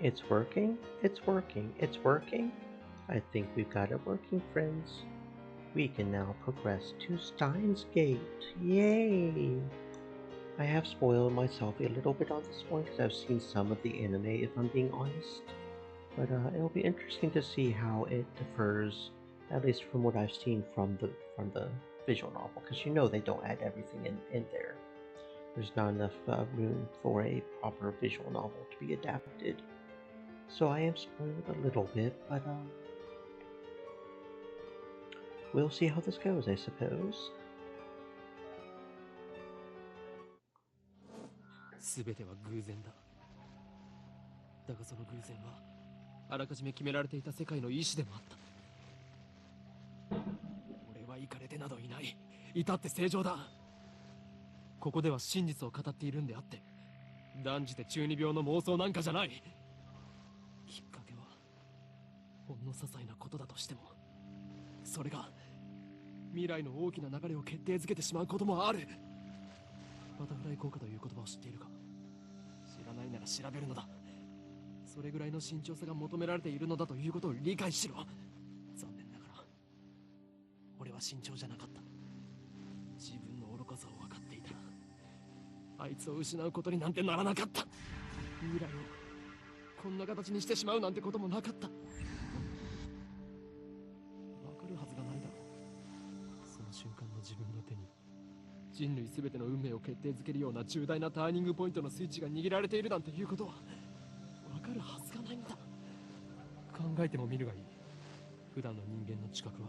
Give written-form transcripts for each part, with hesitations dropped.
It's working, it's working, it's working. I think we've got it working, friends. We can now progress to Steins Gate. Yay! I have spoiled myself a little bit on this one because I've seen some of the anime, if I'm being honest. But it'll be interesting to see how it differs, at least from what I've seen from the visual novel, because you know they don't add everything in there. There's not enough room for a proper visual novel to be adapted. So I am spoiled a little bit, but we'll see how this goes, I suppose. 全ては偶然だ。だがその偶然はあらかじめ決められていた世界の意志でもあった。俺はイカれてなどいない。至って正常だ。ここでは真実を語っているんであって、断じて中二病の妄想なんかじゃない。きっかけはほんの些細なことだとしても、それが未来の大きな流れを決定づけてしまうこともある。バタフライ効果という言葉を知っているか。知らないなら調べるのだ。それぐらいの慎重さが求められているのだということを理解しろ。残念ながら俺は慎重じゃなかった。自分の愚かさを分かっていたら、あいつを失うことになんてならなかった。未来をこんな形にしてしまうなんてこともなかった。分かるはずがないだろう。その瞬間の自分の手に人類全ての運命を決定づけるような重大なターニングポイントのスイッチが握られているなんていうことは分かるはずがないんだ。考えてもみるがいい。普段の人間の知覚は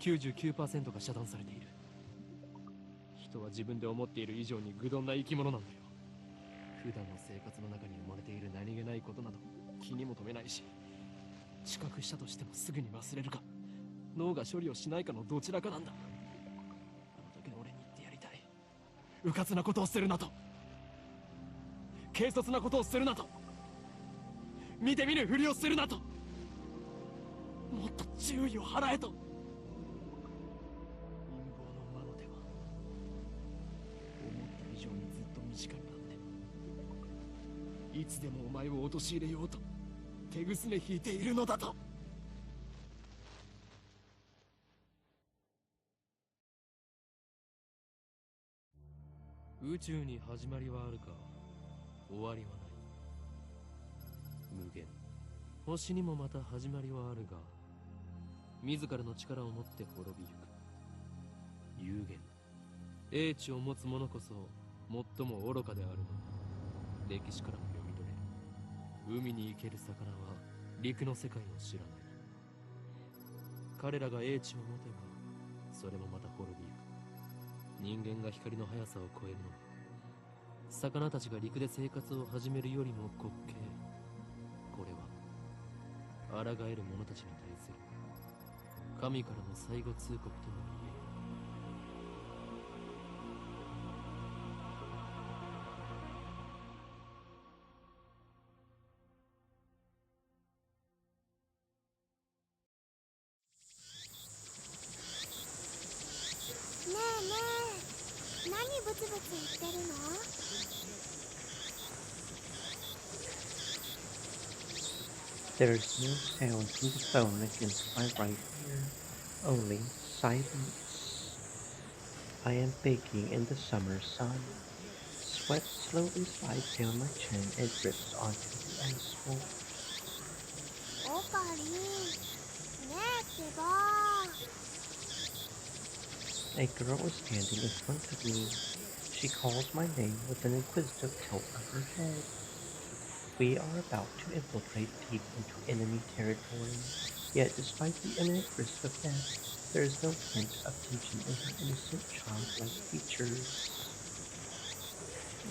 99% が遮断されている。人は自分で思っている以上に愚鈍な生き物なんだよ。普段の生活の中に生まれている何気ないことなど気にも留めないし、知覚したとしてもすぐに忘れるか脳が処理をしないかのどちらかなんだ。あの時の俺に言ってやりたい。迂闊なことをするなと、軽率なことをするなと、見て見ぬふりをするなと、もっと注意を払えと。陰謀の魔の手は思った以上にずっと短くなって、いつでもお前を陥れようと手ぐすね引いているのだと。宇宙に始まりはあるか、終わりはない。無限、星にもまた始まりはあるが、自らの力を持って滅びゆく。有限、英知を持つ者こそ最も愚かであるの。歴史からも読み取れ、海に生ける魚は陸の世界を知らない。彼らが英知を持てばそれもまた滅びゆく。人間が光の速さを超えるのは、魚たちが陸で生活を始めるよりも滑稽。これは抗える者たちに対する神からの最後通告とも言える。ねえねえ、何ブツブツ言ってるの？ There's no sound from the phone against my right ear, only silence. I am baking in the summer sun. Sweat slowly slides down my chin and drips onto the asphalt. オカリン、ねえってば。 A girl is standing in front of me. She calls my name with an inquisitive tilt of her head. We are about to infiltrate deep into enemy territory, yet despite the imminent risk of death, there is no hint of tension in her innocent childlike features.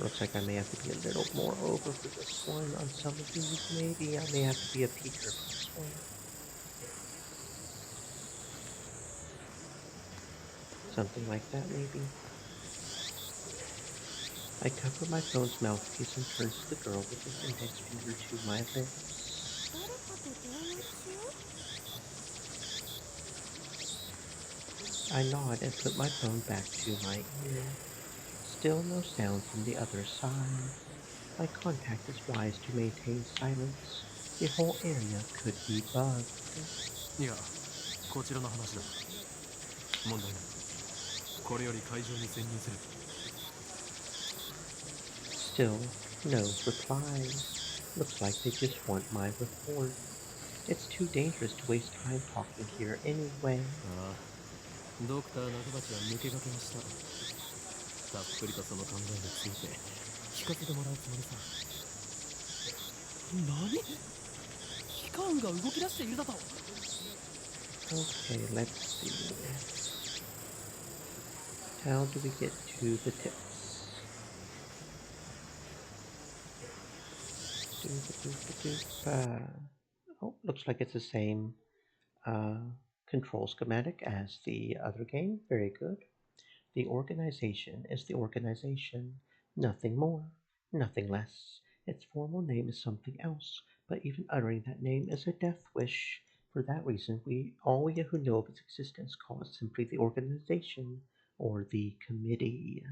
Looks like I may have to be a little more over for this one on some of these. Maybe I may have to be a Peter for this one. Something like that, maybe. I cover my phone's mouthpiece and turn to the girl with an index finger to my lips. 誰かと電話中？ I nod and put my phone back to my ear. Still no sound from the other side. My contact is wise to maintain silence. The whole area could be bugged. いや、こちらの話だ。問題ない。これより会場に潜入する。Still, no reply. Looks like they just want my report. It's too dangerous to waste time talking here anyway. ああ、ドクター中鉢は抜け駆けをした。たっぷりとその考えについて聞かせてもらうつもりさ。何？機関が動き出しているだと。 Okay, let's see. How do we get to the tips? Oh, looks like it's the same control schematic as the other game. Very good. The organization is the organization. Nothing more, nothing less. Its formal name is something else, but even uttering that name is a death wish. For that reason, all we who know of its existence call it simply the organization or the committee.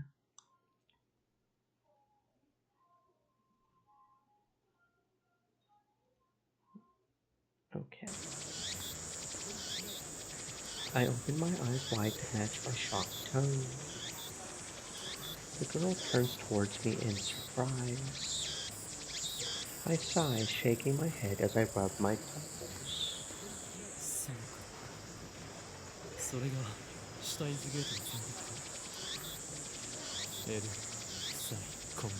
Okay. I open my eyes wide to match my shocked tone. The girl turns towards me in surprise. I sigh, shaking my head as I rub my temples. そうか。それがシュタインズゲートの選択か。エル、サイ、コングル。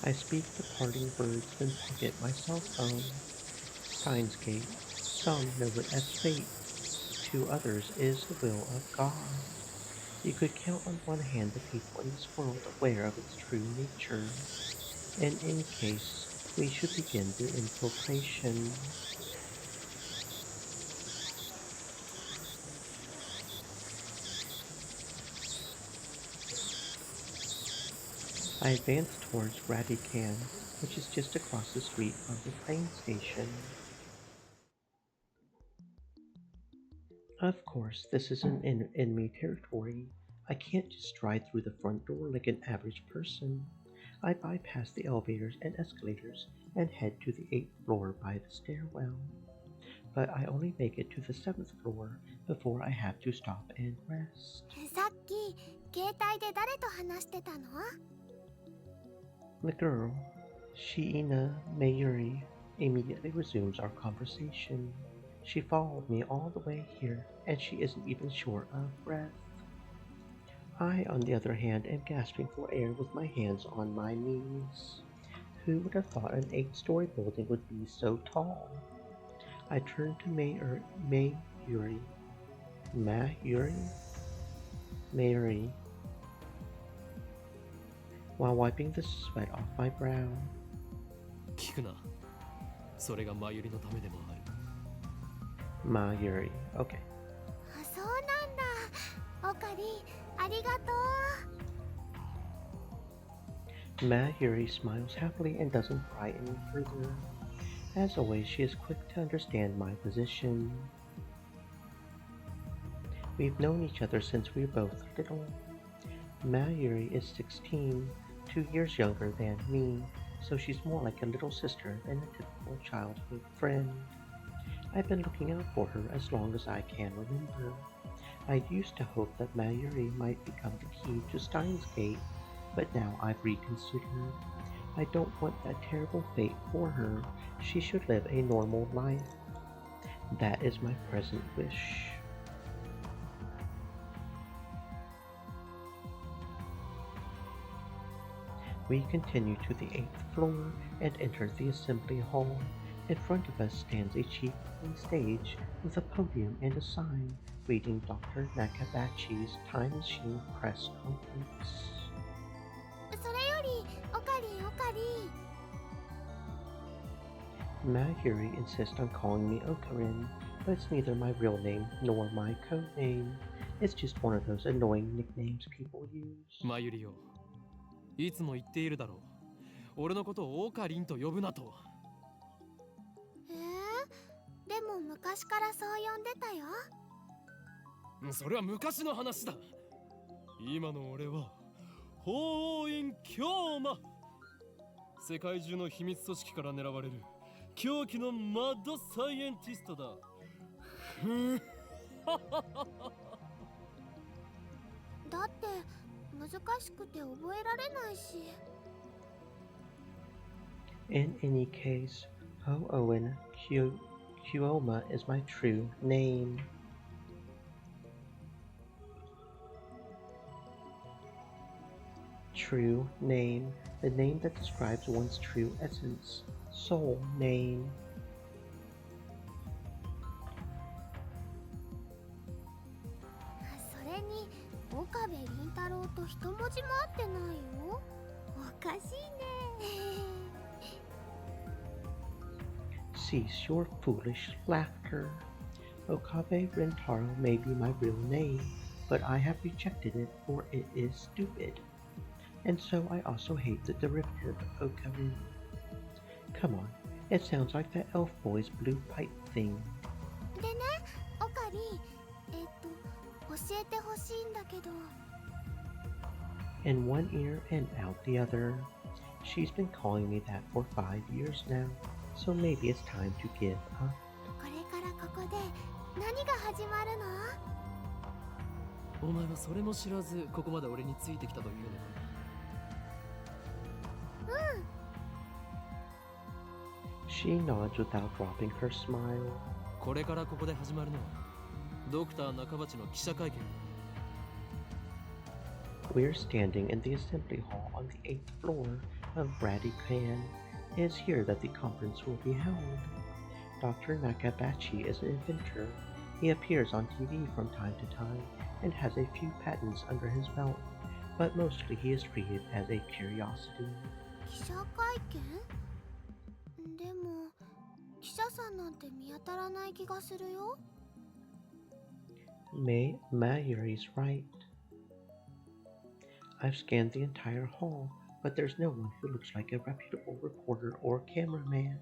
I speak the parting words, then pocket my cell phone. Steins Gate. Some know it as fate. To others is the will of God. You could count on one hand the people in this world aware of its true nature. In any case, we should begin the infiltration. I advance towards Radican, which is just across the street from the train station. Of course, this isn't in enemy territory. I can't just stride through the front door like an average person. I bypass the elevators and escalators and head to the 8th floor by the stairwell. But I only make it to the 7th floor before I have to stop and rest. さっき携帯で誰と話してたの？ The girl, Shiina Mayuri, immediately resumes our conversation. She followed me all the way here, and she isn't even short of breath. I, on the other hand, am gasping for air with my hands on my knees. Who would have thought an 8-story building would be so tall? I turn to Mayuri. While wiping the sweat off my brow. 聞くな。それがマユリのためでもある。Mayuri, okay. あ、そうなんだ。オカリン、ありがとう。 Mayuri smiles happily and doesn't pry any further. As always, she is quick to understand my position. We've known each other since we were both little. Mayuri is 16, 2 years younger than me, so she's more like a little sister than a typical childhood friend. I've been looking out for her as long as I can remember. I used to hope that Mayuri might become the key to Steins Gate, but now I've reconsidered. I don't want that terrible fate for her. She should live a normal life. That is my present wish. We continue to the 8th floor and enter the assembly hall. In front of us stands a cheap-looking stage with a podium and a sign reading Dr. Nakabachi's Time Machine Press Conference. それより、オカリン、オカリン。 Mayuri insists on calling me Okarin, but it's neither my real name nor my code name. It's just one of those annoying nicknames people use. マユリよ、いつも言っているだろう。俺のことをオカリンと呼ぶなと。でも昔からそう呼んでたよ。それは昔の話だ。今の俺は法院京馬。世界中の秘密組織から狙われる狂気のマッドサイエンティストだ。だって難しくて覚えられないし。In any case, Owen Kuoma is my true name. True name, the name that describes one's true essence, soul name. それに岡部倫太郎と一文字も合ってないよ。おかしいね。Cease your foolish laughter. Okabe Rintaro may be my real name, but I have rejected it for it is stupid. And so I also hate the derivative Okarin. Come on, it sounds like that elf boy's blue pipe thing. でね、オカリン、教えてほしいんだけど。In one ear and out the other. She's been calling me that for 5 years now, so maybe it's time to give up. これからここで何が始まるの？お前はそれも知らずここまで俺についてきたというのか。She nods without dropping her smile. これからここで始まるのはドクター中鉢の記者会見。We're standing in the assembly hall on the 8th floor of Brady-Can. It is here that the conference will be held. Dr. Nakabachi is an inventor. He appears on TV from time to time and has a few patents under his belt, but mostly he is treated as a curiosity. 記者会見？でも記者さんなんて見当たらない気がするよ。Mayuri's right. I've scanned the entire hall, but there's no one who looks like a reputable reporter or cameraman.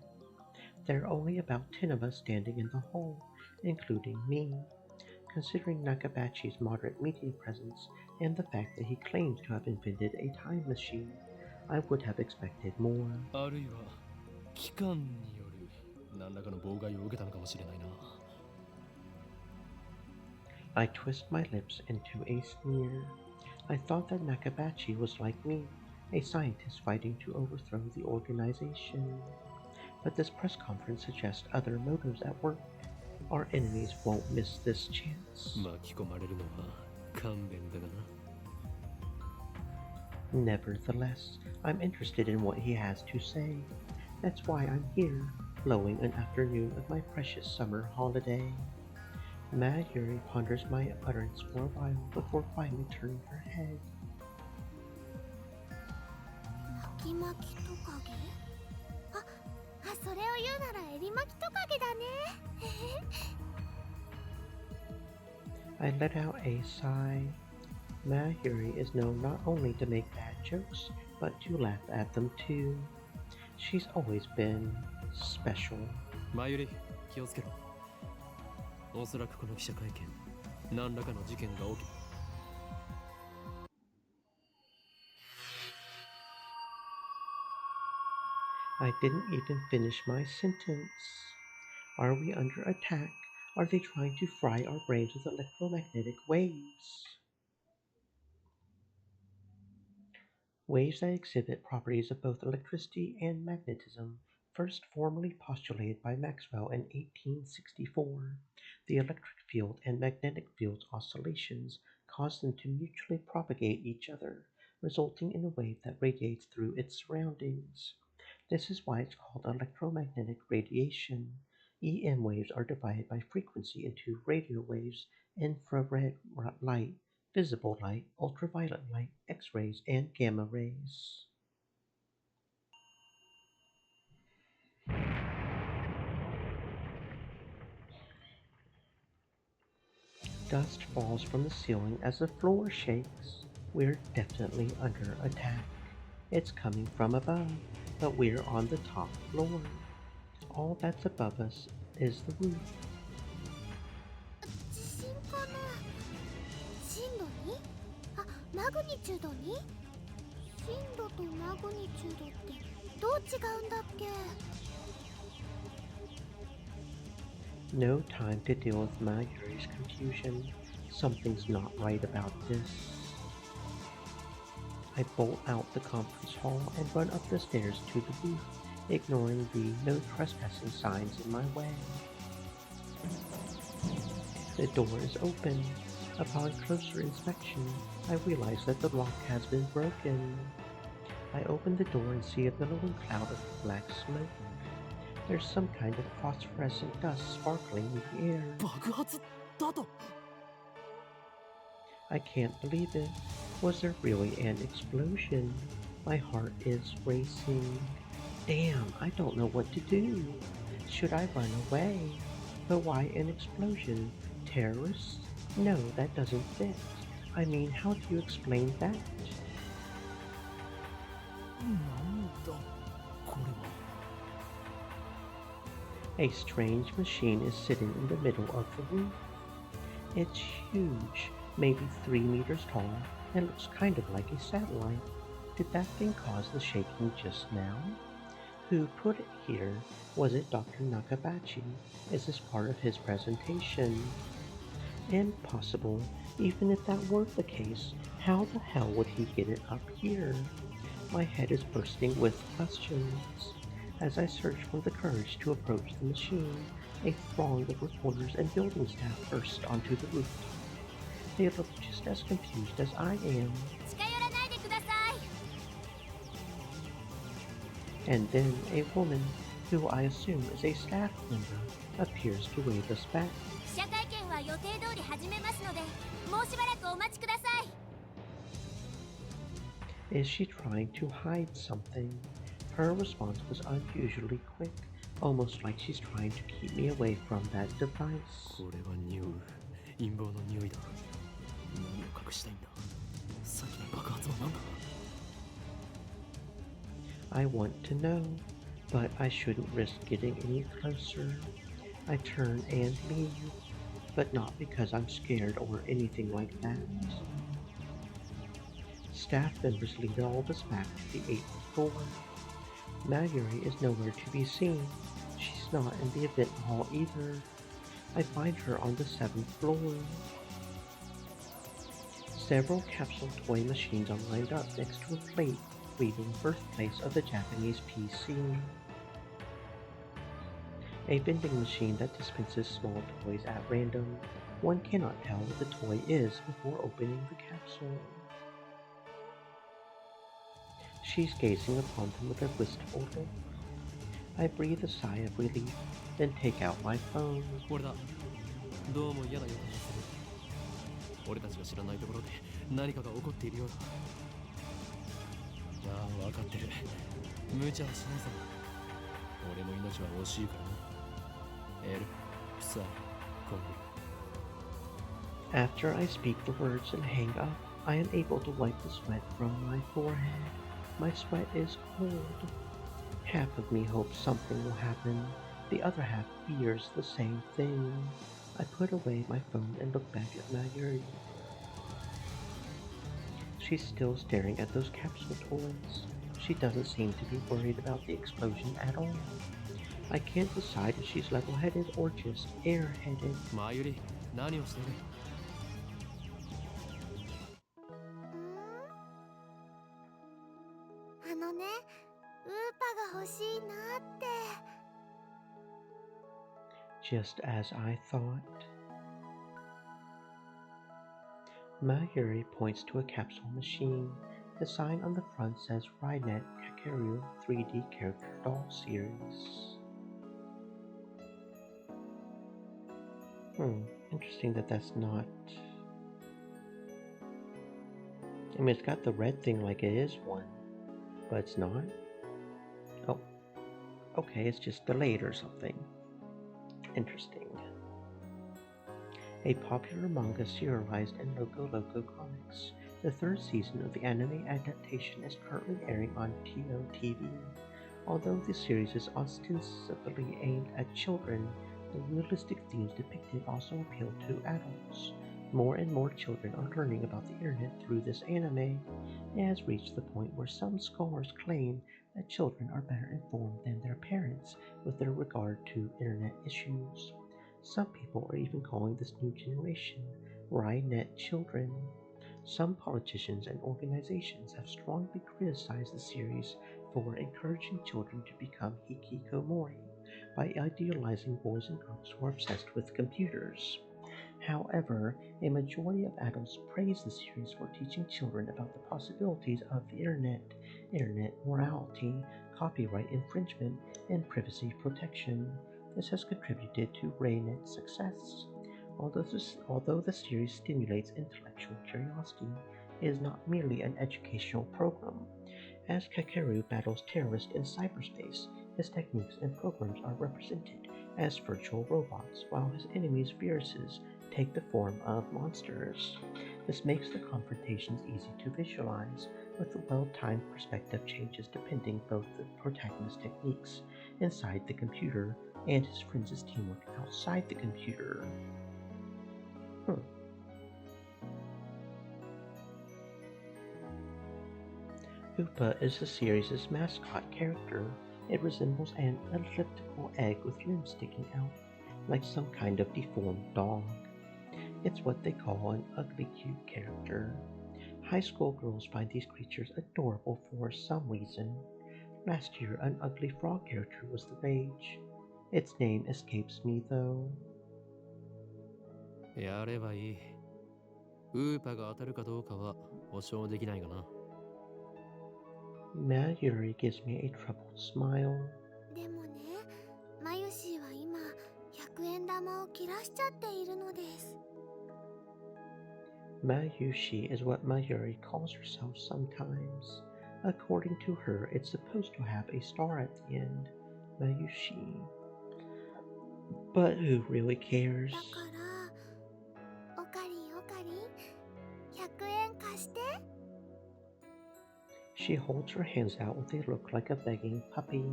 There are only about 10 of us standing in the hall, including me. Considering Nakabachi's moderate media presence and the fact that he claims to have invented a time machine, I would have expected more. あるいは機関による何らかの妨害を受けたのかもしれないな。I twist my lips into a sneer. I thought that Nakabachi was like me, a scientist fighting to overthrow the organization. But this press conference suggests other motives at work. Our enemies won't miss this chance. 巻き込まれるのは勘弁だがな。 Nevertheless, I'm interested in what he has to say. That's why I'm here, blowing an afternoon of my precious summer holiday. Mayuri ponders my utterance for a while before finally turning her head. 巻き巻きトカゲ？それを言うならエリマキトカゲだね。I let out a sigh. Mayuri is known not only to make bad jokes, but to laugh at them too. She's always been special. マユリ、気をつけろ。おそらくこの記者会見、何らかの事件が起き。I didn't even finish my sentence. Are we under attack? Are they trying to fry our brains with electromagnetic waves? Waves that exhibit properties of both electricity and magnetism, first formally postulated by Maxwell in 1864. The electric field and magnetic field's oscillations cause them to mutually propagate each other, resulting in a wave that radiates through its surroundings. This is why it's called electromagnetic radiation. EM waves are divided by frequency into radio waves, infrared light, visible light, ultraviolet light, X-rays, and gamma rays. Dust falls from the ceiling as the floor shakes. We're definitely under attack. It's coming from above, but we're on the top floor. All that's above us is the roof. 地震かな？震度 2？ マグニチュード 2？ 震度とマグニチュードってどう違うんだっけ？ No time to deal with Mayuri's confusion. Something's not right about this. I bolt out the conference hall and run up the stairs to the booth, ignoring the no trespassing signs in my way. The door is open. Upon closer inspection, I realize that the lock has been broken. I open the door and see a billowing cloud of black smoke. There's some kind of phosphorescent dust sparkling in the air. 爆発だと。 I can't believe it. Was there really an explosion? My heart is racing. Damn, I don't know what to do. Should I run away? But why an explosion? Terrorists? No, that doesn't fit. I mean, how do you explain that? なんだこれは。 A strange machine is sitting in the middle of the roof. It's huge, maybe 3 meters tall, and looks kind of like a satellite. Did that thing cause the shaking just now? Who put it here? Was it Dr. Nakabachi? Is this part of his presentation? Impossible. Even if that were the case, how the hell would he get it up here? My head is bursting with questions. As I search for the courage to approach the machine, a throng of reporters and building staff burst onto the rooftop. They look just as confused as I am. 近寄らないでください。 And then a woman, who I assume is a staff member, appears to wave us back. 記者会見は予定通り始めますので、もうしばらくお待ちください。 Is she trying to hide something? Her response was unusually quick, almost like she's trying to keep me away from that device. これは匂う。陰謀の匂いだ。何を隠したいんだ。さっきの爆発は何だ。 I want to know, but I shouldn't risk getting any closer. I turn and leave, but not because I'm scared or anything like that. Staff members lead all of us back to the 8th floor. Mayuri is nowhere to be seen. She's not in the event hall either. I find her on the 7th floor. Several capsule toy machines are lined up next to a plate reading Birthplace of the Japanese PC. A vending machine that dispenses small toys at random. One cannot tell what the toy is before opening the capsule. She's gazing upon them with a wistful look. I breathe a sigh of relief, then take out my phone. これだ。どうも嫌な予感がする。俺たちが知らないところで何かが起こっているようだ。ああ、わかってる。無茶はしないさ。俺の命は惜しいからな。エル、サイ、コンビ。 After I speak the words and hang up, I am able to wipe the sweat from my forehead. My sweat is cold. Half of me hopes something will happen. The other half fears the same thing. I put away my phone and look back at Mayuri. She's still staring at those capsule toys. She doesn't seem to be worried about the explosion at all. I can't decide if she's level-headed or just airheaded. マユリ、何をしている？あのね、ウーパが欲しいなって。 Just as I thought. Mayuri points to a capsule machine. The sign on the front says Rynet Kakeru 3D Character Doll Series. Interesting that that's not... I mean, it's got the red thing like it is one, but it's not. Oh, okay, it's just delayed or something. Interesting. A popular manga serialized in Loco Loco Comics. The 3rd season of the anime adaptation is currently airing on TOTV. Although the series is ostensibly aimed at children, the realistic themes depicted also appeal to adults. More and more children are learning about the internet through this anime. It has reached the point where some scholars claim that children are better informed than their parents with regard to internet issues. Some people are even calling this new generation Rynet children. Some politicians and organizations have strongly criticized the series for encouraging children to become hikikomori by idealizing boys and girls who are obsessed with computers. However, a majority of adults praise the series for teaching children about the possibilities of the internet morality, copyright infringement, and privacy protection. This has contributed to Raynet's success. Although the series stimulates intellectual curiosity, it is not merely an educational program. As Kakeru battles terrorists in cyberspace, his techniques and programs are represented as virtual robots, while his enemies' viruses take the form of monsters. This makes the confrontations easy to visualize, with the well-timed perspective changes depending both the protagonist's techniques inside the computer and his friends' teamwork outside the computer. Upa is the series' mascot character. It resembles an elliptical egg with limbs sticking out, like some kind of deformed dog. It's what they call an ugly cute character. High school girls find these creatures adorable for some reason. Last year, an ugly frog character was the rage. Its name escapes me though. やればいい。ウーパが当たるかどうかは保証できないがな。Mayuri gives me a troubled smile. でもね、マユシーは今100円玉を切らしちゃっているのです。Mayushi is what Mayuri calls herself sometimes. According to her, it's supposed to have a star at the end. Mayushi. But who really cares? だからおかりんおかりん100円貸して。 She holds her hands out with a look like a begging puppy.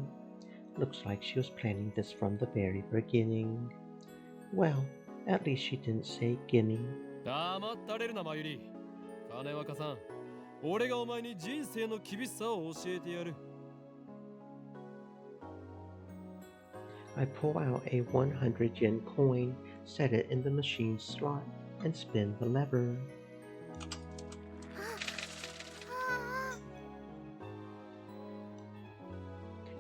Looks like she was planning this from the very beginning. Well, at least she didn't say gimme. 黙ったれるなマユリ。金若さん、俺がお前に人生の厳しさを教えてやる。I pull out a 100 yen coin, set it in the machine's slot, and spin the lever.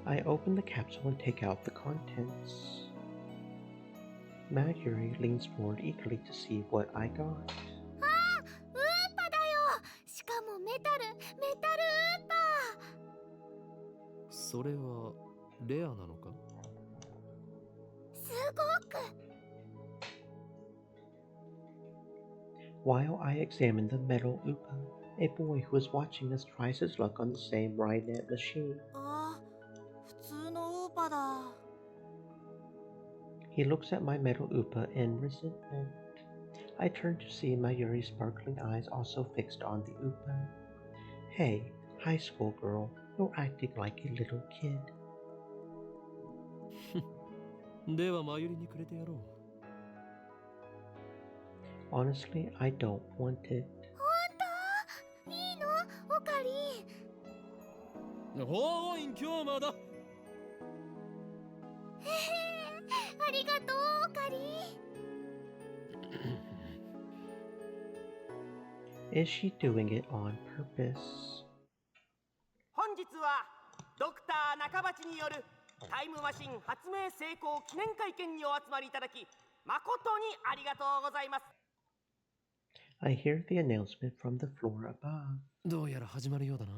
I open the capsule and take out the contents. Mayuri leans forward eagerly to see what I got. ウーパだよ。しかもメタルウーパー。それはレアなのか？すごく。While I examine the metal Upa, a boy who is watching us tries his luck on the same Rynet machine. あ、普通のウーパだ。He looks at my metal Upa in resentment. I turn to see Mayuri's sparkling eyes also fixed on the Upa. Hey, high school girl, you're acting like a little kid. ではマユリにくれてやろう。Honestly, I don't want it. 本当？いいの？おかりん。ほーい、今日まだ。ありがとうおかりん。Is she doing it on purpose? 本日はドクター中鉢によるタイムマシン発明成功記念会見にお集まりいただき誠にありがとうございます。 I hear the announcement from the floor above. どうやら始まるようだな。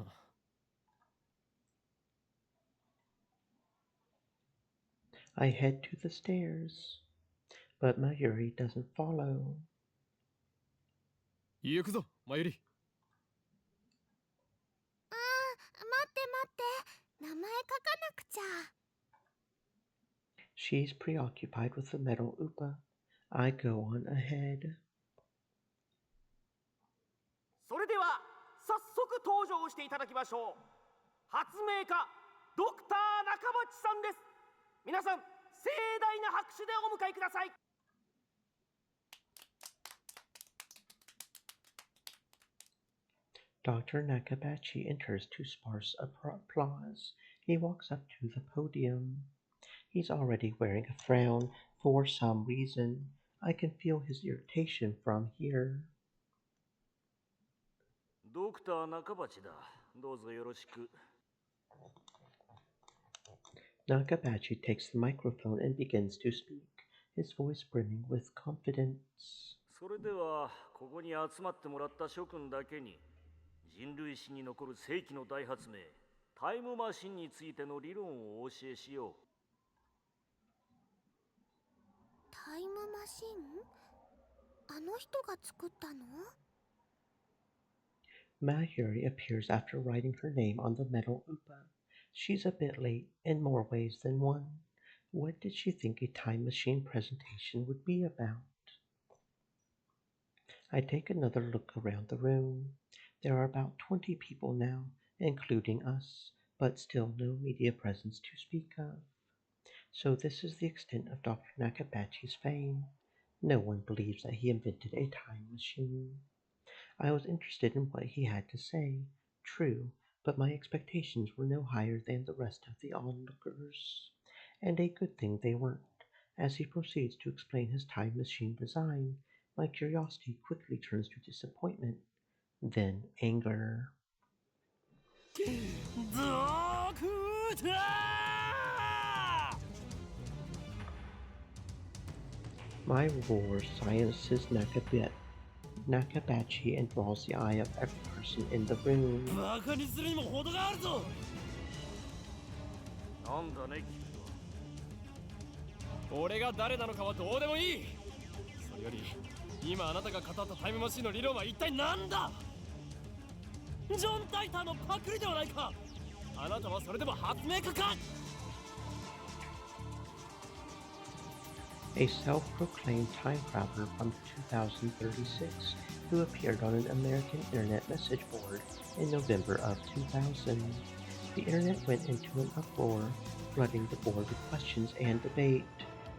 I head to the stairs, but Mayuri doesn't follow. 行くぞ、マユリ。待って待って。名前書かなくちゃ。She's preoccupied with the metal Upa. I go on ahead. それでは早速登場していただきましょう。発明家ドクター中鉢さんです。皆さん盛大な拍手でお迎えください。 Dr. Nakabachi enters to sparse applause. He walks up to the podium. He's already wearing a frown for some reason. I can feel his irritation from here. ドクター中鉢だ。どうぞよろしく。Nakabachi takes the microphone and begins to speak, his voice brimming with confidence. それではここに集まってもらった諸君だけに人類史に残る世紀の大発明タイムマシンについての理論をお教えしよう。タイムマシン？あの人が作ったの？ Mayuri appears after writing her name on the metal upa. She's a bit late in more ways than one. What did she think a time machine presentation would be about? I take another look around the room. There are about 20 people now, including us, but still no media presence to speak of. So this is the extent of Dr. Nakabachi's fame. No one believes that he invented a time machine. I was interested in what he had to say, true, but my expectations were no higher than the rest of the onlookers. And a good thing they weren't. As he proceeds to explain his time machine design, my curiosity quickly turns to disappointment, then anger. My roar silences Nakabachi and draws the eye of every person in the room. バカにするにも程があるぞ。なんだね君は。俺が誰なのかはどうでもいい。それより今あなたが語ったタイムマシンの理論は一体何だ？ジョン・タイターのパクリではないか。あなたはそれでも発明家か？ A self-proclaimed time traveler from 2036 who appeared on an American internet message board in November of 2000. The internet went into an uproar, flooding the board with questions and debate.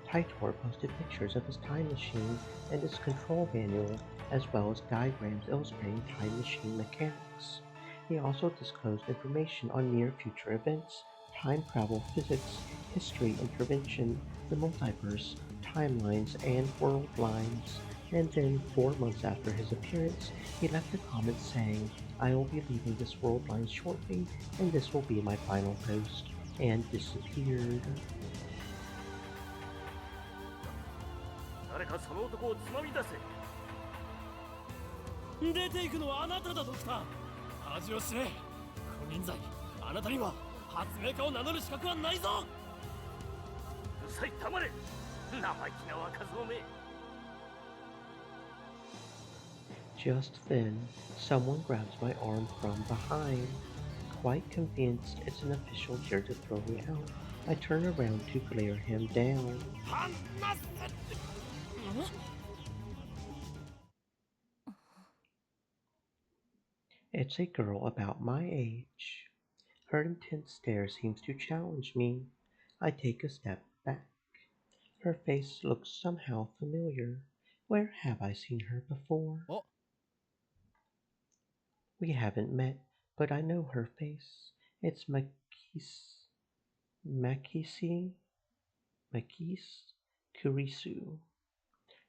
Taitor posted pictures of his time machine and its control manual, as well as diagrams illustrating time machine mechanics. He also disclosed information on near-future events, time travel physics, history intervention, the multiverse, timelines, and world lines. And then, 4 months after his appearance, he left a comment saying, "I will be leaving this world line shortly, and this will be my final post," and disappeared. 誰かその男をつまみ出せ。出ていくのはあなただ、ドクター。恥を知れ。金輪際、あなたには発明家を名乗る資格はないぞ。うるさい、黙れ。生意気な若造め。 Just then, someone grabs my arm from behind. Quite convinced it's an official here to throw me out, I turn around to glare him down. It's a girl about my age. Her intense stare seems to challenge me. I take a step back. Her face looks somehow familiar. Where have I seen her before? Oh. We haven't met, but I know her face. It's Makise Kurisu.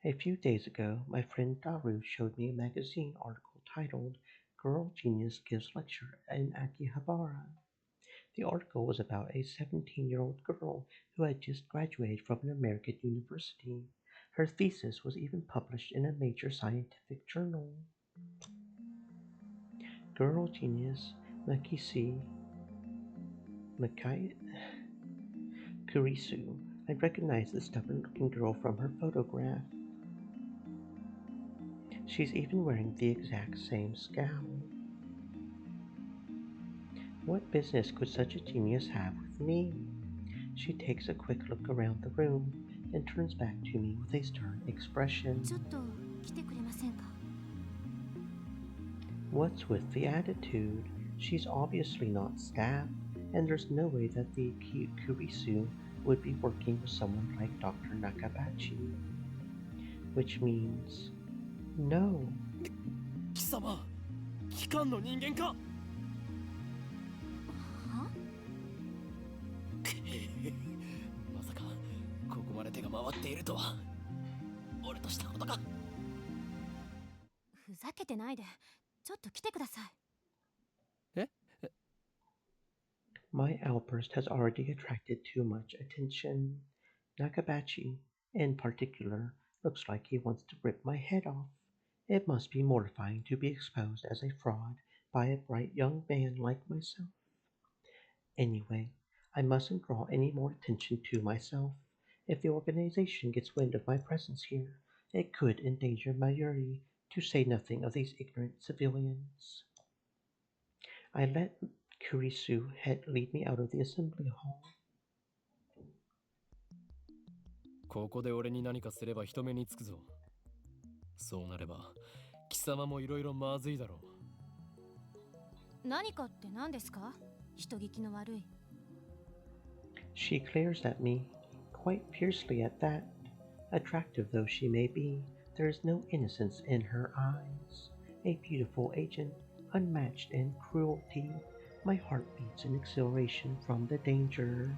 A few days ago, my friend Daru showed me a magazine article titled Girl Genius Gives Lecture in Akihabara. The article was about a 17-year-old girl who had just graduated from an American university. Her thesis was even published in a major scientific journal. Girl Genius Kurisu. I recognized the stubborn-looking girl from her photograph. She's even wearing the exact same scowl. What business could such a genius have with me? She takes a quick look around the room and turns back to me with a stern expression. ちょっと来てくれませんか? What's with the attitude? She's obviously not staff, and there's no way that the Kurisu would be working with someone like Dr. Nakabachi. Which means, no. 貴様、機関の人間か? は？回っているとは俺としたことか。ふざけてないで、ちょっと来てください。え My outburst has already attracted too much attention. Nakabachi, in particular, looks like he wants to rip my head off. It must be mortifying to be exposed as a fraud by a bright young man like myself. Anyway, I mustn't draw any more attention to myself. If the organization gets wind of my presence here, it could endanger Mayuri, to say nothing of these ignorant civilians. I let Kurisu lead me out of the assembly hall. ここで俺に何かすれば人目につくぞ。そうなれば貴様もいろいろまずいだろう。何かって何ですか？人聞きの悪い。She glares at me, quite fiercely at that. Attractive though she may be, there is no innocence in her eyes. A beautiful agent, unmatched in cruelty. My heart beats in exhilaration from the danger.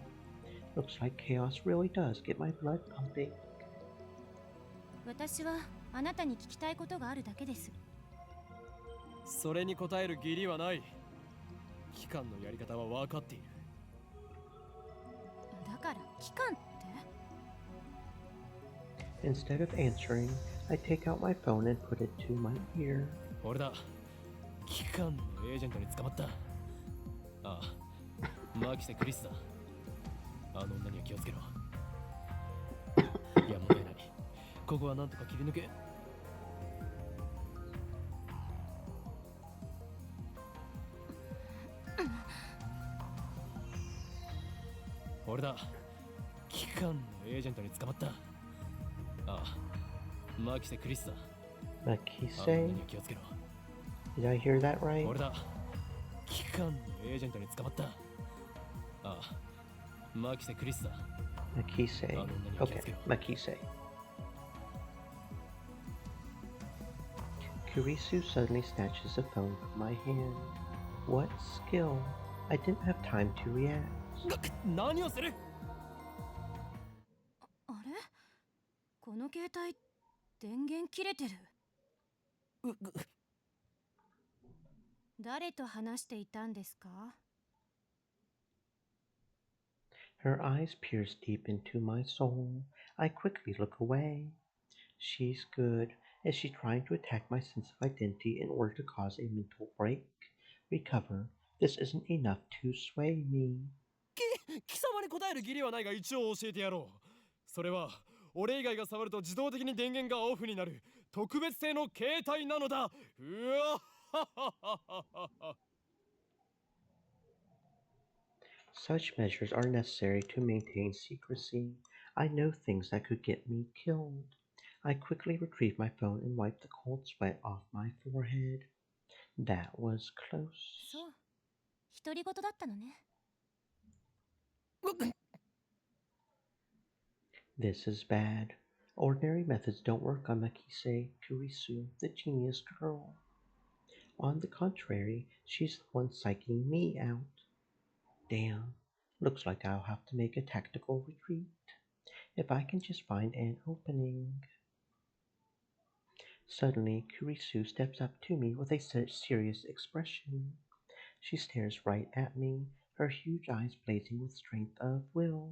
Looks like chaos really does get my blood pumping. 私はあなたに聞きたいことがあるだけです。それに答える義理はない。機関のやり方は分かっている。だから機関って？ Instead of answering, I take out my phone and put it to my ear. 俺だ。機関のエージェントに捕まった。ああ、マキセ・クリスだ。あの女には気をつけろ。いや、問題ない。ここはなんとか切り抜け。俺だ。機関のエージェントに捕まった。ああ、マキセ・クリスだ。Makise? 気をつけろ。Did I hear that right? 俺だ。機関のエージェントに捕まった。ああ、マキセ・クリスだ。Makise. Okay, Makise. Kurisu suddenly snatches the phone from my hand. What skill? I didn't have time to react. 何をする？あれ？この携帯電源切れてる。誰と話していたんですか？ Her eyes pierce deep into my soul. I quickly look away. She's good. Is she trying to attack my sense of identity in order to cause a mental break? Recover. This isn't enough to sway me. 貴様に答える義理はないが一応教えてやろう。それは俺以外が触ると自動的に電源がオフになる特別製の携帯なのだ。うわははははは。Such measures are necessary to maintain secrecy. I know things that could get me killed. I quickly retrieve my phone and wipe the cold sweat off my forehead. That was close. そう。独り言だったのね。This is bad. Ordinary methods don't work on Makise Kurisu, the genius girl. On the contrary, she's the one psyching me out. Damn. Looks like I'll have to make a tactical retreat. If I can just find an opening. Suddenly, Kurisu steps up to me with a serious expression. She stares right at me, her huge eyes blazing with strength of will.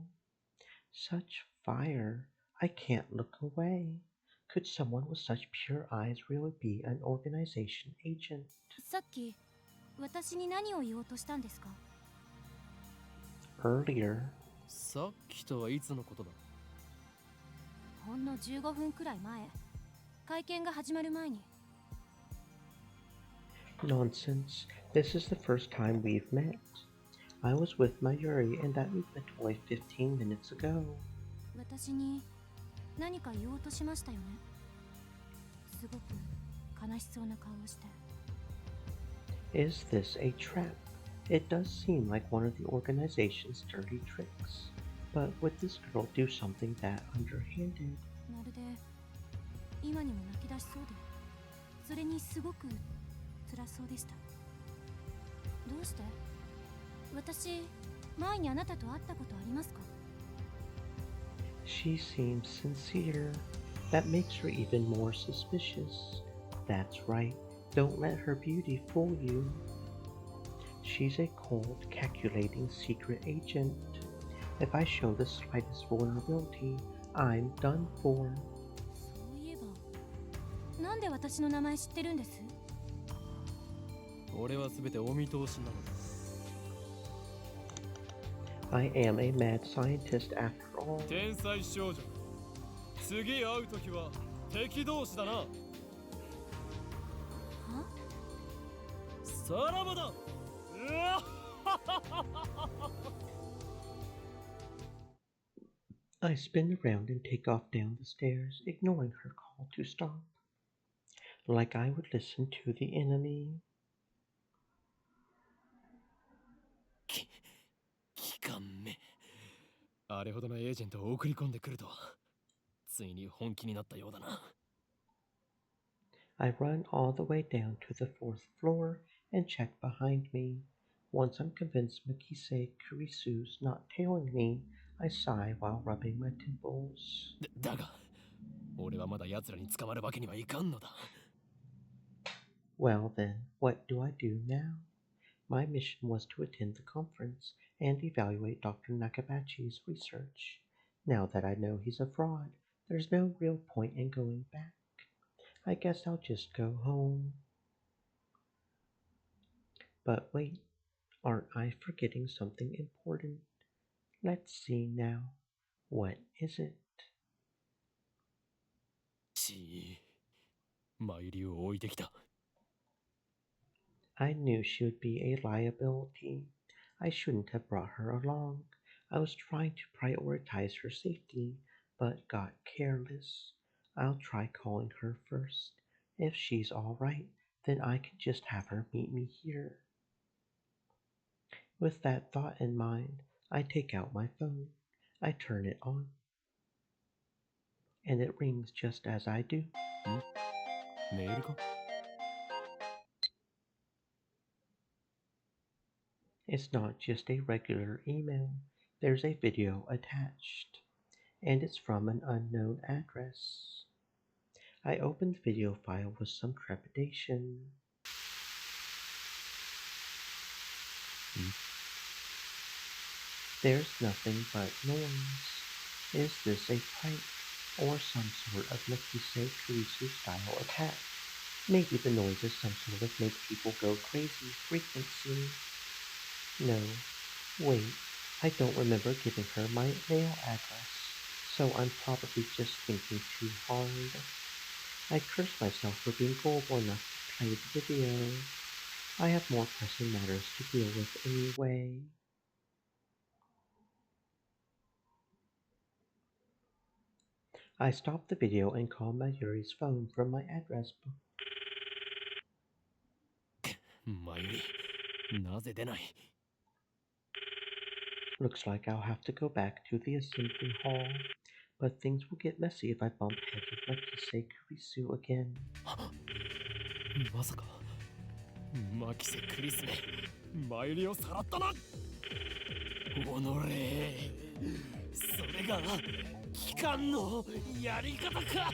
Such fire. I can't look away. Could someone with such pure eyes really be an organization agent? さっき私に何を言おうとしたんですか？ Earlier, さっきとはいつのことだ？ほんの15分くらい前、会見が始まる前に。nonsense. This is the first time we've met. I was with Mayuri and that movement only 15 minutes ago. 私に何か言おうとしましたよね。すごく悲しそうな顔をして。Is this a trap? It does seem like one of the organization's dirty tricks. But would this girl do something that underhanded? まるで今にも泣き出しそうで、それにすごく辛そうでした。どうして？私、前にあなたと会ったことありますか？ She seems sincere. That makes her even more suspicious. That's right. Don't let her beauty fool you. She's a cold, calculating secret agent. If I show the slightest vulnerability, I'm done for. そういえばなんで私の名前知ってるんです？俺は全てお見通しなのだ。I am a mad scientist after all. 天才少女、次会う時は敵同士だな。は？さらばだ。うわI spin around and take off down the stairs, ignoring her call to stop. Like I would listen to the enemy. 機関目。あれほどのエージェントを送り込んでくるとは、ついに本気になったようだな。I run all the way down to the fourth floor and check behind me. Once I'm convinced Makise Kurisu's not tailing me, I sigh while rubbing my temples. だが、俺はまだ奴らに捕まるわけにはいかんのだ。Well then, what do I do now? My mission was to attend the conference and evaluate Dr. Nakabachi's research. Now that I know he's a fraud, there's no real point in going back. I guess I'll just go home. But wait, aren't I forgetting something important? Let's see now. What is it? マユリを置いてきた。I knew she would be a liability. I shouldn't have brought her along. I was trying to prioritize her safety, but got careless. I'll try calling her first. If she's all right, then I can just have her meet me here. With that thought in mind, I take out my phone. I turn it on. And it rings just as I do. メールか？ It's not just a regular email. There's a video attached. And it's from an unknown address. I open the video file with some trepidation. There's nothing but noise. Is this a prank or some sort of Nakise Kurisu style attack? Maybe the noise is some sort of make people go crazy frequency. No, wait, I don't remember giving her my mail address, so I'm probably just thinking too hard. I curse myself for being gullible enough to play the video. I have more pressing matters to deal with anyway. I stop the video and call Mayuri's phone from my address book. マユリ、なぜ出ない？ Looks like I'll have to go back to the assembly hall. But things will get messy if I bump heads with Makise Kurisu again. まさか、マキセクリスめ、マユリをさらったな。おのれ、それが機関のやり方か。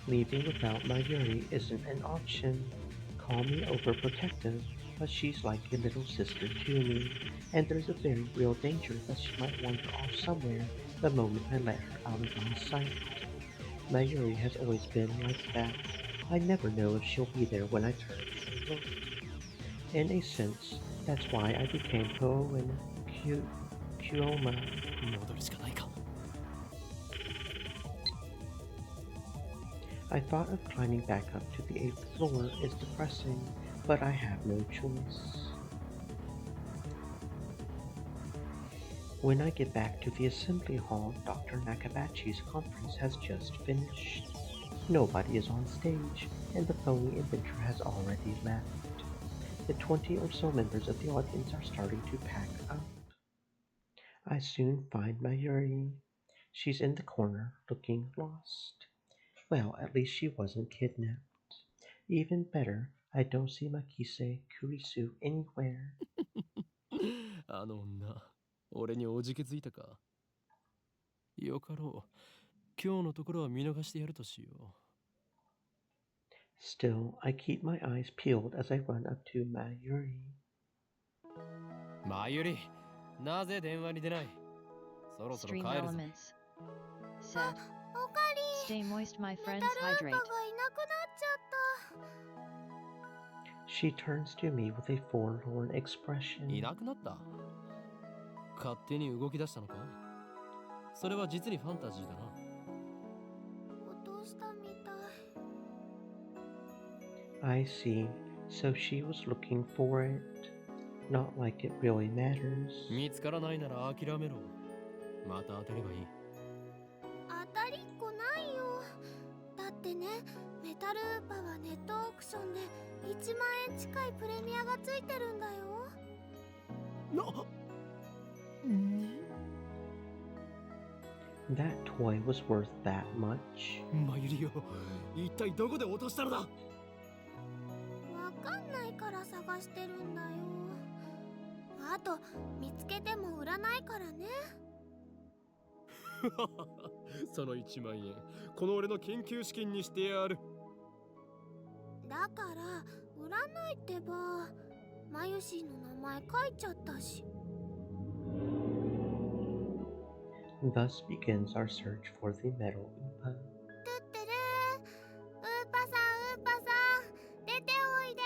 Leaving without Mayuri isn't an option. Call me overprotective, but she's like a little sister to me, and there's a very real danger that she might wander off somewhere the moment I let her out of my sight. Mayuri has always been like that. I never know if she'll be there when I turn and look. In a sense, that's why I became Ho and Kyoma. 戻るしかないか。I thought of climbing back up to the 8th floor is depressing, but I have no choice. When I get back to the assembly hall, Dr. Nakabachi's conference has just finished. Nobody is on stage, and the phony inventor has already left. The 20 or so members of the audience are starting to pack up. I soon find Mayuri. She's in the corner, looking lost. Well, at least she wasn't kidnapped. Even better, I don't see Makise Kurisu anywhere. あの女、俺におじけづいたか？よかろう。今日のところは見逃してやるとしよ Still, I keep my eyes peeled as I run up to Mayuri. う。まゆり、なぜ電話に出ない？そろそろ Stream 帰るぞ。 elements. Set. おかり Stay moist, my メタ friends. ルーパ Hydrate. がいなくなっちゃった She turns to me with a forlorn expression. いなくなった？勝手に動き出したのか？それは実にファンタジーだな。落としたみたい I see. So she was looking for it. Not like it really matters. 見つからないなら諦めろ。また当てればいい。当たりっこないよだってねメタルーパはネットオークションで1万円近いプレミアがついてるんだよな、That toy was worth that much. まゆりよ、一体どこで落としたのだ？わかんないから探してるんだよあと見つけても売らないからねその1万円、この俺の研究資金にしてやる。だから売らないってばマユシーの名前書いちゃったし Thus begins our search for the metal Oopa. トゥットゥルーウーパさんウーパさん出ておいで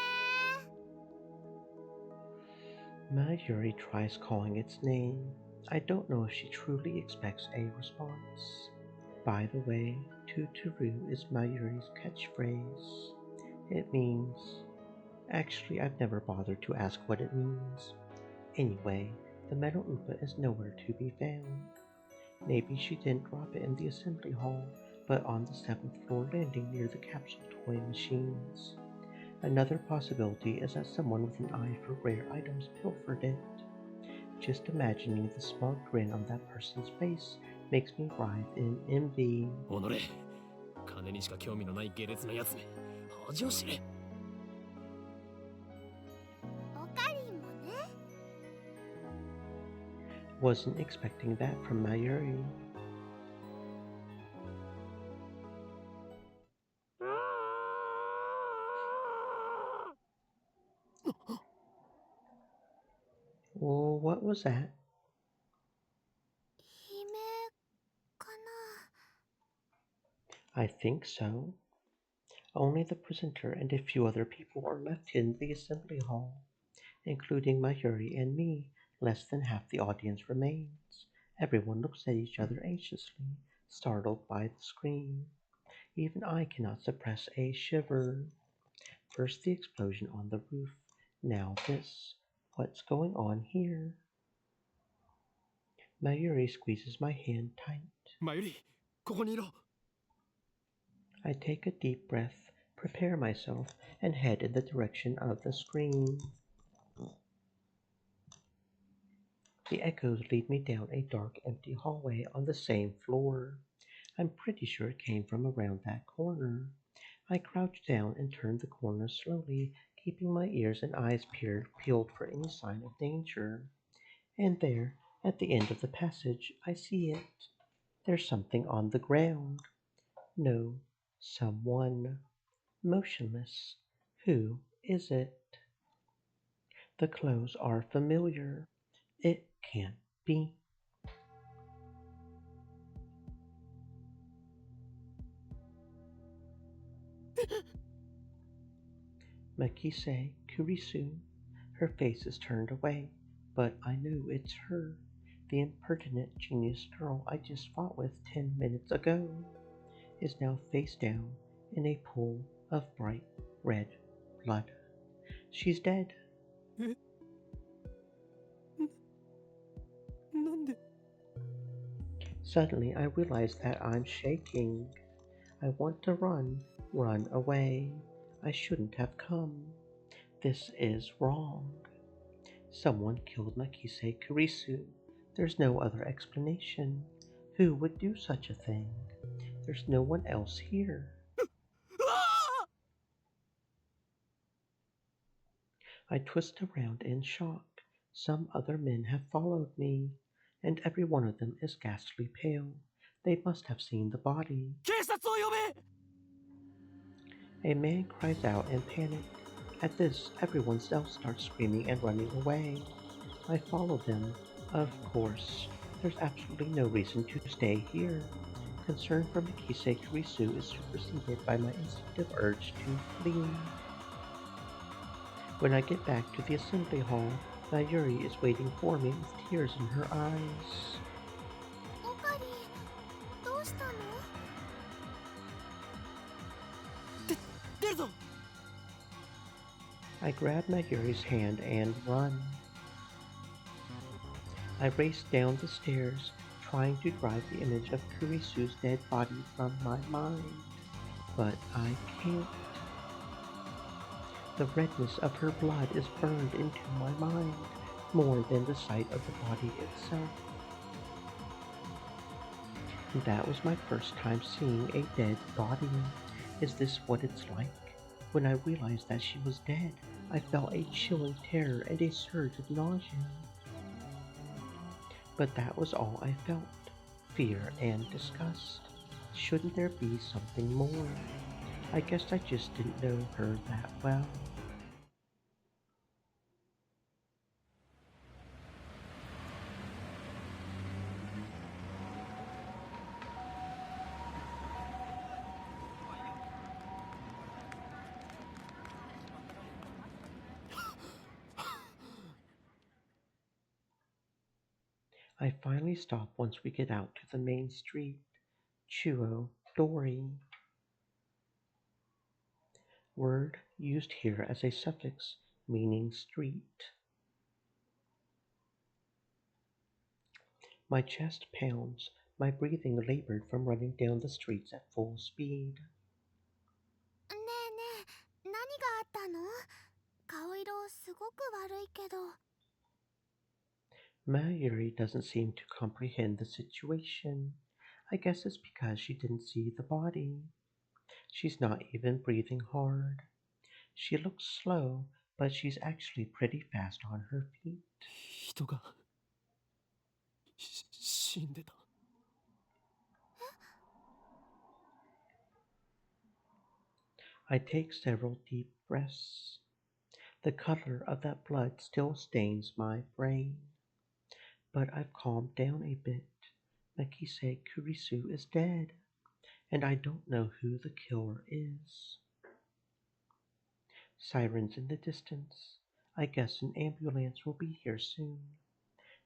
Mayuri tries calling its name. I don't know if she truly expects a response. By the way, Tuturu is Mayuri's catchphrase. It means... Actually, I've never bothered to ask what it means. Anyway, the metal Oopa is nowhere to be found. Maybe she didn't drop it in the assembly hall, but on the 7th floor landing near the capsule toy machines. Another possibility is that someone with an eye for rare items pilfered it. Just imagining the smug grin on that person's face makes me writhe in envy. おのれ、金にしか興味のない下劣なやつめ、恥を知れ。おかりんもね Wasn't expecting that from Mayuri. Well, what was that? 悲鳴か I think so. Only the presenter and a few other people are left in the assembly hall, including Mayuri and me. Less than half the audience remains. Everyone looks at each other anxiously, startled by the scream. Even I cannot suppress a shiver. First the explosion on the roof, now this. What's going on here? Mayuri squeezes my hand tight. まゆり、ここにいろ。 I take a deep breath, prepare myself, and head in the direction of the scream. The echoes lead me down a dark, empty hallway on the same floor. I'm pretty sure it came from around that corner. I crouch down and turn the corner slowly, keeping my ears and eyes peeled for any sign of danger. And there, at the end of the passage, I see it. There's something on the ground. No, someone. Motionless. Who is it? The clothes are familiar. It can't be. Makise Kurisu. Her face is turned away, but I know it's her, the impertinent genius girl I just fought with 10 minutes ago, is now face down in a pool of bright red blood. She's dead. なんで？ Suddenly I realize that I'm shaking. I want to run away. I shouldn't have come. This is wrong. Someone killed Makise Kurisu. There's no other explanation. Who would do such a thing? There's no one else here. I twist around in shock. Some other men have followed me, and every one of them is ghastly pale. They must have seen the body. 警察を呼べ A man cries out in panic. At this, everyone else starts screaming and running away. I follow them. Of course, there's absolutely no reason to stay here. Concern for Mikise Kurisu is superseded by my instinctive urge to flee. When I get back to the assembly hall, Mayuri is waiting for me with tears in her eyes. オカリどうしたの？ 出るぞ I grab Mayuri's hand and run. I race down the stairs, trying to drive the image of Kurisu's dead body from my mind. But I can't. The redness of her blood is burned into my mind, more than the sight of the body itself. That was my first time seeing a dead body. Is this what it's like? When I realized that she was dead, I felt a chilling terror and a surge of nausea. But that was all I felt. Fear and disgust. Shouldn't there be something more? I guess I just didn't know her that well. I finally stop once we get out to the main street. Chuo Dori. Word used here as a suffix meaning street. My chest pounds, my breathing labored from running down the streets at full speed. ねえねえ、何があったの？顔色すごく悪いけど。 Mayuri doesn't seem to comprehend the situation. I guess it's because she didn't see the body. She's not even breathing hard. She looks slow, but she's actually pretty fast on her feet. 人が死んでた I take several deep breaths. The color of that blood still stains my brain. But I've calmed down a bit. Makise Kurisu is dead, and I don't know who the killer is. Sirens in the distance. I guess an ambulance will be here soon.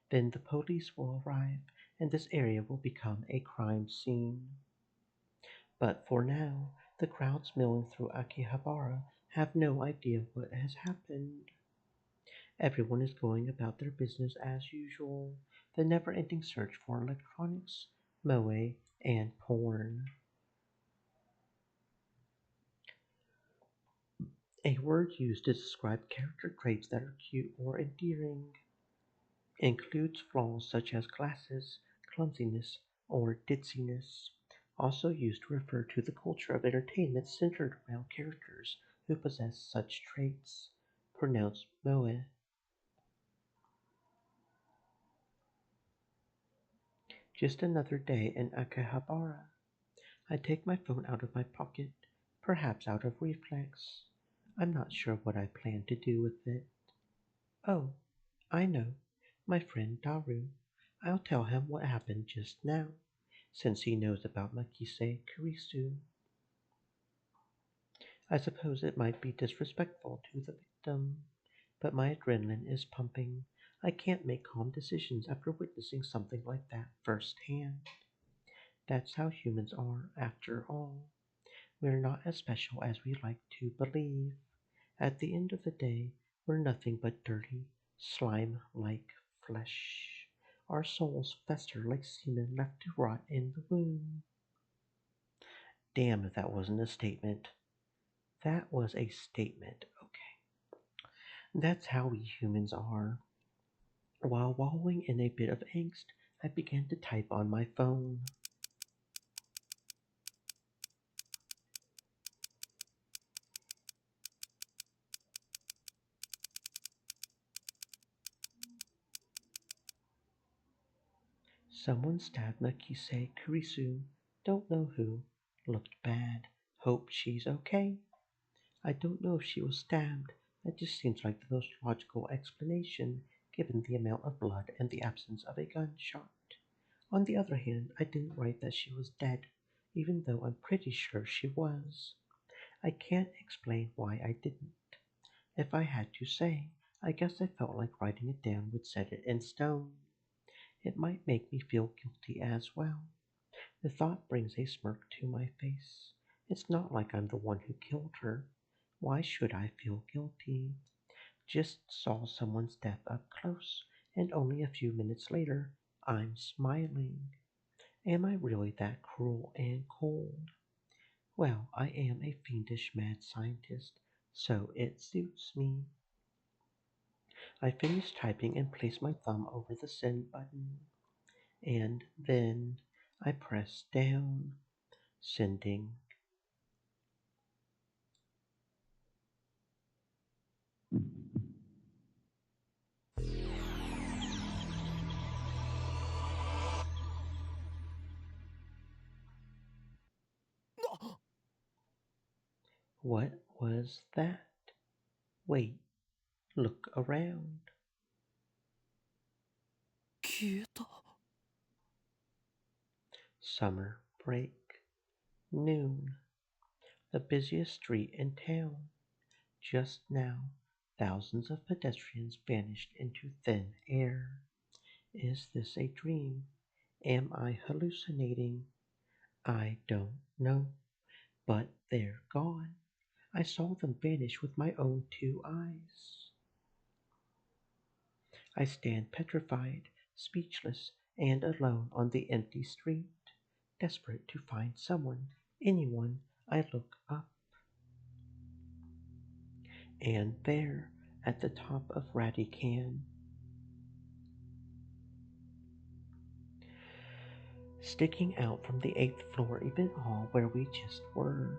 Then the police will arrive, and this area will become a crime scene. But for now, the crowds milling through Akihabara have no idea what has happened. Everyone is going about their business as usual, the never-ending search for electronics, moe, and porn. A word used to describe character traits that are cute or endearing. Includes flaws such as glasses, clumsiness, or ditziness. Also used to refer to the culture of entertainment centered around characters who possess such traits. Pronounced moe. Just another day in Akihabara. I take my phone out of my pocket, perhaps out of reflex. I'm not sure what I plan to do with it. Oh, I know. My friend Daru. I'll tell him what happened just now, since he knows about Makise Kurisu. I suppose it might be disrespectful to the victim, but my adrenaline is pumping. I can't make calm decisions after witnessing something like that firsthand. That's how humans are, after all. We're not as special as we like to believe. At the end of the day, we're nothing but dirty, slime-like flesh. Our souls fester like semen left to rot in the womb. Damn if that wasn't a statement. That was a statement, okay. That's how we humans are. While wallowing in a bit of angst, I began to type on my phone. Someone stabbed Nakise Kurisu, don't know who, looked bad, hope she's okay. I don't know if she was stabbed, that just seems like the most logical explanation given the amount of blood and the absence of a gunshot. On the other hand, I didn't write that she was dead, even though I'm pretty sure she was. I can't explain why I didn't. If I had to say, I guess I felt like writing it down would set it in stone. It might make me feel guilty as well. The thought brings a smirk to my face. It's not like I'm the one who killed her. Why should I feel guilty? Just saw someone's death up close, and only a few minutes later, I'm smiling. Am I really that cruel and cold? Well, I am a fiendish mad scientist, so it suits me. I finished typing and placed my thumb over the send button. And then I pressed down, sending. What was that? Wait, look around. 消えた。Summer break. Noon. The busiest street in town. Just now, thousands of pedestrians vanished into thin air. Is this a dream? Am I hallucinating? I don't know. But they're gone. I saw them vanish with my own two eyes. I stand petrified, speechless, and alone on the empty street, desperate to find someone, anyone. I look up. And there, at the top of Radican, sticking out from the 8th floor event hall where we just were,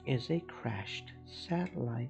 is a crashed satellite.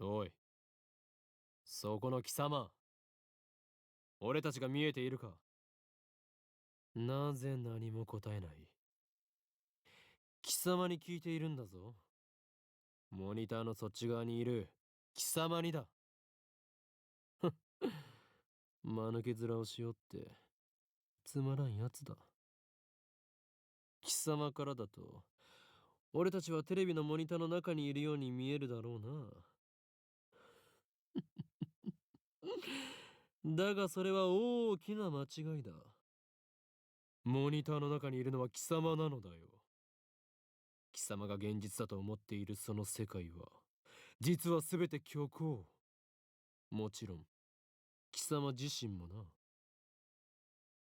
おい、そこの貴様。俺たちが見えているか。なぜ何も答えない。貴様に聞いているんだぞ。モニターのそっち側にいる貴様にだ。間抜け面をしよってつまらんやつだ。貴様からだと俺たちはテレビのモニターの中にいるように見えるだろうな。だがそれは大きな間違いだ。モニターの中にいるのは貴様なのだよ。貴様が現実だと思っているその世界は、実は全て虚構。もちろん、貴様自身もな。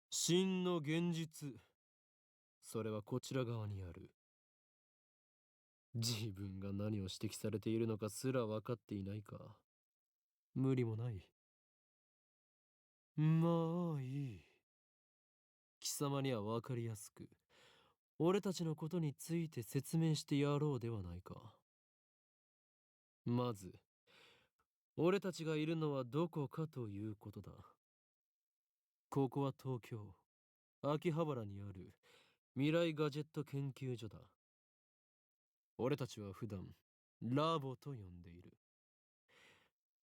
真の現実、それはこちら側にある。自分が何を指摘されているのかすら分かっていないか。無理もない。まあいい。貴様には分かりやすく、俺たちのことについて説明してやろうではないか。まず、俺たちがいるのはどこかということだ。ここは東京、秋葉原にある未来ガジェット研究所だ。俺たちは普段、ラボと呼んでいる。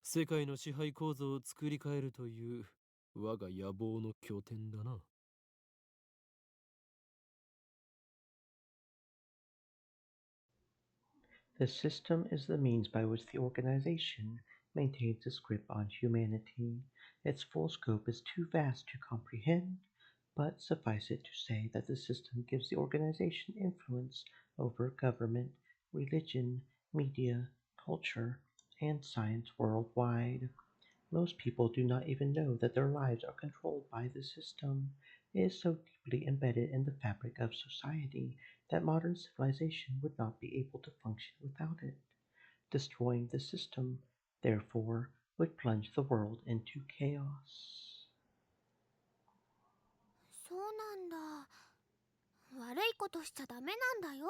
世界の支配構造を作り変えるという我が野望の拠点だな。The system is the means by which the organization maintains its grip on humanity. Its full scope is too vast to comprehend, but suffice it to say that the system gives the organization influence over government, religion, media, culture, and science worldwide. Most people do not even know that their lives are controlled by the system. It is so deeply embedded in the fabric of society that modern civilization would not be able to function without it. Destroying the system, therefore, would plunge the world into chaos. そうなんだ。悪いことしちゃダメなんだよ、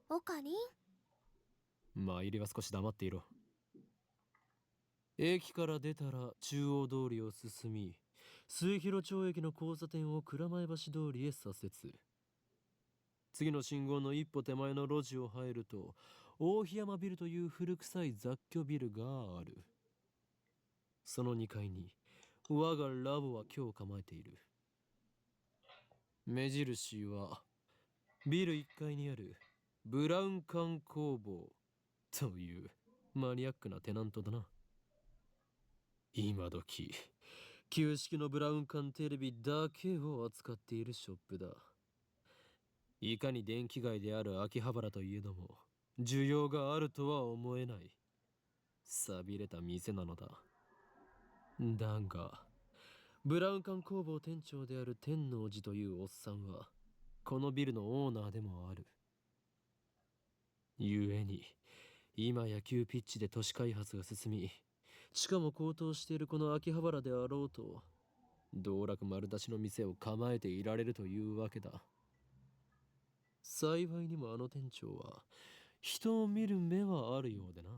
オカリン。まいりは少し黙っていろ。駅から出たら中央通りを進み、末広町駅の交差点を蔵前橋通りへ左折。次の信号の一歩手前の路地を入ると、大檜山ビルという古臭い雑居ビルがある。その2階に我がラボは今日構えている。目印はビル1階にあるブラウン管工房というマニアックなテナントだな。今時旧式のブラウン管テレビだけを扱っているショップだ。いかに電気街である秋葉原といえども需要があるとは思えない寂れた店なのだ。だがブラウン管工房店長である天王寺というおっさんはこのビルのオーナーでもある。ゆえに今や急ピッチで都市開発が進み、しかも高騰しているこの秋葉原であろうと道楽丸出しの店を構えていられるというわけだ。幸いにもあの店長は人を見る目はあるようでな。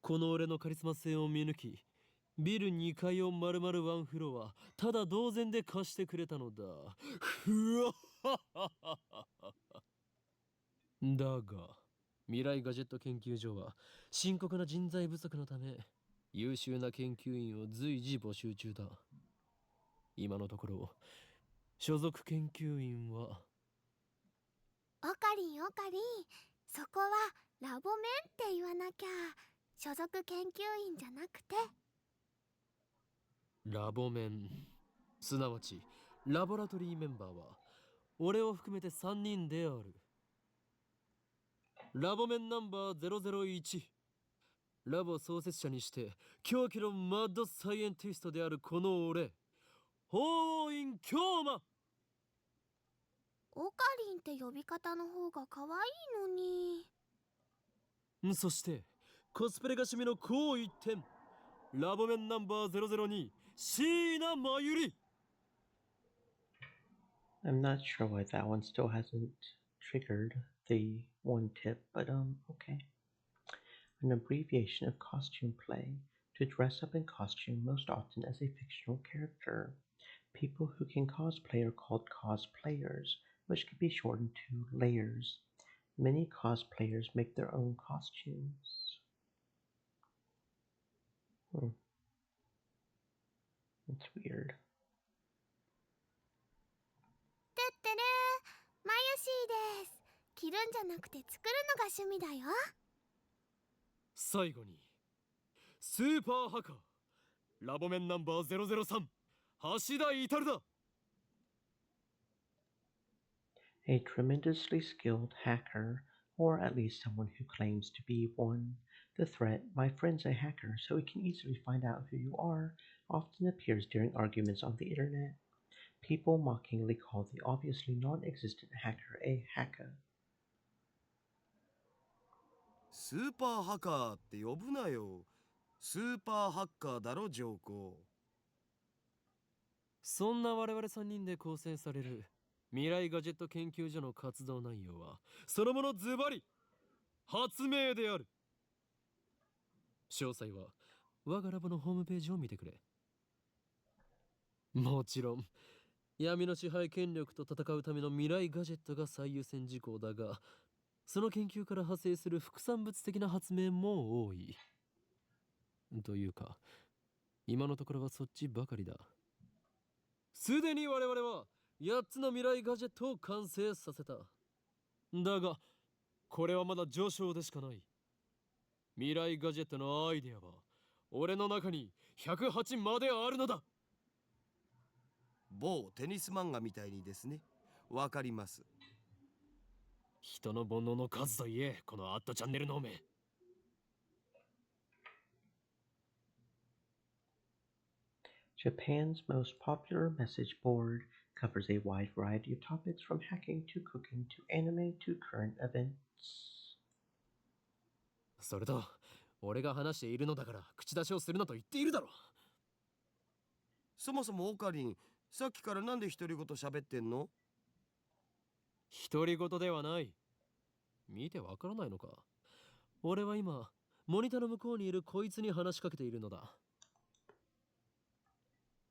この俺のカリスマ性を見抜き、ビル2階を丸々ワンフロアただ同然で貸してくれたのだ。ふわっはっはっは。だが未来ガジェット研究所は深刻な人材不足のため優秀な研究員を随時募集中だ。今のところ所属研究員はオカリン、オカリン、そこはラボメンって言わなきゃ。所属研究員じゃなくて。ラボメン、すなわちラボラトリーメンバーは俺を含めて3人である。ラボメンナンバー001、ラボ創設者にして狂気のマッドサイエンティストであるこの俺、法院京馬。オカリンって呼び方の方が可愛いのに。そしてコスプレが趣味の高一点、ラボメンナンバー002、椎名真由里。I'm not sure why that one still hasn't triggered the one tip, but okay. An abbreviation of costume play, to dress up in costume, most often as a fictional character. People who can cosplay are called cosplayers, which can be shortened to layers. Many cosplayers make their own costumes. That's weird. てってれー、マユシーです。着るんじゃなくて作るのが趣味だよ。最後にスーパーハカーラボメンナンバー003橋田至だ。A tremendously skilled hacker, or at least someone who claims to be one. The threat, "My friend's a hacker, so he can easily find out who you are," often appears during arguments on the internet. People mockingly call the obviously non-existent hacker a hacker. スーパーハカーって呼ぶなよ。スーパーハッカーだろ、上皇。そんな我々3人で構成される未来ガジェット研究所の活動内容はそのものズバリ発明である。詳細は我がラボのホームページを見てくれ。もちろん闇の支配権力と戦うための未来ガジェットが最優先事項だが、その研究から派生する副産物的な発明も多い。というか今のところはそっちばかりだ。すでに我々は8つの未来ガジェットを完成させた。だがこれはまだ序章でしかない。未来ガジェットのアイデアは俺の中に108まであるのだ。某テニス漫画みたいにですね。わかります。人の煩悩の数といえ、このアットチャンネルの目。Japan's most popular message board covers a wide variety of topics from hacking to cooking to anime to current events. それと俺が話しているのだから口出しをするなと言っているだろ。そもそもオカリン、さっきからなんで独り言喋ってんの？独り言ではない。見てわからないのか。俺は今モニターの向こうにいるこいつに話しかけているのだ。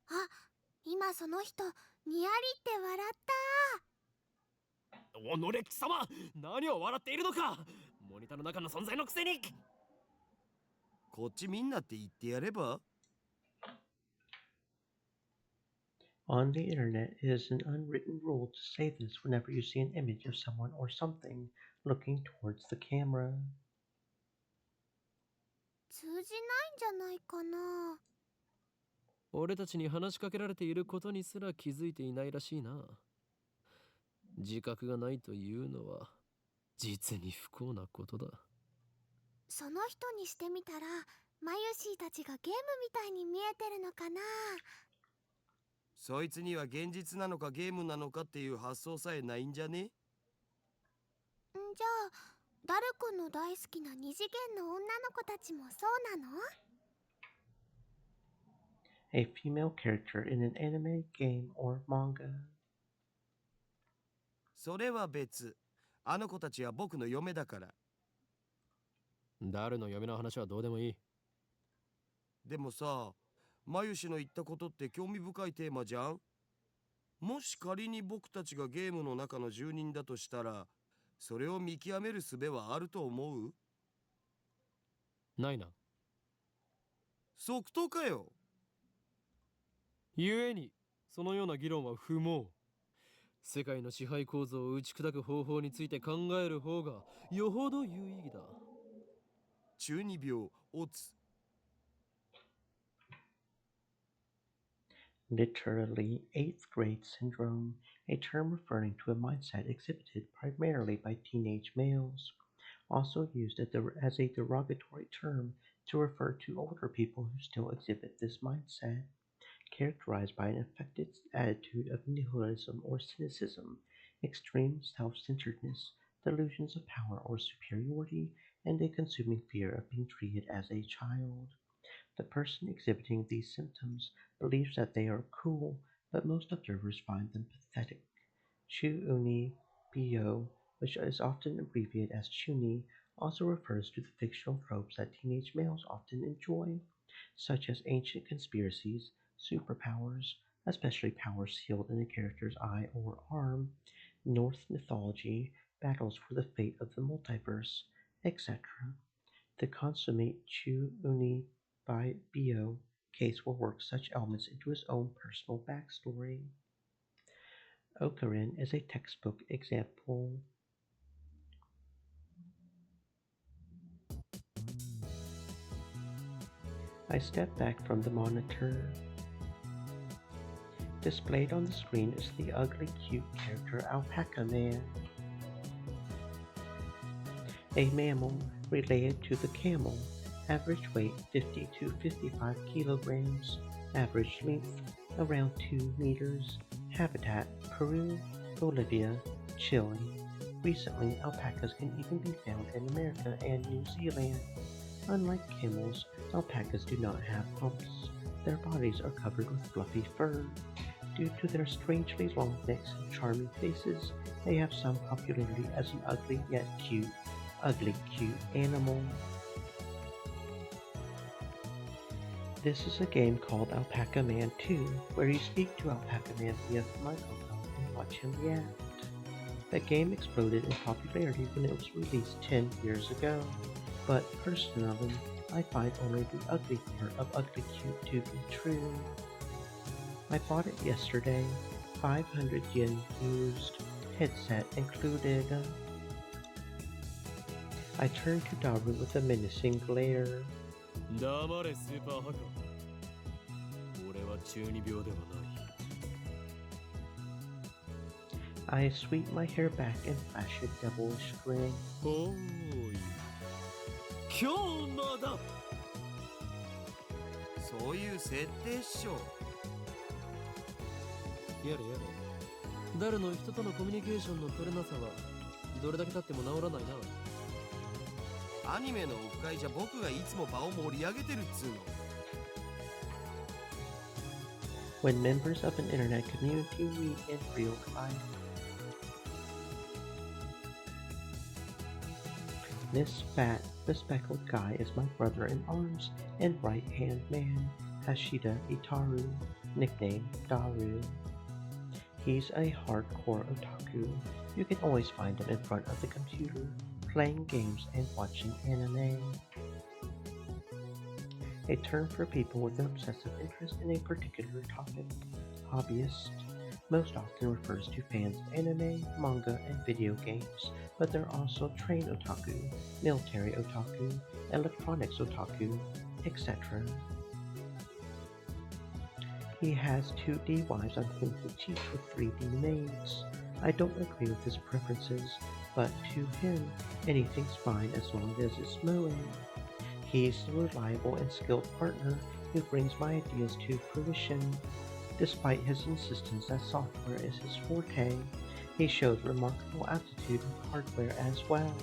あ、今その人にやりって笑った。おのれ貴様、何を笑っているのか。モニターの中の存在のくせに。こっちみんなって言ってやれば。On the internet, it is an unwritten rule to say this whenever you see an image of someone or something looking towards the camera. 通じないんじゃないかな。俺たちに話しかけられていることにすら気づいていないらしいな。自覚がないというのは実に不幸なことだ。その人にしてみたらマユシーたちがゲームみたいに見えてるのかな。そいつには現実なのかゲームなのかっていう発想さえないんじゃね？じゃあダル君の大好きな二次元の女の子たちもそうなの？ A female character in an anime, game, or manga. それは別。あの子たちは僕の嫁だから。ダルの嫁の話はどうでもいい。でもさ、マユシの言ったことって興味深いテーマじゃん。もし仮に僕たちがゲームの中の住人だとしたら、それを見極める術はあると思う？ないな。即答かよ。故にそのような議論は不毛。世界の支配構造を打ち砕く方法について考える方がよほど有意義だ。中二病、オツ。Literally, eighth grade syndrome, a term referring to a mindset exhibited primarily by teenage males, also used as a derogatory term to refer to older people who still exhibit this mindset, characterized by an affected attitude of nihilism or cynicism, extreme self-centeredness, delusions of power or superiority, and a consuming fear of being treated as a child. The person exhibiting these symptoms believes that they are cool, but most observers find them pathetic. Chu-uni bio, which is often abbreviated as chuni, also refers to the fictional tropes that teenage males often enjoy, such as ancient conspiracies, superpowers, especially powers sealed in a character's eye or arm, Norse mythology, battles for the fate of the multiverse, etc. The consummate Chu-uni bio case will work such elements into his own personal backstory. Ocarin is a textbook example. I step back from the monitor. Displayed on the screen is the ugly cute character Alpaca Man, a mammal related to the camel, average weight 50 to 55 kilograms, average length around 2 meters, habitat Peru, Bolivia, Chile. Recently, alpacas can even be found in America and New Zealand. Unlike camels, alpacas do not have humps. Their bodies are covered with fluffy fur. Due to their strangely long necks and charming faces, they have some popularity as an ugly cute animal. This is a game called Alpaca Man 2, where you speak to Alpaca Man via the microphone and watch him react. The game exploded in popularity when it was released 10 years ago, but personally, I find only the ugly part of ugly cute to be true. I bought it yesterday, 500 yen used, headset included. I turned to Daru with a menacing glare. 黙れスーパーハカ。俺は中二病ではない。I sweep my hair back and flash a devilish grin. おーい。今日まだ。そういう設定っしょ。やれやれ。誰の人とのコミュニケーションの取れなさはどれだけ経っても治らないな。アニメのオフ会じゃ僕がいつも場を盛り上げてるっつうの。When members of an internet community meet in real life. This fat, bespectacled guy is my brother-in-arms and right-hand man, Hashida Itaru, nicknamed Daru. He's a hardcore otaku. You can always find him in front of the computer, playing games and watching anime. A term for people with an obsessive interest in a particular topic. Hobbyist most often refers to fans of anime, manga, and video games, but there are also train otaku, military otaku, electronics otaku, etc. He has 2D wives on whom he cheats with 3D maids. I don't agree with his preferences, but to him, anything's fine as long as it's moe. He's the reliable and skilled partner who brings my ideas to fruition. Despite his insistence that software is his forte, he shows remarkable aptitude with hardware as well.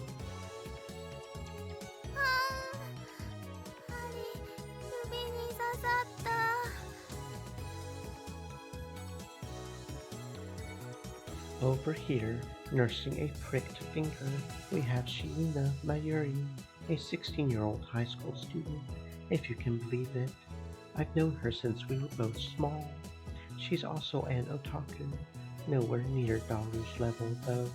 Over here, nursing a pricked finger, we have Shiina Mayuri, a 16-year-old high school student, if you can believe it. I've known her since we were both small. She's also an otaku, nowhere near Daru's level though.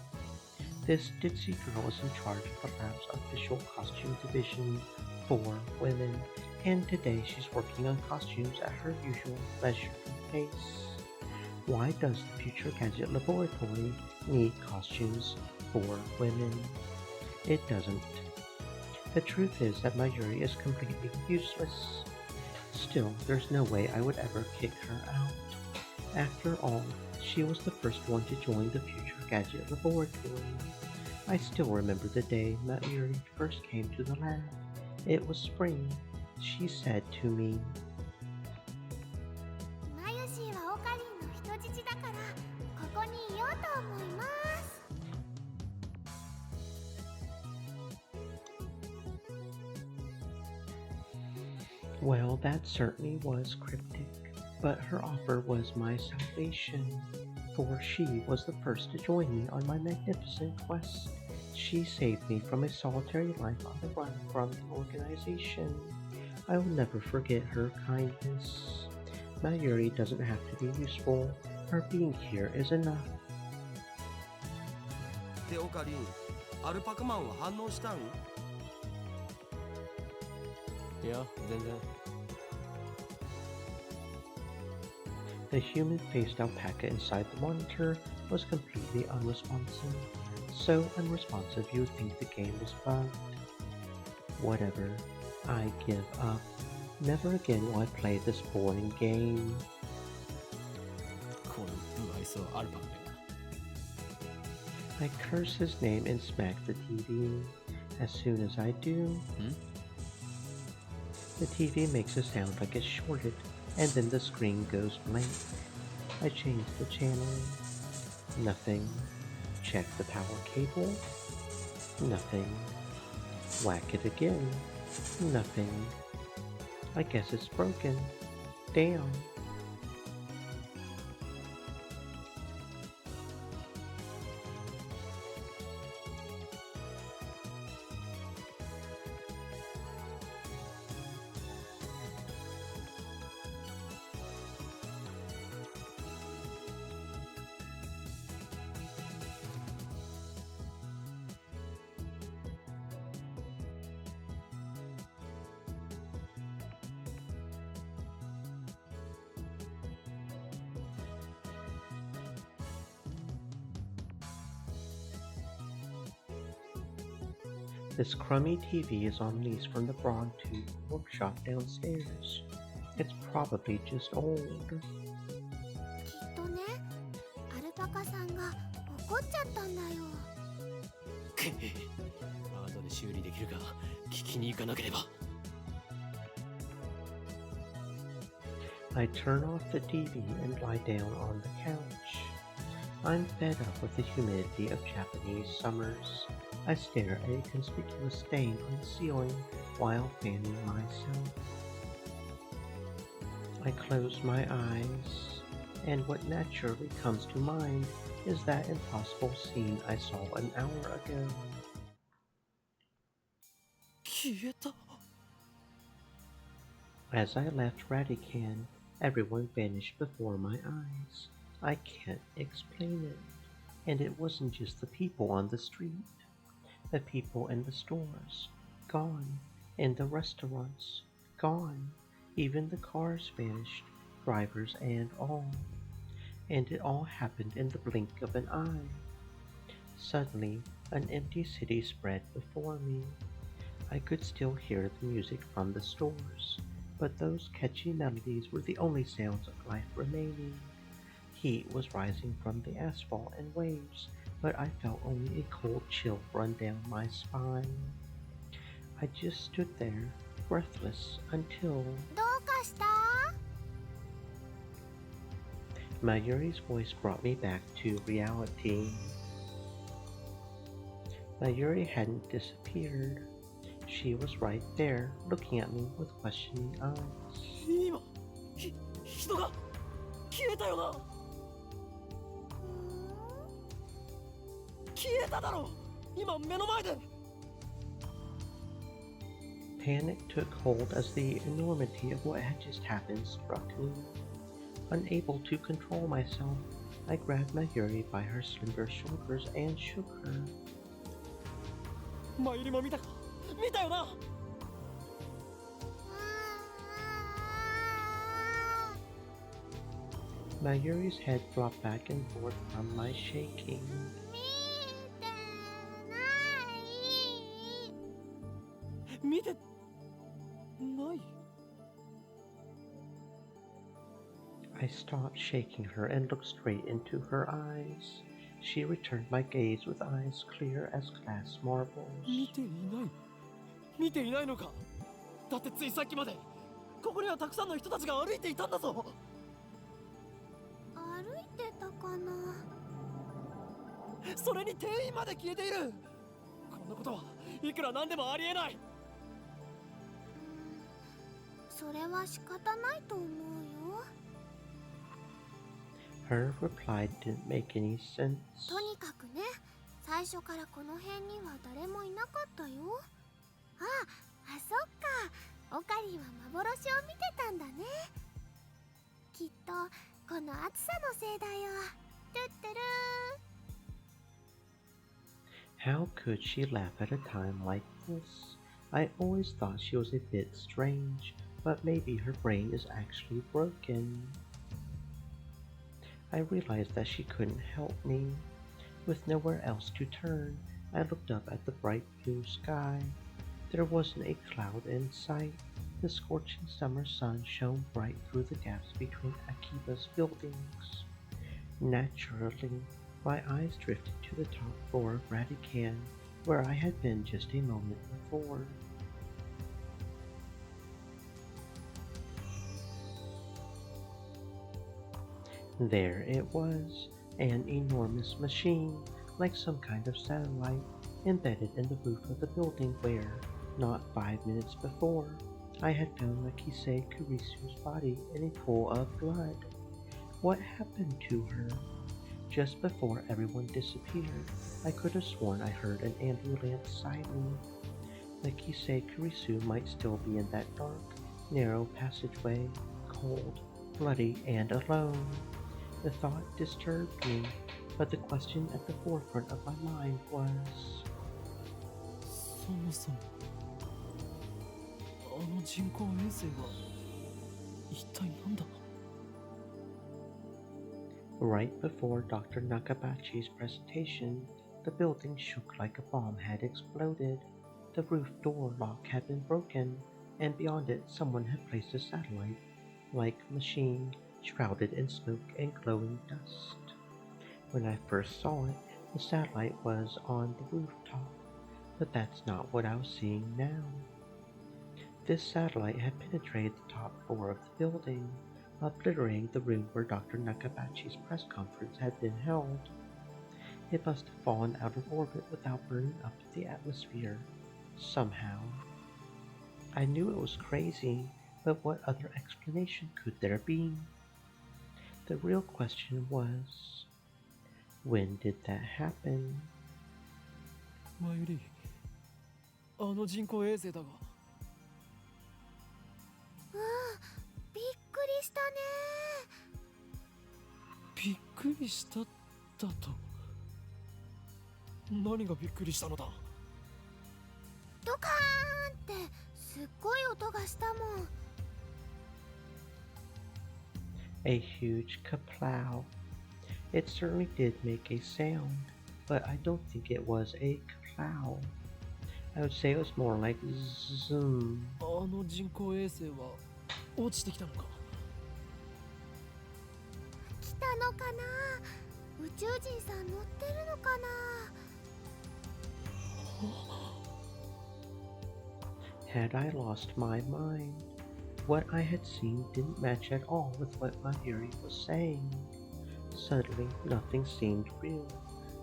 This ditzy girl is in charge of the lab's official costume division for women, and today she's working on costumes at her usual leisurely pace. Why does the Future Gadget Laboratory need costumes for women? It doesn't. The truth is that Mayuri is completely useless. Still, there's no way I would ever kick her out. After all, she was the first one to join the Future Gadget Laboratory. I still remember the day Mayuri first came to the lab. It was spring. She said to me, well, that certainly was cryptic, but her offer was my salvation, for she was the first to join me on my magnificent quest. She saved me from a solitary life on the run from the organization. I will never forget her kindness. Mayuri doesn't have to be useful. Her being here is enough. で、オカリン、アルパカマンは反応したん？いや、全然。The human-faced alpaca inside the monitor was completely unresponsive. So unresponsive you would think the game was bugged. Whatever. I give up. Never again will I play this boring game. この不愛想アルパカめが。 I curse his name and smack the TV. As soon as I do, the TV makes a sound like it's shorted, and then the screen goes blank. I change the channel. Nothing. Check the power cable. Nothing. Whack it again. Nothing. I guess it's broken. Damn. This crummy TV is on lease from the Broadtooth workshop downstairs. It's probably just old. きっとね、アルパカさんが怒っちゃったんだよ。後で修理できるか聞きに行かなければ。 I turn off the TV and lie down on the couch. I'm fed up with the humidity of Japanese summers. I stare at a conspicuous stain on the ceiling while fanning myself. I close my eyes, and what naturally comes to mind is that impossible scene I saw an hour ago. 消えた。 As I left Radican, everyone vanished before my eyes. I can't explain it. And it wasn't just the people on the street. The people in the stores, gone. In the restaurants, gone. Even the cars vanished, drivers and all. And it all happened in the blink of an eye. Suddenly, an empty city spread before me. I could still hear the music from the stores, but those catchy melodies were the only sounds of life remaining. Heat was rising from the asphalt and waves, but I felt only a cold chill run down my spine. I just stood there, breathless, until どうかした？ Mayuri's voice brought me back to reality. Mayuri hadn't disappeared. She was right there, looking at me with questioning eyes. 今、人が消えたよな。消えただろ。今目の前で。 Panic took hold as the enormity of what had just happened struck me. Unable to control myself, I grabbed Mayuri by her slender shoulders and shook her. マユリも見たか。見たよな。 Mayuri's head dropped back and forth from my shaking. 見てない。見てない。 I stopped shaking her and looked straight into her eyes. She returned my gaze with eyes clear as glass marbles. 見ていない。見ていないのか。だってついさっきまでここにはたくさんの人たちが歩いていたんだぞ。歩いてたかな。それに店員まで消えている。こんなことはいくらなんでもありえない。それは仕方ないと思うよ。 Her reply didn't make any sense. とにかくね、最初からこの辺には誰もいなかったよ。あ、そっか。オカリンは幻を見てたんだね。きっとこの暑さのせいだよ。トゥットゥルー。 How could she laugh at a time like this? I always thought she was a bit strange, but maybe her brain is actually broken. I realized that she couldn't help me. With nowhere else to turn, I looked up at the bright blue sky. There wasn't a cloud in sight. The scorching summer sun shone bright through the gaps between Akiba's buildings. Naturally, my eyes drifted to the top floor of Radican, where I had been just a moment before. There it was, an enormous machine, like some kind of satellite, embedded in the roof of the building where, not 5 minutes before, I had found Nakise Kurisu's body in a pool of blood. What happened to her? Just before everyone disappeared, I could have sworn I heard an ambulance siren. Nakise Kurisu might still be in that dark, narrow passageway, cold, bloody, and alone. The thought disturbed me, but the question at the forefront of my mind was, そもそもあの人工衛星は一体なんだ。 right before Dr. Nakabachi's presentation, the building shook like a bomb had exploded. The roof door lock had been broken, and beyond it someone had placed a satellite-like machine shrouded in smoke and glowing dust. When I first saw it, the satellite was on the rooftop, but that's not what I was seeing now. This satellite had penetrated the top floor of the building, obliterating the room where Dr. Nakabachi's press conference had been held. It must have fallen out of orbit without burning up the atmosphere, somehow. I knew it was crazy, but what other explanation could there be? The real question was, when did that happen? マユリ、あの人工衛星だが。びっくりしたね。びっくりしただと。何がびっくりしたのだ。ドカーンってすっごい音がしたもん。A huge kaplow. It certainly did make a sound, but I don't think it was a kaplow. I would say it was more like zoom. あの人工衛星は落ちてきたのか。来たのかな。宇宙人さん乗ってるのかな。Had I lost my mind? What I had seen didn't match at all with what Mahiri was saying. Suddenly, nothing seemed real.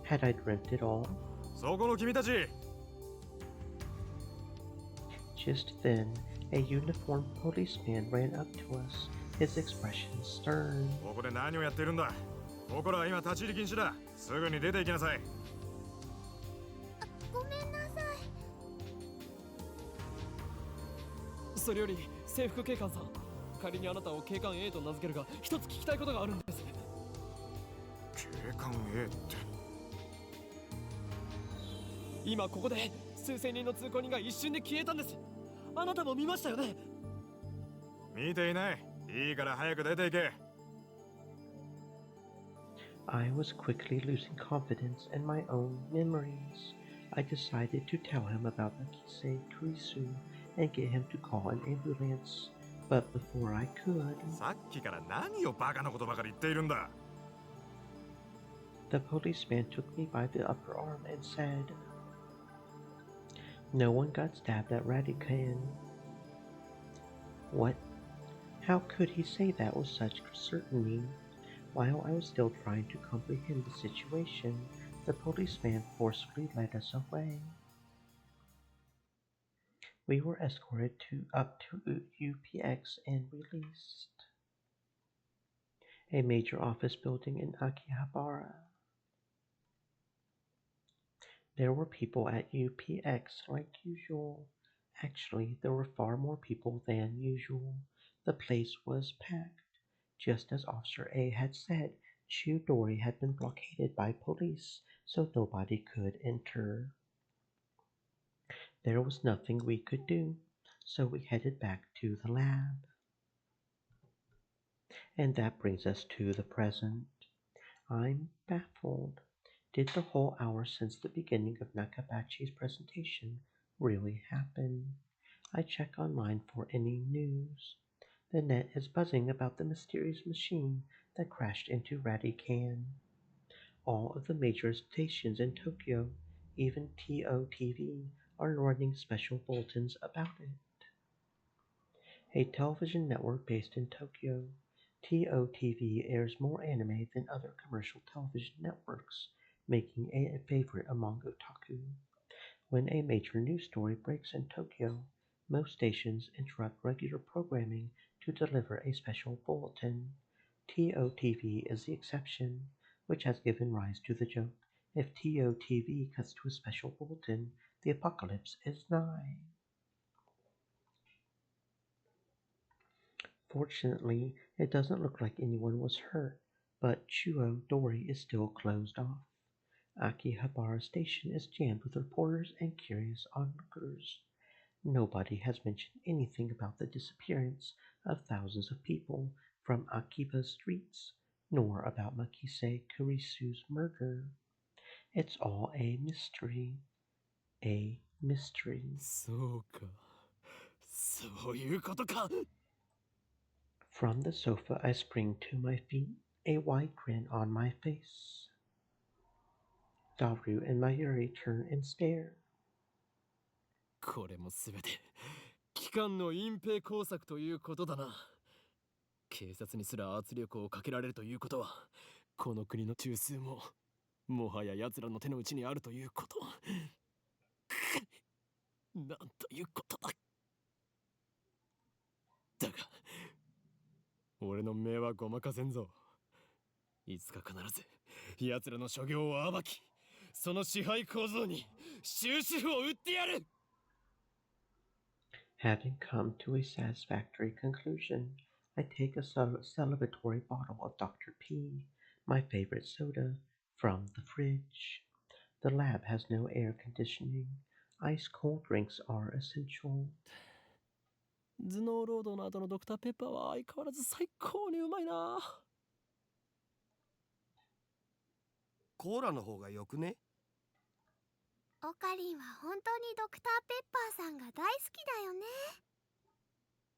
Had I dreamt it all? そこの君たち Just then, a uniformed policeman ran up to us, his expression stern. ここで何をやっているんだ。ここらは今立ち入り禁止だ。すぐに出て行きなさい。ごめんなさい。それより制服警官さん、仮にあなたを警官 A と名付けるが、一つ聞きたいことがあるんです。警官 A って今ここで数千人の通行人が一瞬で消えたんです。あなたも見ましたよね。見ていない。いいから早く出て行け。I was quickly losing confidence in my own memories. I decided to tell him about Nakise Kurisu and get him to call an ambulance. But before I could, さっきから何をバカなことばかり言っているんだ。 the policeman took me by the upper arm and said, "No one got stabbed at Radican." What? How could he say that with such certainty? While I was still trying to comprehend the situation, the policeman forcefully led us away. We were escorted up to UPX and released. A major office building in Akihabara. There were people at UPX like usual. Actually, there were far more people than usual. The place was packed. Just as Officer A had said, Chudori had been blockaded by police, so nobody could enter. There was nothing we could do, so we headed back to the lab. And that brings us to the present. I'm baffled. Did the whole hour since the beginning of Nakabachi's presentation really happen? I check online for any news. The net is buzzing about the mysterious machine that crashed into Radican. All of the major stations in Tokyo, even TOTV, are running special bulletins about it. A television network based in Tokyo, TOTV airs more anime than other commercial television networks, making it a favorite among otaku. When a major news story breaks in Tokyo, most stations interrupt regular programming to deliver a special bulletin. TOTV is the exception, which has given rise to the joke: if TOTV cuts to a special bulletin, the apocalypse is nigh. Fortunately, it doesn't look like anyone was hurt, but Chuo Dori is still closed off. Akihabara Station is jammed with reporters and curious onlookers. Nobody has mentioned anything about the disappearance of thousands of people from Akiba's streets, nor about Makise Kurisu's murder. It's all a mystery. A mystery. そうか。そういうことか。From the sofa, I spring to my feet, a wide grin on my face. Daru and Mayuri turn and stare. これもすべて機関の隠蔽工作ということだな。警察にすら圧力をかけられるということは、この国の中枢ももはや奴らの手の内にあるということ。なんということだ。だが俺の目はごまかせんぞ。いつか必ず奴らの所業を暴き、その支配構造に終止符を打ってやる。Having come to a satisfactory conclusion, I take a celebratory bottle of Dr. P, my favorite soda, from the fridge. The lab has no air conditioning. Ice cold drinks are essential. 頭脳労働の後のドクターペッパーは相変わらず最高にうまいな。コーラの方がよくね？オカリンは本当にドクターペッパーさんが大好きだよね。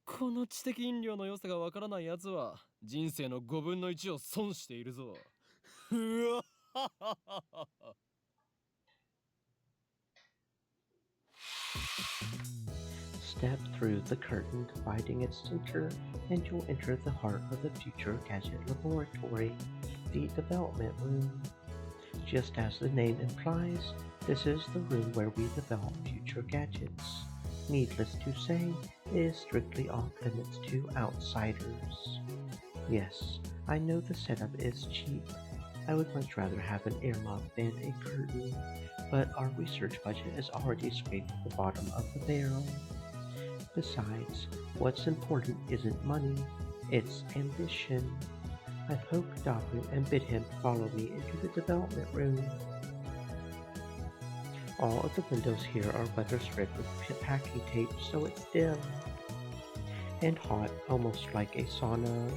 この知的飲料の良さがわからないやつは人生の5分の1を損しているぞ。うわはははは。Step through the curtain dividing its center, and you'll enter the heart of the future gadget laboratory, the development room. Just as the name implies, this is the room where we develop future gadgets. Needless to say, it is strictly off limits to outsiders. Yes, I know the setup is cheap. I would much rather have an airlock than a curtain, but our research budget has already scraped the bottom of the barrel. Besides, what's important isn't money, it's ambition. I poke Daru and bid him follow me into the development room. All of the windows here are weather stripped with packing tape so it's dim and hot, almost like a sauna.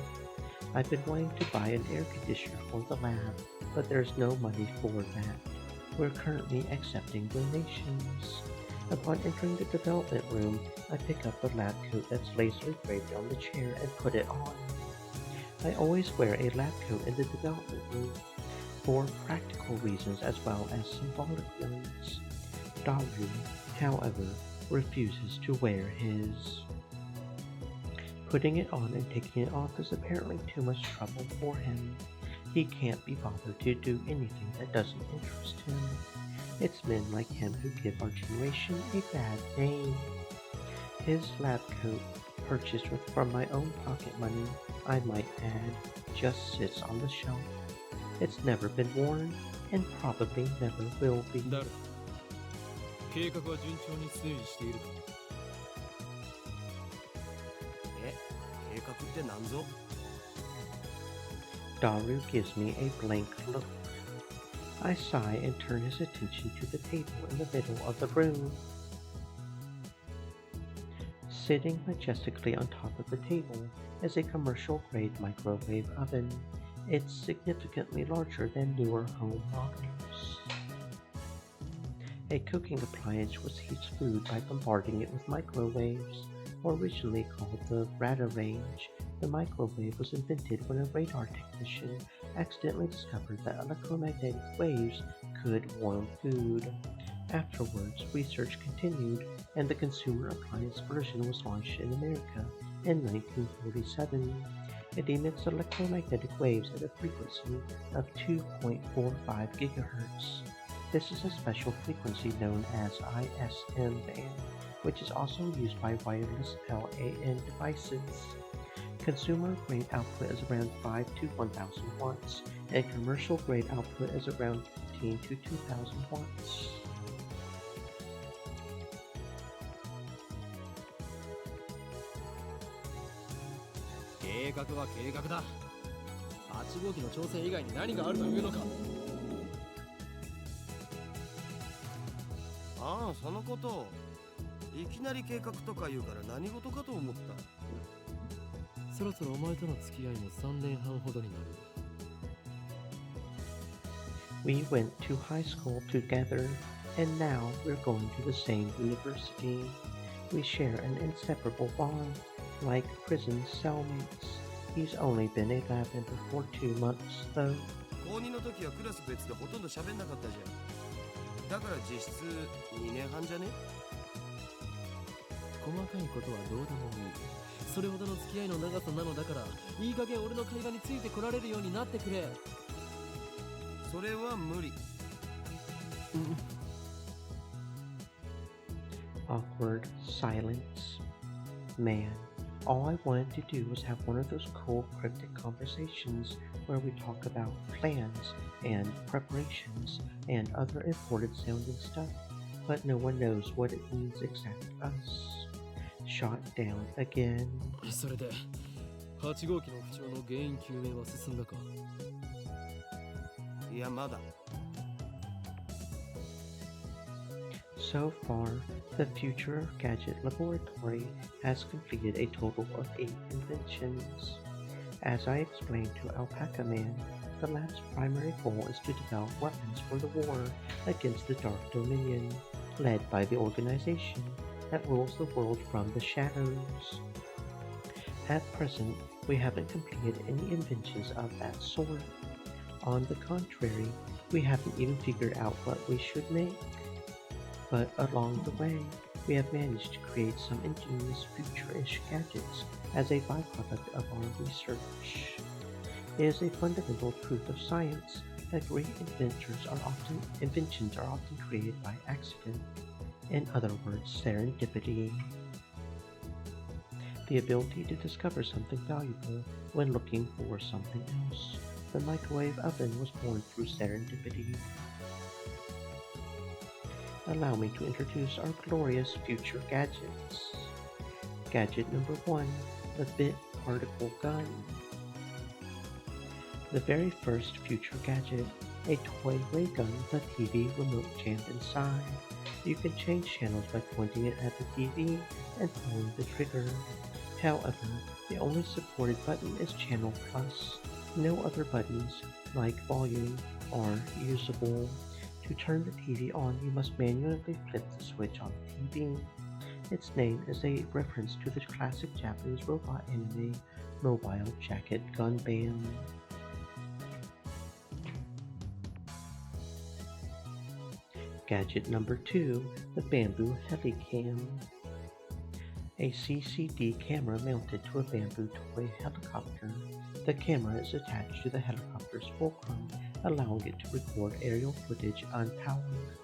I've been wanting to buy an air conditioner for the lab, but there's no money for that. We're currently accepting donations. Upon entering the development room, I pick up the lab coat that's lazily draped on the chair and put it on. I always wear a lab coat in the development room, for practical reasons as well as symbolic ones. Daru, however, refuses to wear his. Putting it on and taking it off is apparently too much trouble for him. He can't be bothered to do anything that doesn't interest him. It's men like him who give our generation a bad name. His lab coat, purchased from my own pocket money, I might add, just sits on the shelf. It's never been worn, and probably never will be. だる。計画は順調に推移しているか。え、計画って何ぞ？ Daru gives me a blank look. I sigh and turn his attention to the table in the middle of the room. Sitting majestically on top of the table is a commercial-grade microwave oven. It's significantly larger than newer home models. A cooking appliance which heats food by bombarding it with microwaves. Originally called the Radarange, the microwave was invented when a radar technician accidentally discovered that electromagnetic waves could warm food. Afterwards, research continued, and the consumer appliance version was launched in America in 1947. It emits electromagnetic waves at a frequency of 2.45 GHz. This is a special frequency known as ISM band, which is also used by wireless LAN devices. Consumer grade output is around 5 to 1000 watts, and commercial grade output is around 15 to 2000 watts.計画は計画だ。8号機の調整以外に何があるというのか。ああ、そのこと。いきなり計画とか言うから何事かと思った。そろそろお前との付き合いも3年半ほどになる。We went to high school together, and now we're going to the same university. We share an inseparable bond, like prison cellmates. He's only been a lab member for 2 months, though. 高2の時はクラス別でほとんど喋んなかったじゃん。だから実質2年半じゃね？細かいことはどうでもいい。それほどの付き合いの長さなのだから、いい加減俺の会話についてこられるようになってくれ。それは無理。Awkward silence. Man, all I wanted to do was have one of those cool cryptic conversations where we talk about plans and preparations and other important sounding stuff, but no one knows what it means except us. Shot down again. それで、8号機の不調の原因究明は進んだか？いや、まだ。So far, the Future Gadget Laboratory has completed a total of 8 inventions. As I explained to Alpaca Man, the lab's primary goal is to develop weapons for the war against the Dark Dominion, led by the organization that rules the world from the shadows. At present, we haven't completed any inventions of that sort. On the contrary, we haven't even figured out what we should make. But along the way, we have managed to create some ingenious future-ish gadgets as a byproduct of our research. It is a fundamental truth of science that great inventions are often created by accident. In other words, serendipity. The ability to discover something valuable when looking for something else. The microwave oven was born through serendipity. Allow me to introduce our glorious future gadgets. Gadget number 1, the Bit Particle Gun. The very first future gadget, a toy ray gun with a TV remote jammed inside. You can change channels by pointing it at the TV and pulling the trigger. However, the only supported button is Channel Plus. No other buttons, like volume, are usable. To turn the TV on, you must manually flip the switch on the TV. Its name is a reference to the classic Japanese robot anime, Mobile Jacket Gun Band. Gadget number 2, the Bamboo Helicam. A CCD camera mounted to a bamboo toy helicopter. The camera is attached to the helicopter's fulcrum, allowing it to record aerial footage unpowered.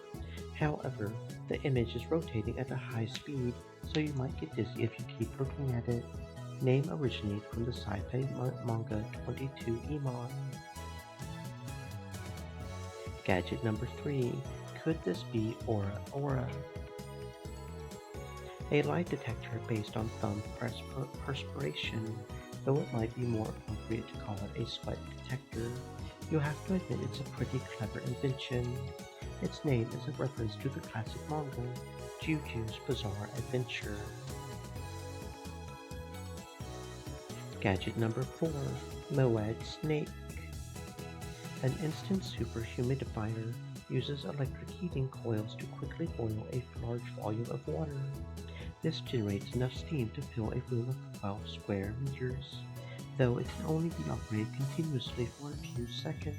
However, the image is rotating at a high speed, so you might get dizzy if you keep looking at it. Name originated from the sci-fi manga 22 Emon. Gadget number 3. Could this be Aura? A lie detector based on thumb perspiration, though it might be more appropriate to call it a sweat detector. You have to admit it's a pretty clever invention. Its name is a reference to the classic manga, Juju's Bizarre Adventure. Gadget number 4, Moad Snake. An instant super humidifier. uses electric heating coils to quickly boil a large volume of water. This generates enough steam to fill a room of 12 square meters, though it can only be operated continuously for a few seconds.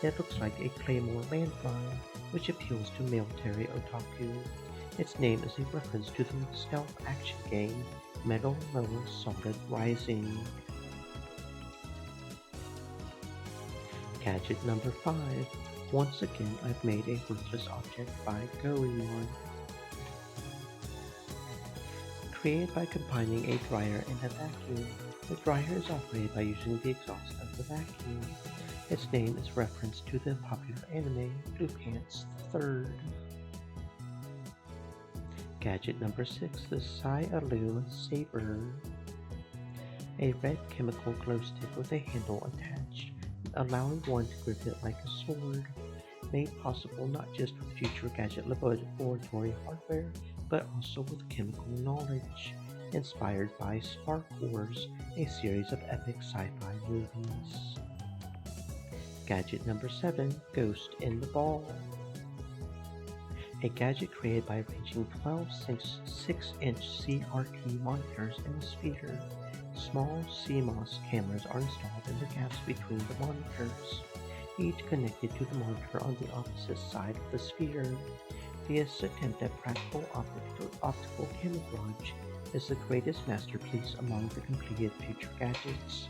It looks like a Claymore landmine, which appeals to military otaku. Its name is a reference to the stealth action game Metal Lower Solid Rising. Gadget number 5. Once again, I've made a worthless object by going on. Created by combining a dryer and a vacuum, the dryer is operated by using the exhaust of the vacuum. Its name is reference to the popular anime Blue Pants III. Gadget number 6, the Sai-Alu Saber. A red chemical glow stick with a handle attached, allowing one to grip it like a sword. Made possible not just with future gadget laboratory hardware, but also with chemical knowledge. Inspired by Spark Wars, a series of epic sci-fi movies. Gadget number 7, Ghost in the Ball. A gadget created by arranging 12 6-inch CRT monitors in a sphere. Small CMOS cameras are installed in the gaps between the monitors, each connected to the monitor on the opposite side of the sphere. This attempt at practical optical camouflage is the greatest masterpiece among the completed future gadgets,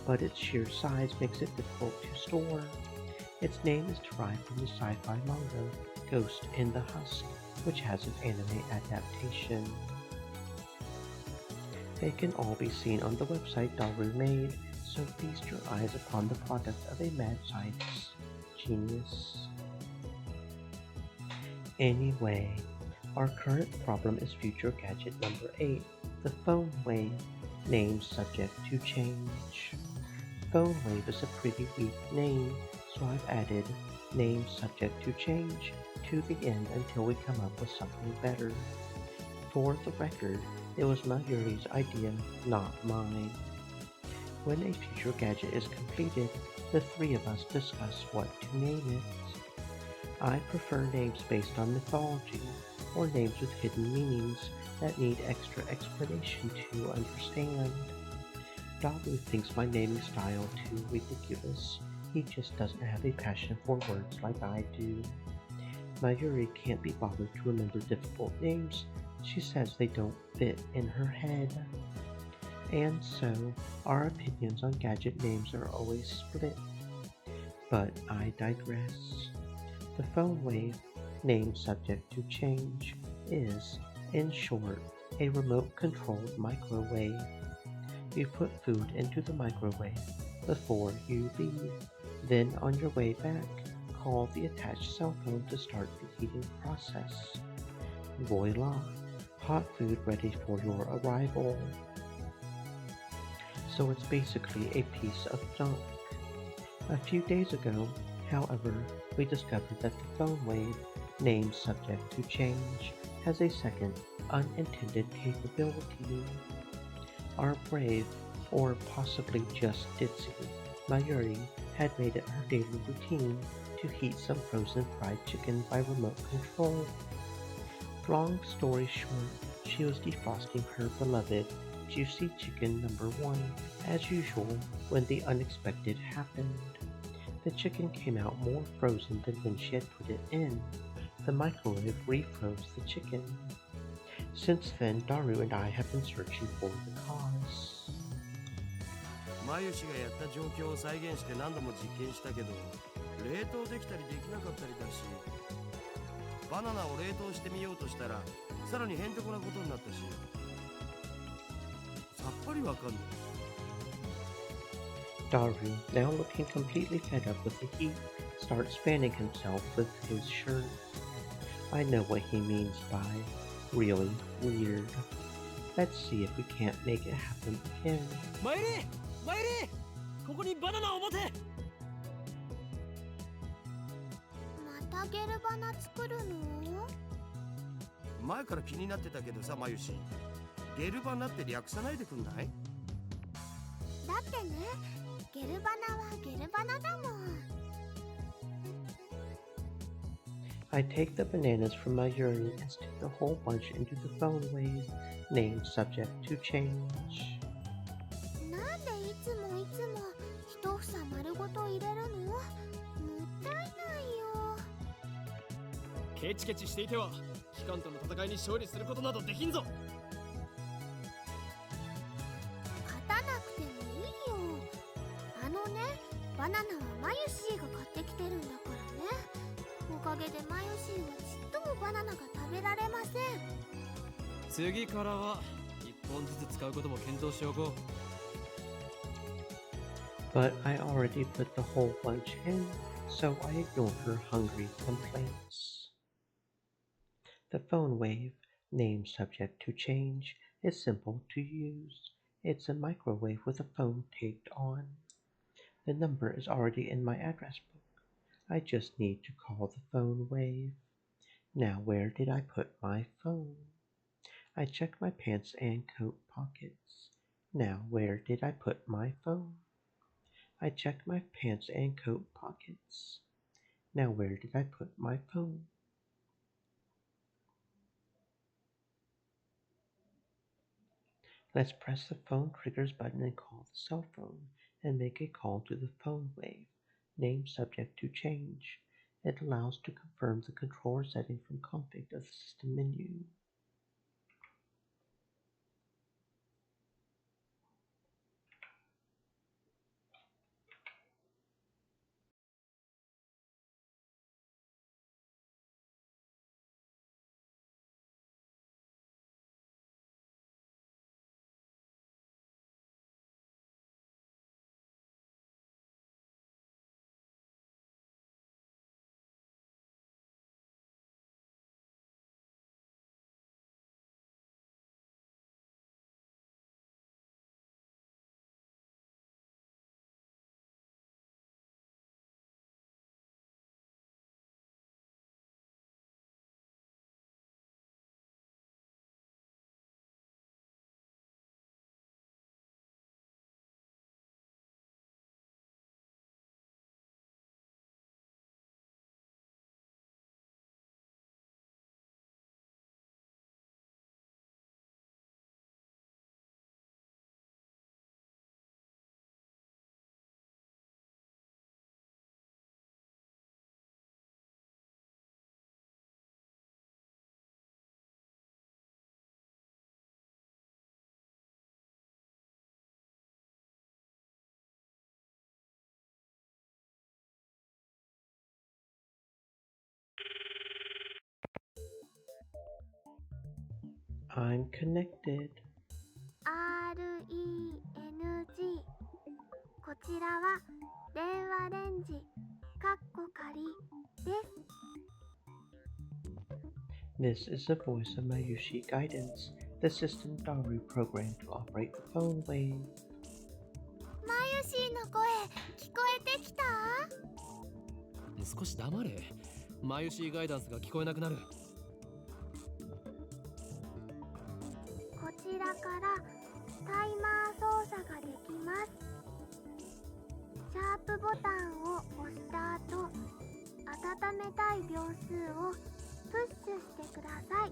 but its sheer size makes it difficult to store. Its name is derived from the sci-fi manga Ghost in the Husk, which has an anime adaptation. They can all be seen on the website Daru made, so feast your eyes upon the product of a mad scientist genius. Anyway, our current problem is future gadget number 8, the phone wave, name subject to change. Phone wave is a pretty weak name, so I've added name subject to change to the end until we come up with something better. For the record, it was Mayuri's idea, not mine. When a future gadget is completed, the three of us discuss what to name it. I prefer names based on mythology, or names with hidden meanings that need extra explanation to understand. Daru thinks my naming style too ridiculous. He just doesn't have a passion for words like I do. Mayuri can't be bothered to remember difficult names. She says they don't fit in her head. And so, our opinions on gadget names are always split. But I digress. The phone wave, name subject to change, is, in short, a remote-controlled microwave. You put food into the microwave before you leave. Then on your way back, call the attached cell phone to start the heating process. Voila! Hot food ready for your arrival. So it's basically a piece of junk. A few days ago, however, we discovered that the phone wave, name subject to change, has a second, unintended capability. Our brave, or possibly just ditzy, Mayuri had made it her daily routine to heat some frozen fried chicken by remote control. Long story short, she was defrosting her beloved juicy chicken number 1, as usual, when the unexpected happened. The chicken came out more frozen than when she had put it in. The microwave refroze the chicken. Since then, Daru and I have been searching for the cause. マユシがやった状況を再現して何度も実験したけど、冷凍できたりできなかったりだし、バナナを冷凍してみようとしたら、さらにへんてこなことになったし、さっぱりわかんない。Daru, now looking completely fed up with the heat, starts fanning himself with his shirt. I know what he means by really weird. Let's see if we can't make it happen again. マイリーマイリー、ここにバナナを持て。またゲルバナ作るの？前から気になってたけどさ、マユシ。ゲルバナって略さないでくんない？だってね、ゲルバナはゲルバナだもん。I take the bananas from my urine and stick the whole bunch into the phone wave, named subject to change. なんでいつも一房丸ごと入れるの？もったいないよ。ケチケチしていては機関との戦いに勝利することなどできんぞ。勝たなくてもいいよ。あのね、バナナはマユシーが買ってきてるんだからね。おかげでマユシーはちっともバナナが食べられません。次からは一本ずつ使うことも検討しておこう。But I already put the whole bunch in, so I ignore her hungry complaints. The phone wave, named subject to change, is simple to use. It's a microwave with a phone taped on. The number is already in my address book. I just need to call the phone wave. Now where did I put my phone? I check my pants and coat pockets. Now where did I put my phone? I checked my pants and coat pockets. Now where did I put my phone? Let's press the phone triggers button and call the cell phone and make a call to the phone wave, name subject to change. It allows to confirm the controller setting from config of the system menu. I'm connected. RENG こちらは電話レンジかっこ仮です。 This is the voice of Mayushi Guidance, the system diary program to operate the phone wave. マユシーの声聞こえてきた？少し黙れ。マユシーガイダンスが聞こえなくなる。こちらからタイマー操作ができます。シャープボタンを押した後、温めたい秒数をプッシュしてください。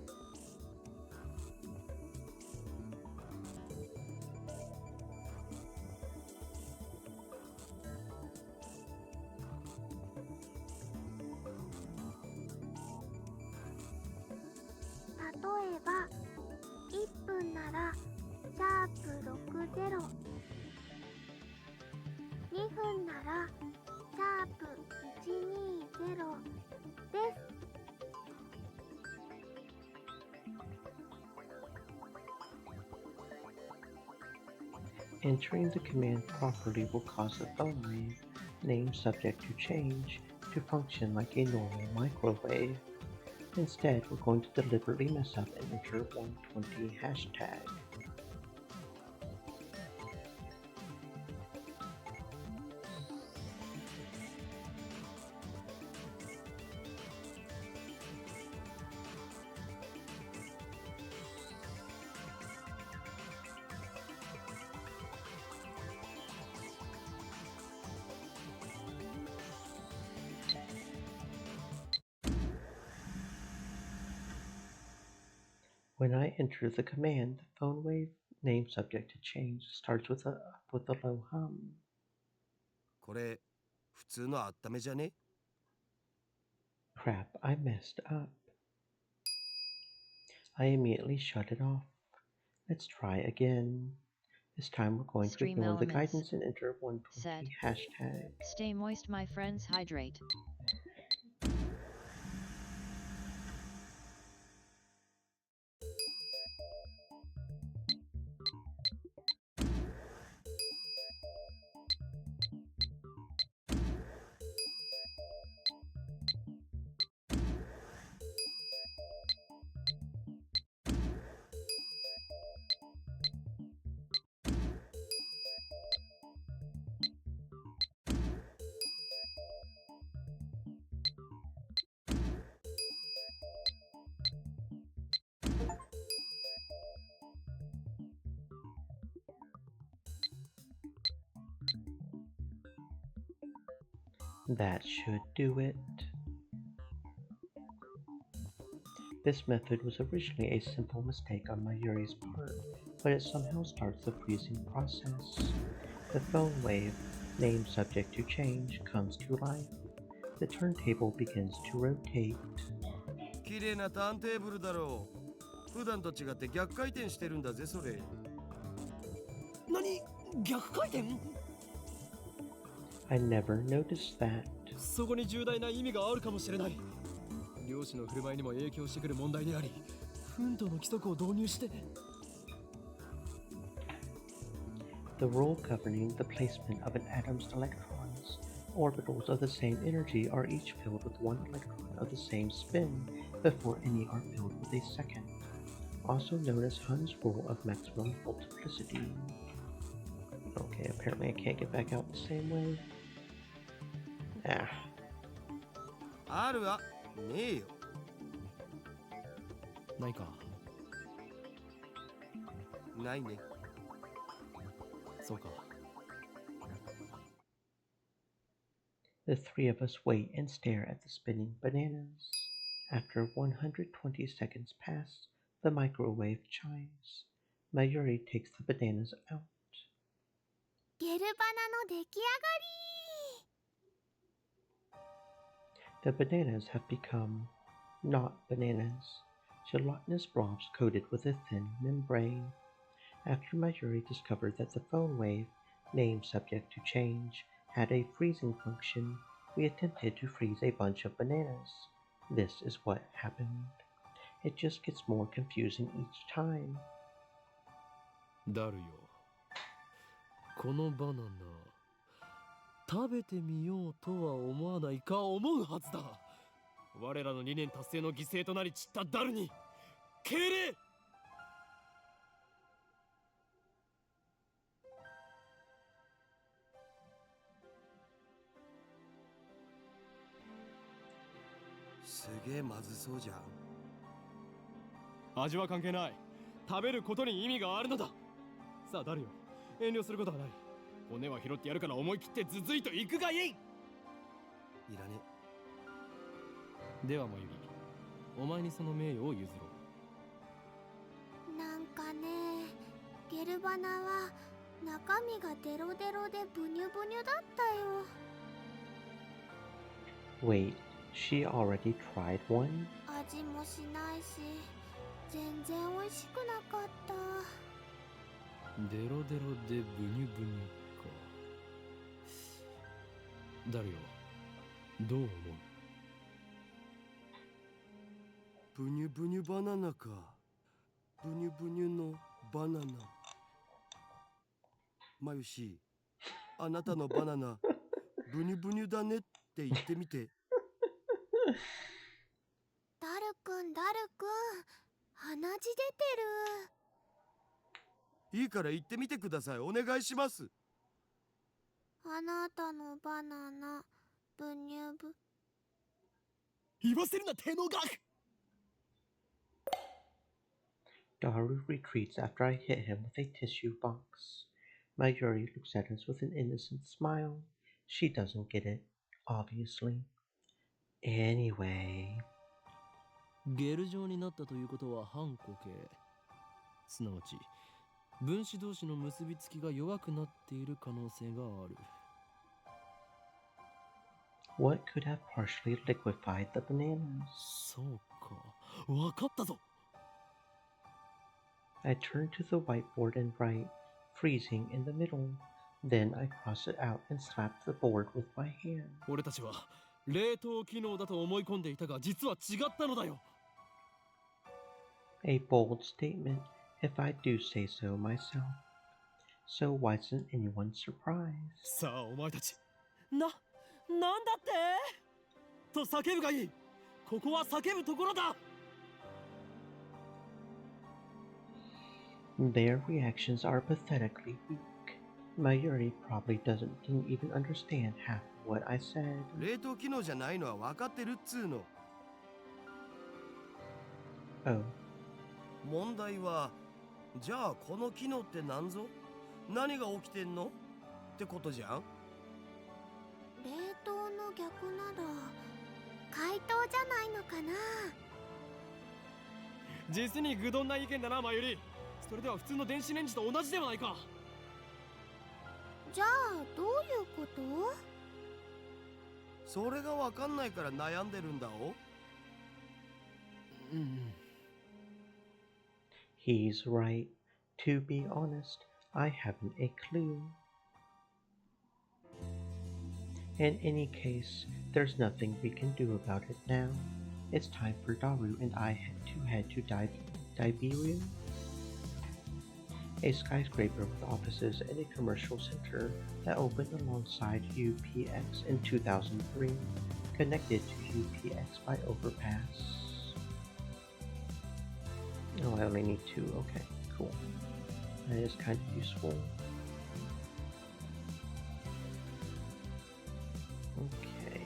例えば1分ならシャープ60、2分ならシャープ120です。Entering the command properly will cause the phone wave, name subject to change, to function like a normal microwave. Instead, we're going to deliberately mess up and enter 120 hashtag. When I enter the command, the phone wave name subject to change starts with a low hum. これ普通のあっためじゃね？ Crap, I messed up. I immediately shut it off. Let's try again. This time we're going to Stream ignore the elements. guidance and enter 120 Set. hashtag. Stay moist, my friends, hydrate. That should do it. This method was originally a simple mistake on Mayuri's part, but it somehow starts the freezing process. The phone wave, name subject to change, comes to life. The turntable begins to rotate. 綺麗なターンテーブルだろう。普段と違って逆回転してるんだぜそれ。何？逆回転？ I never noticed that. そこに重大な意味があるかもしれない。漁師の振る舞いにも影響してくる問題であり、奮闘の規則を導入して。The rule governing the placement of an atom's electrons, orbitals of the same energy are each filled with one electron of the same spin before any are filled with a second, also known as Hund's rule of maximum multiplicity. Okay, apparently I can't get back out the same way. Ah. あるわねえよ。ないか。ないね。そうか。The three of us wait and stare at the spinning bananas. After 120 seconds pass, the microwave chimes. Mayuri takes the bananas out. ゲルバナの出来上がり。 The bananas have become not bananas, gelatinous blobs coated with a thin membrane. After Mayuri discovered that the phone wave, name subject to change, had a freezing function, we attempted to freeze a bunch of bananas. This is what happened. It just gets more confusing each time. ダルよ。このバナナ、食べてみようとは思わないか思うはずだ。我らの理念達成の犠牲となり散ったダルに敬礼。すげえまずそうじゃん。味は関係ない。食べることに意味があるのだ。さあダルよ、遠慮することはない。骨は拾ってやるから思い切ってズズイと行くがいい。いらね。ではマユリ、お前にその名誉を譲ろう。なんかね、ゲルバナは中身がデロデロでブニュブニュだったよ。 Wait, she already tried one? 味もしないし、全然美味しくなかった。デロデロでブニュブニュか。ダルよ、どう思う？ブニュブニュバナナか。ブニュブニュのバナナ。マユシ、あなたのバナナ、ブニュブニュだねって言ってみて。ダルくん、ダルくん、鼻血出てる。いいから言ってみてください。お願いします。あなたのバナナ、ブニュブ。言わせるな、手の額。 Daru retreats after I hit him with a tissue box. Mayuri looks at us with an innocent smile. She doesn't get it, obviously. Anyway, ゲル状になったということは反固形。すなわち、分子同士の結びつきが弱くなっている可能性がある。What could have partially liquefied the bananas? そうか。わかったぞ。I turn to the whiteboard and write, freezing in the middle. Then I cross it out and slap the board with my hand. 俺たちは冷凍機能だと思い込んでいたが、実は違ったのだよ。A bold statement, if I do say so myself. So wasn't anyone surprised? さあお前たち、なんだってと叫ぶがいい。ここは叫ぶところだ。Their reactions are pathetically weak. Mayuri probably didn't even understand half of what I said. 冷凍機能じゃないのは分かってるっつうの。 Oh, 問題は、じゃあこの機能って何ぞ？何が起きてんのってことじゃん。冷凍の逆なら解凍じゃないのかな。実に愚鈍な意見だな、マユリ。それでは普通の電子レンジと同じではないか。じゃあどういうこと？それが分かんないから悩んでるんだお。he's right. To be honest, I haven't a clue. In any case, there's nothing we can do about it now. It's time for Daru and I to head to Diberium, a skyscraper with offices and a commercial center that opened alongside UPX in 2003, connected to UPX by overpass. Oh, I only need 2. Okay, cool. That is kind of useful. Okay.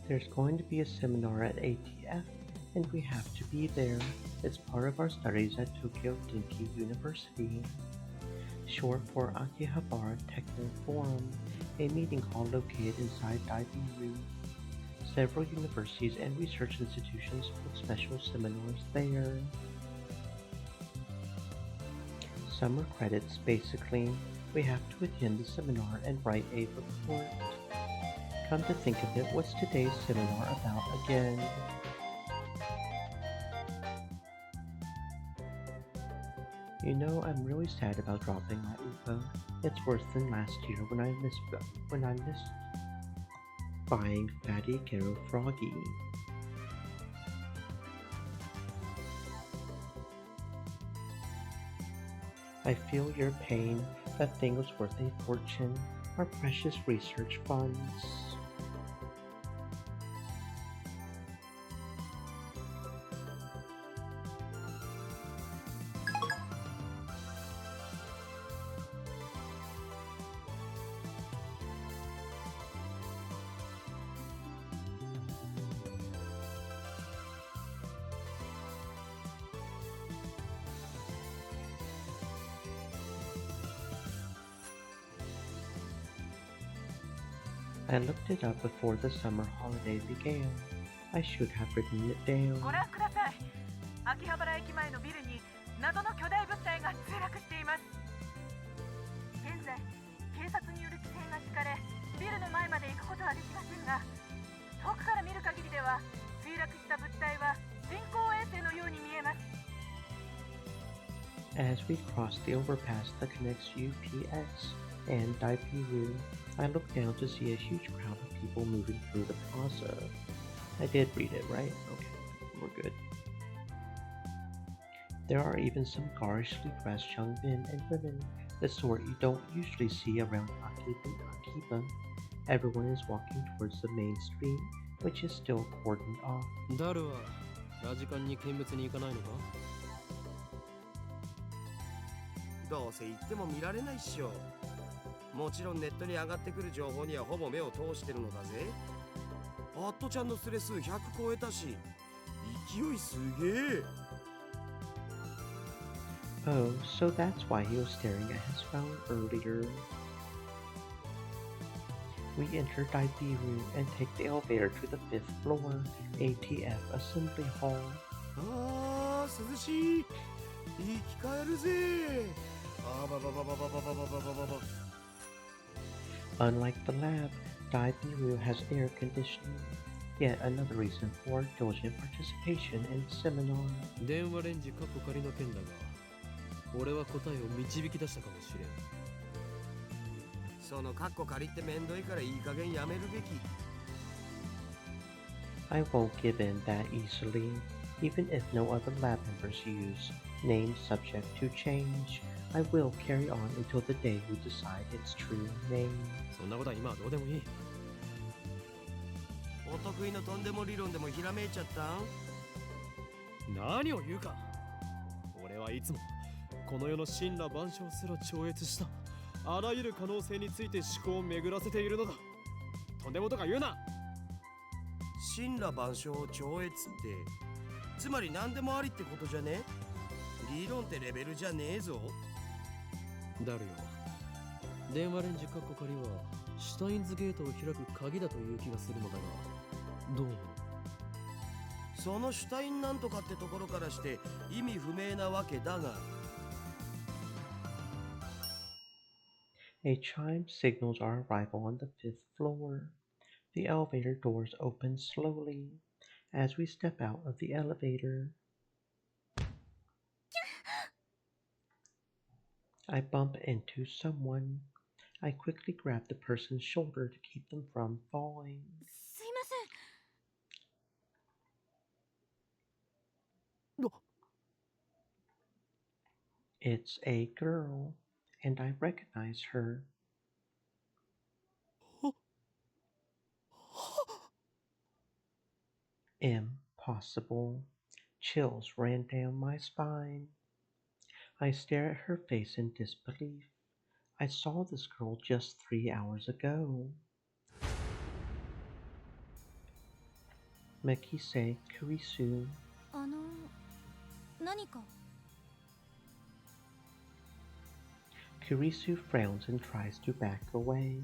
There's going to be a seminar at ATF, and we have to be there. It's part of our studies at Tokyo Dinki University, short for Akihabara Techno Forum, a meeting hall located inside Daibiru. Several universities and research institutions hold special seminars there. Summer credits, basically. We have to attend the seminar and write a report. Come to think of it, what's today's seminar about again? You know, I'm really sad about dropping my UFO. It's worse than last year when I missed buying Fatty Garo Froggy. I feel your pain. That thing was worth a fortune. Our precious research funds. I looked it up before the summer holiday began. I should have written it down. ご覧ください。秋葉原駅前のビルに謎の巨大物体が墜落しています。現在、警察による規制が引かれ、ビルの前まで行くことはできませんが、遠くから見る限りでは、墜落した物体は人工衛星のように見えます。As we crossed the overpass that connects UPS and Daibiru, I looked down to see a huge crowd of people moving through the plaza. I did read it, right? Okay, we're good. There are even some garishly dressed young men and women, the sort you don't usually see around Akiba. Everyone is walking towards the main street, which is still cordoned off. ダルはラジカンに見物に行かないのか？どうせ行っても見られないっしょ。もちろんネットに上がってくる情報にはほぼ目を通してるのだぜ。アットちゃんのスレ数100超えたし、勢いすげえ。Oh, so that's why he was staring at his phone earlier. We enter Daibiru and take the elevator to the 5th floor, ATF Assembly Hall. あー、涼しい。生き返るぜ。あばばばばばばばばばばば。Unlike the lab, Daibiru has air conditioning. Yet another reason for diligent participation in the seminar. 電話レンジカッコ仮の件だが、俺は答えを導き出したかもしれん。そのカッコ借りってめんどいからいい加減やめるべき。I won't give in that easily, even if no other lab members use name subject to change. I will carry on until the day we decide its true name. そんなことは今はどうでもいい。お得意のとんでも理論でもひらめいちゃったん？何を言うか。俺はいつもこの世の神羅万象すら超越したあらゆる可能性について思考を巡らせているのだ。とんでもとか言うな。神羅万象を超越ってつまり何でもありってことじゃね？理論ってレベルじゃねえぞ。ダルよ、電話レンジカッコ仮はシュタインズゲートを開く鍵だという気がするのだが、どう思う？そのシュタインなんとかってところからして意味不明なわけだが。A chime signals our arrival on the 5th floor. The elevator doors open slowly. As we step out of the elevator, I bump into someone. I quickly grab the person's shoulder to keep them from falling. すいません。It's a girl, and I recognize her. Impossible. Chills ran down my spine. I stare at her face in disbelief. I saw this girl just 3 hours ago. Mekise Kurisu. 何か Kurisu frowns and tries to back away,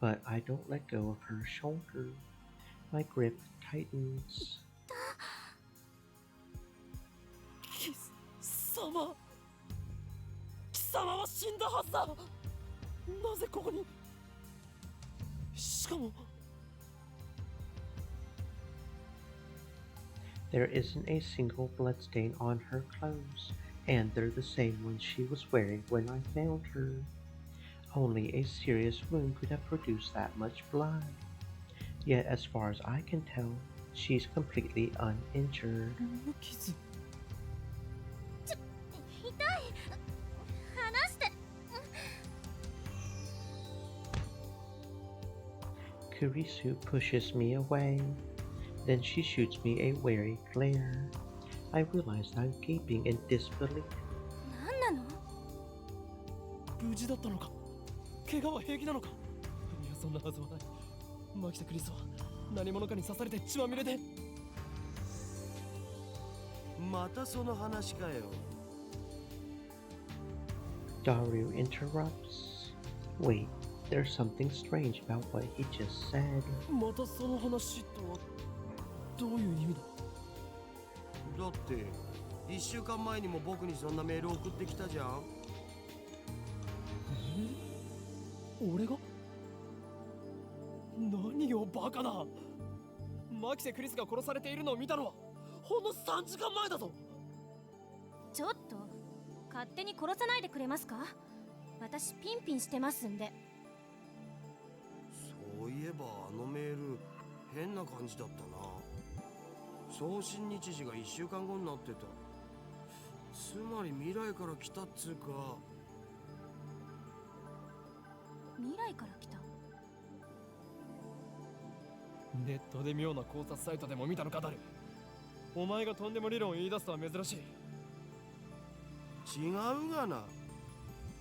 but I don't let go of her shoulder. My grip tightens. 貴様貴様は死んだはずだ。なぜここに。しかも There isn't a single bloodstain on her clothes, and they're the same ones she was wearing when I found her. Only a serious wound could have produced that much blood. Yet as far as I can tell, she's completely uninjured. 無傷。痛い離して Kurisu pushes me away. Then she shoots me a wary glare. I realize I'm gaping in disbelief. 何なの無事だったのか。怪我は平気なのか。いや、そんなはずはない。マキタ・クリスは何者かに刺されて血まみれで。またその話かよ。Daru interrupts. Wait, there's something strange about what he just said. またその話とはどういう意味だ。だって1週間前にも僕にそんなメール送ってきたじゃん。俺が。何をバカだ。マキセ・クリスが殺されているのを見たのはほんの3時間前だぞ。ちょっと勝手に殺さないでくれますか。私ピンピンしてますんで。そういえばあのメール変な感じだったな。送信日時が1週間後になってた。つまり未来から来たっつうか。未来から来た。ネットで妙な考察サイトでも見たのか。誰。お前がとんでも理論を言い出すとは珍しい。違うがな。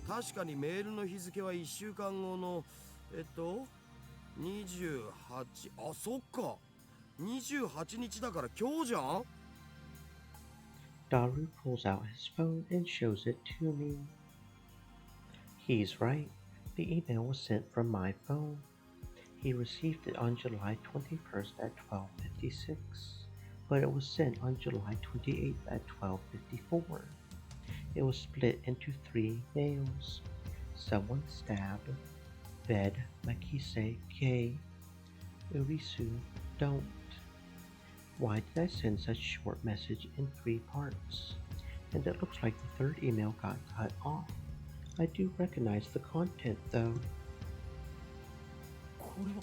確かにメールの日付は1週間後の28。あ、そっか。28日だから今日じゃん。 Daru pulls out his phone and shows it to me. He's right. The email was sent from my phone. He received it on July 21st at 12:56, but it was sent on July 28th at 12:54. It was split into 3 mails. Someone stabbed. Bed Makise K. Urisu don't. Why did I send such short message in 3 parts? And it looks like the 3rd email got cut off. I do recognize the content though. これは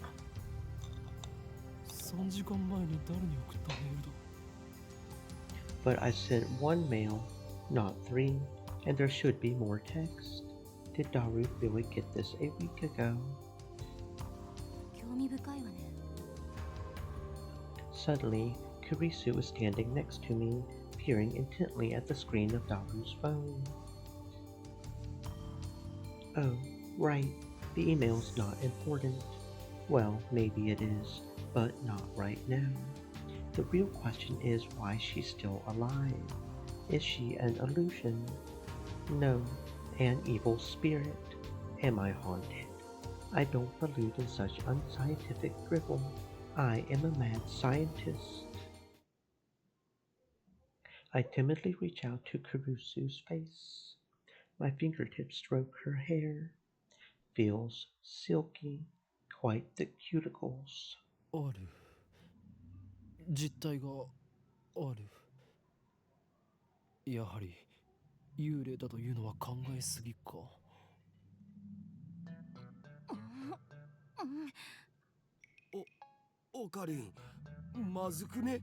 3時間前に誰に送ったメールだ。 But I sent 1 mail, not 3, and there should be more text. Did Daru really get this a week ago? 興味深いわね。 Suddenly, Kurisu was standing next to me, peering intently at the screen of Daru's phone. Oh, right. The email's not important. Well, maybe it is, but not right now. The real question is why she's still alive. Is she an illusion? No, an evil spirit. Am I haunted? I don't believe in such unscientific drivel. I am a mad scientist. I timidly reach out to Kurusu's face. My fingertips stroke her hair. Feels silky, quite the cuticles. ある。実体がある。やはり幽霊だというのは考えすぎか。オカリン、まずくね。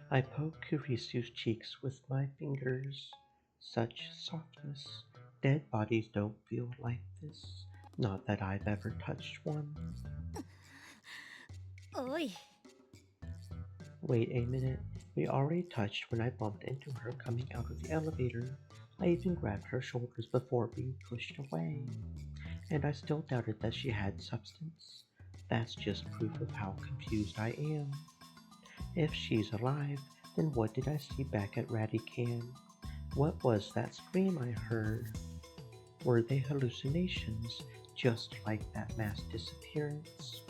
I poke Kurisu's cheeks with my fingers. Such softness. Dead bodies don't feel like this. Not that I've ever touched one. おい。 Wait a minute. We already touched when I bumped into her coming out of the elevator. I even grabbed her shoulders before being pushed away. And I still doubted that she had substance. That's just proof of how confused I am. If she's alive, then what did I see back at Radican? What was that scream I heard? Were they hallucinations, just like that mass disappearance?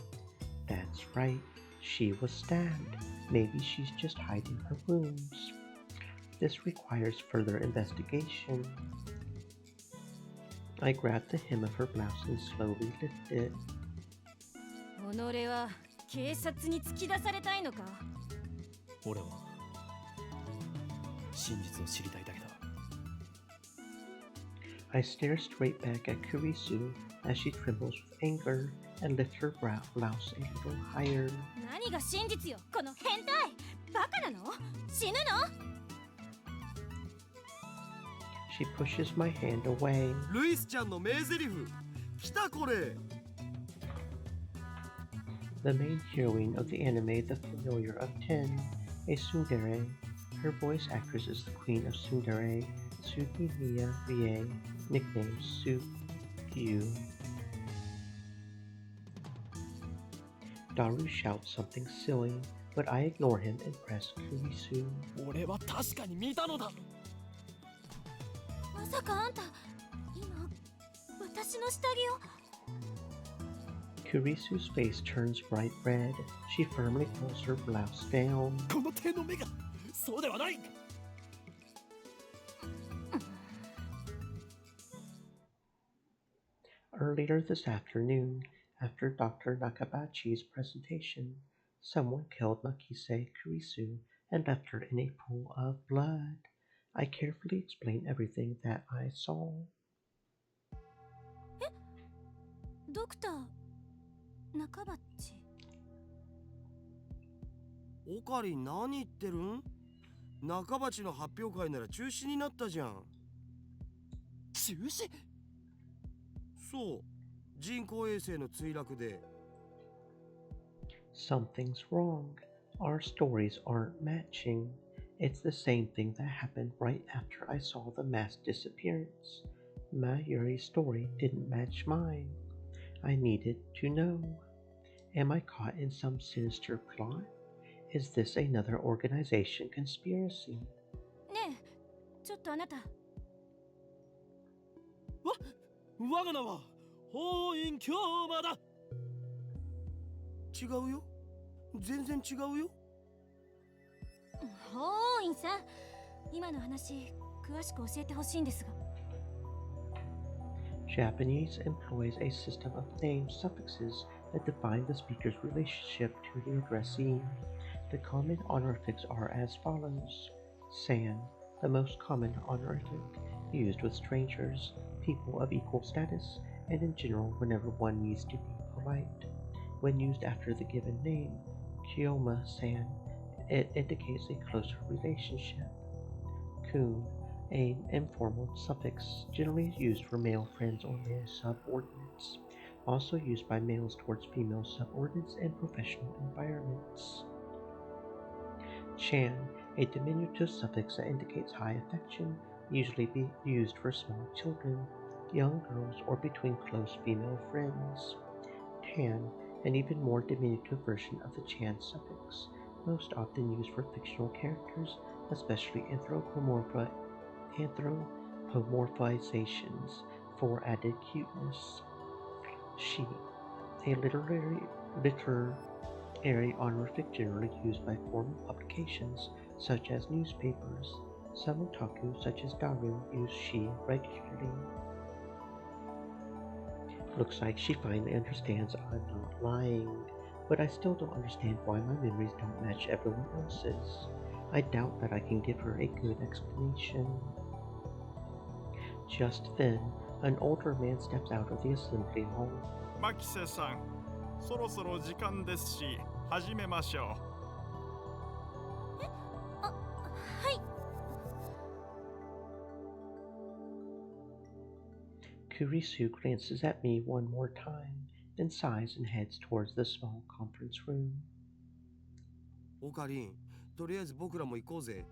That's right, she was stabbed. Maybe she's just hiding her wounds. This requires further investigation. I grabbed the hem of her blouse and slowly lifted it. 己は警察に突き出されたいのか？俺は真実を知りたいだけだ。I stare straight back at Kurisu as she trembles with anger and lifts her blouse a little higher. 何が真実よ、この変態！バカなの？死ぬの？ She pushes my hand away. ルイスちゃんの名台詞。来たこれ。The main heroine of the anime, the familiar of 10, a tsundere. Her voice actress is the queen of tsundere, Sugimiya Rie, nicknamed Sugyu. Daru shouts something silly, but I ignore him and press Kurisu. 俺は確かに見たのだ。まさかあんた、今、私の下着を。Kurisu's face turns bright red. She firmly pulls her blouse down. この手の目が、そうではない。Earlier this afternoon, after Dr. Nakabachi's presentation, someone killed Makise Kurisu and left her in a pool of blood. I carefully explain everything that I saw. ドクター、中バッチ。オカリン何言ってるん？中鉢の発表会なら中止になったじゃん。中止？そう、人工衛星の墜落で。Something's wrong. Our stories aren't matching. It's the same thing that happened right after I saw the mass disappearance. Mayuri's story didn't match mine. I needed to know. Am I caught in some sinister plot? Is this another organization conspiracy? ねえ、ちょっとあなた。我が名は法院京馬だ。違うよ。全然違うよ。法院さん、今の話、詳しく教えてほしいんですが。Japanese employs a system of name suffixes that define the speaker's relationship to the addressee. The common honorifics are as follows. San, the most common honorific, used with strangers, people of equal status, and in general whenever one needs to be polite. When used after the given name, Kiyoma-san, it indicates a closer relationship. Kun, an informal suffix generally used for male friends or male subordinates, also used by males towards female subordinates in professional environments. Chan, a diminutive suffix that indicates high affection, usually be used for small children, young girls, or between close female friends. Tan, an even more diminutive version of the Chan suffix, most often used for fictional characters, especially anthropomorphizations for added cuteness. She, a literary honorific generally used by formal publications such as newspapers. Some otaku, such as Daru, use she regularly. Looks like she finally understands I'm not lying, but I still don't understand why my memories don't match everyone else's. I doubt that I can give her a good explanation. Just then, an older man steps out of the assembly hall. マキセさん、そろそろ時間ですし、始めましょう。あ、はい。Kurisu glances at me one more time, then sighs and heads towards the small conference room. オカリン、とりあえず僕らも行こうぜ。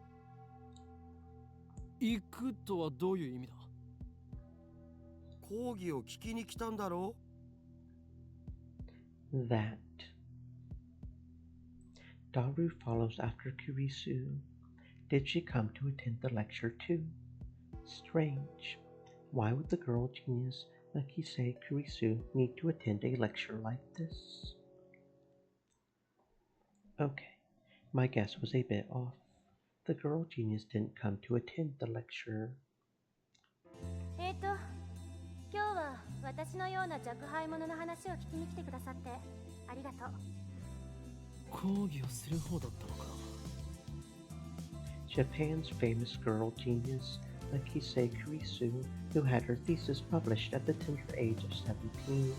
行くとはどういう意味だ？講義を聞きに来たんだろう？ That. Daru follows after Kurisu. Did she come to attend the lecture too? Strange. Why would the girl genius Nakise Kurisu need to attend a lecture like this? Okay, my guess was a bit off. The girl genius didn't come to attend the lecture. 今日は私のような若輩者の話を聞きに来てくださってありがとう。講義をする方だったのか。Japan's famous girl genius Nakise Kurisu, who had her thesis published at the tender age of 17.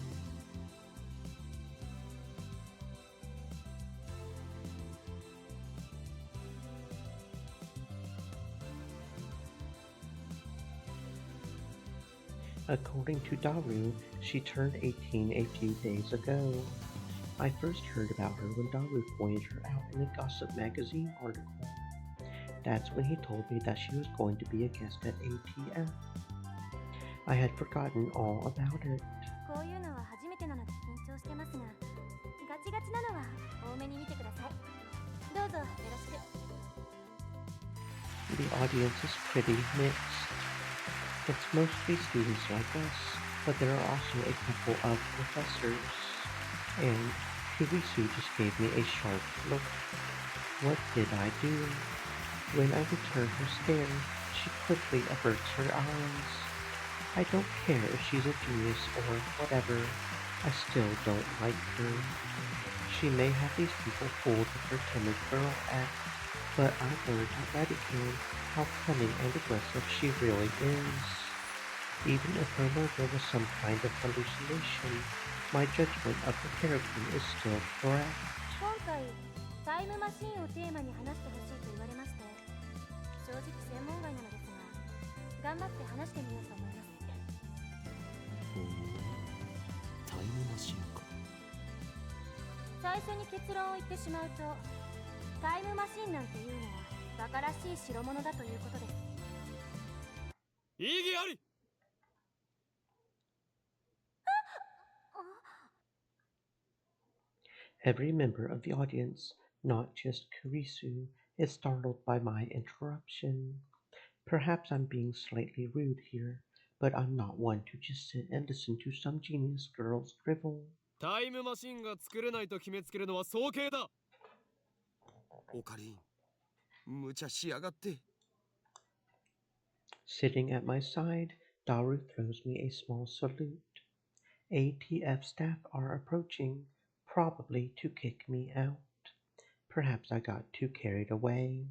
According to Daru, she turned 18 a few days ago. I first heard about her when Daru pointed her out in a gossip magazine article. That's when he told me that she was going to be a guest at ATF. I had forgotten all about it. こういうのは初めてなので緊張してますが、ガチガチなのは多めに見てください。どうぞよろしく。The audience is pretty mixed. It's mostly students like us, but there are also a couple of professors. And Kurisu just gave me a sharp look. What did I do? When I return her stare, she quickly averts her eyes. I don't care if she's a genius or whatever. I still don't like her. She may have these people fooled with her timid girl act, but I've learned already how cunning and aggressive she really is. Even if her murder was some kind of hallucination, my judgment of her character is still correct. 今回タイムマシーンをテーマに話してほしいと言われまして、正直専門外なのですが、頑張って話してみようと思います。タイムマシンか。最初に結論を言ってしまうと、タイムマシンなんていうのは馬鹿らしい代物だということです。異議あり。Every member of the audience, not just Kurisu, is startled by my interruption. Perhaps I'm being slightly rude here, but I'm not one to just sit and listen to some genius girl's drivel. タイムマシンが作れないと決めつけるのは早計だ。オカリン、無茶しやがって。Sitting at my side, Daru throws me a small salute. ATF staff are approaching, probably to kick me out. Perhaps I got too carried away.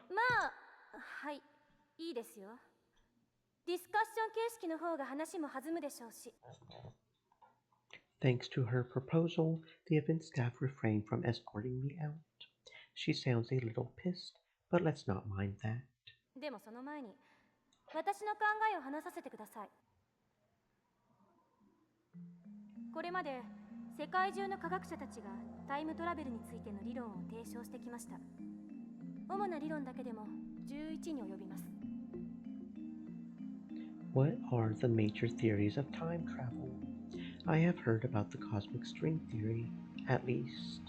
まあ、はい、いいですよ。ディスカッション形式の方が話も弾むでしょうし。Thanks to her proposal, the event staff refrained from escorting me out. She sounds a little pissed, but let's not mind that. でもその前に、私の考えを話させてください。これまで世界中の科学者たちがタイムトラベルについての理論を提唱してきました。主な理論だけでも11に及びます。What are the major theories of time travel? I have heard about the cosmic string theory, at least.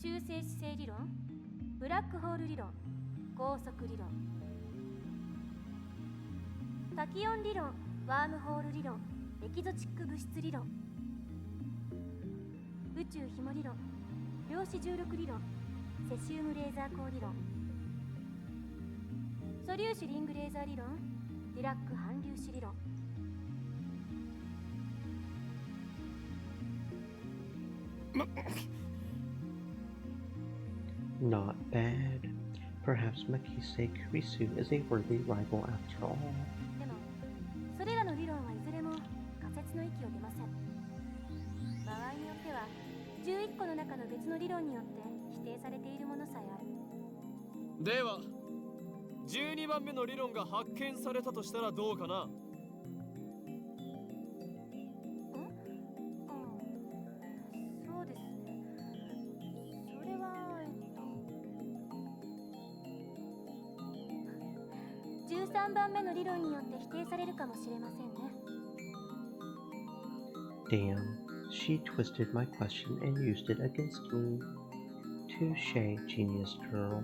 中性子星理論、ブラックホール理論、高速理論、タキオン理論、ワームホール理論、エキゾチック物質理論、宇宙紐理論、量子重力理論、セシウムレーザー光理論、素粒子リングレーザー理論、ディラック反粒子理論。Not bad. Perhaps Makise Kurisu is a worthy rival after all. でも、それらの理論はいずれも仮説の域を出ません。場合によっては、11個の中の別の理論によって否定されているものさえある。では、12番目の理論が発見されたとしたらどうかな。そうですね。それは重13番目の理論によって否定されるかもしれませんね。Damn, she twisted my question and used it against me. Touche, genius girl.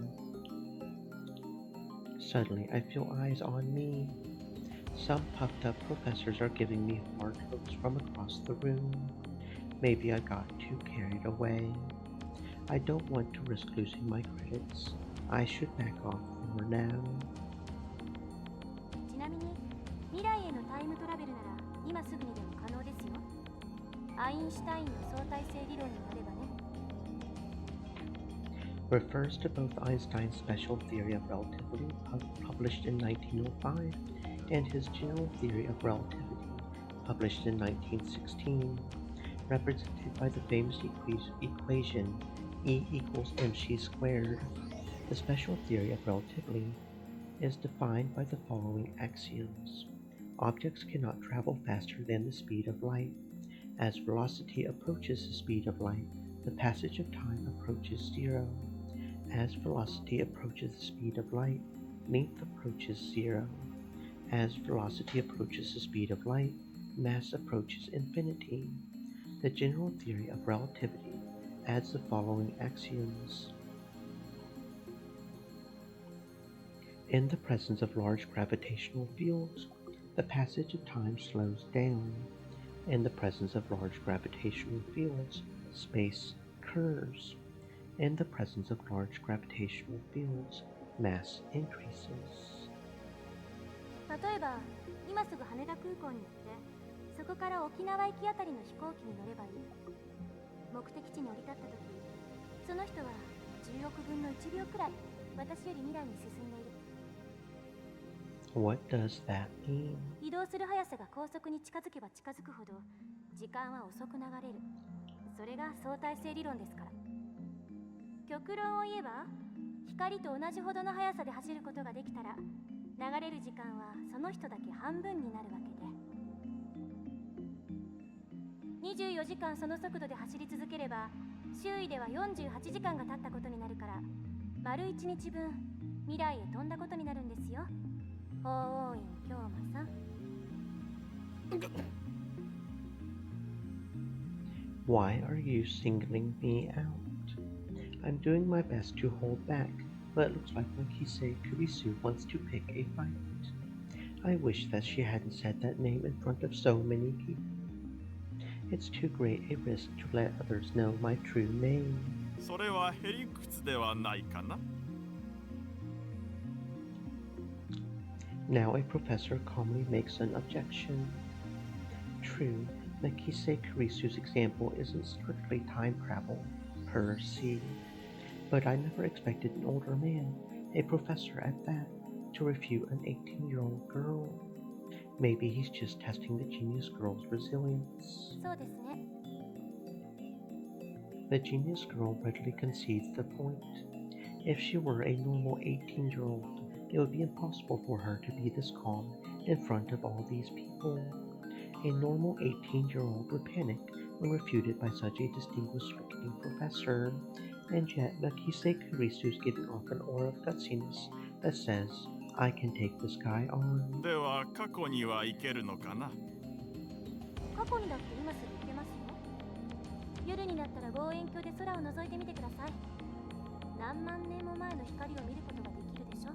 Suddenly, I feel eyes on me. Some puffed up professors are giving me hard looks from across the room. Maybe I got too carried away. I don't want to risk losing my credits. I should back off for now. ちなみに未来へのタイムトラベルなら今すぐにでも可能ですよ。アインシュタインの相対性理論によればね。Refers to both Einstein's special theory of relativity, published in 1905, and his general theory of relativity, published in 1916, represented by the famous equation E equals mc squared. The special theory of relativity is defined by the following axioms. Objects cannot travel faster than the speed of light. As velocity approaches the speed of light, the passage of time approaches zero. As velocity approaches the speed of light, length approaches zero. As velocity approaches the speed of light, mass approaches infinity. The general theory of relativity adds the following axioms. In the presence of large gravitational fields, the passage of time slows down. In the presence of large gravitational fields, space curves. In the presence of large gravitational fields, mass increases. 例えば今すぐ羽田空港に行ってそこから沖縄行きあたりの飛行機に乗ればいい。目的地に降り立った時その人は10億分の1秒くらい私より未来に進んでいる。 What does that mean? 移動する速さが高速に近づけば近づくほど時間は遅く流れる。それが相対性理論ですから。極論を言えば光と同じほどの速さで走ることができたら流れる時間はその人だけ半分になるわけで、24時間その速度で走り続ければ周囲では48時間が経ったことになるから丸1日分未来へ飛んだことになるんですよ。法王院京馬さん。Why are you singling me out? I'm doing my best to hold back, but it looks like Makise Kurisu wants to pick a fight. I wish that she hadn't said that name in front of so many people. It's too great a risk to let others know my true name. それはへりくつではないかな。 Now a professor calmly makes an objection. True, Makise Kurisu's example isn't strictly time travel, per se. But I never expected an older man, a professor at that, to refute an 18-year-old girl. Maybe he's just testing the genius girl's resilience. そうですね。 The genius girl readily concedes the point. If she were a normal 18-year-old, it would be impossible for her to be this calm in front of all these people. A normal 18-year-old would panic when refuted by such a distinguished-looking professor, and yet Makise Kurisu's giving off an aura of gutsiness that says, I can take this guy on. では過去には行けるのかな。過去にだって今すぐ行けますよ。夜になったら望遠鏡で空を覗いてみてください。何万年も前の光を見ることができるでしょ。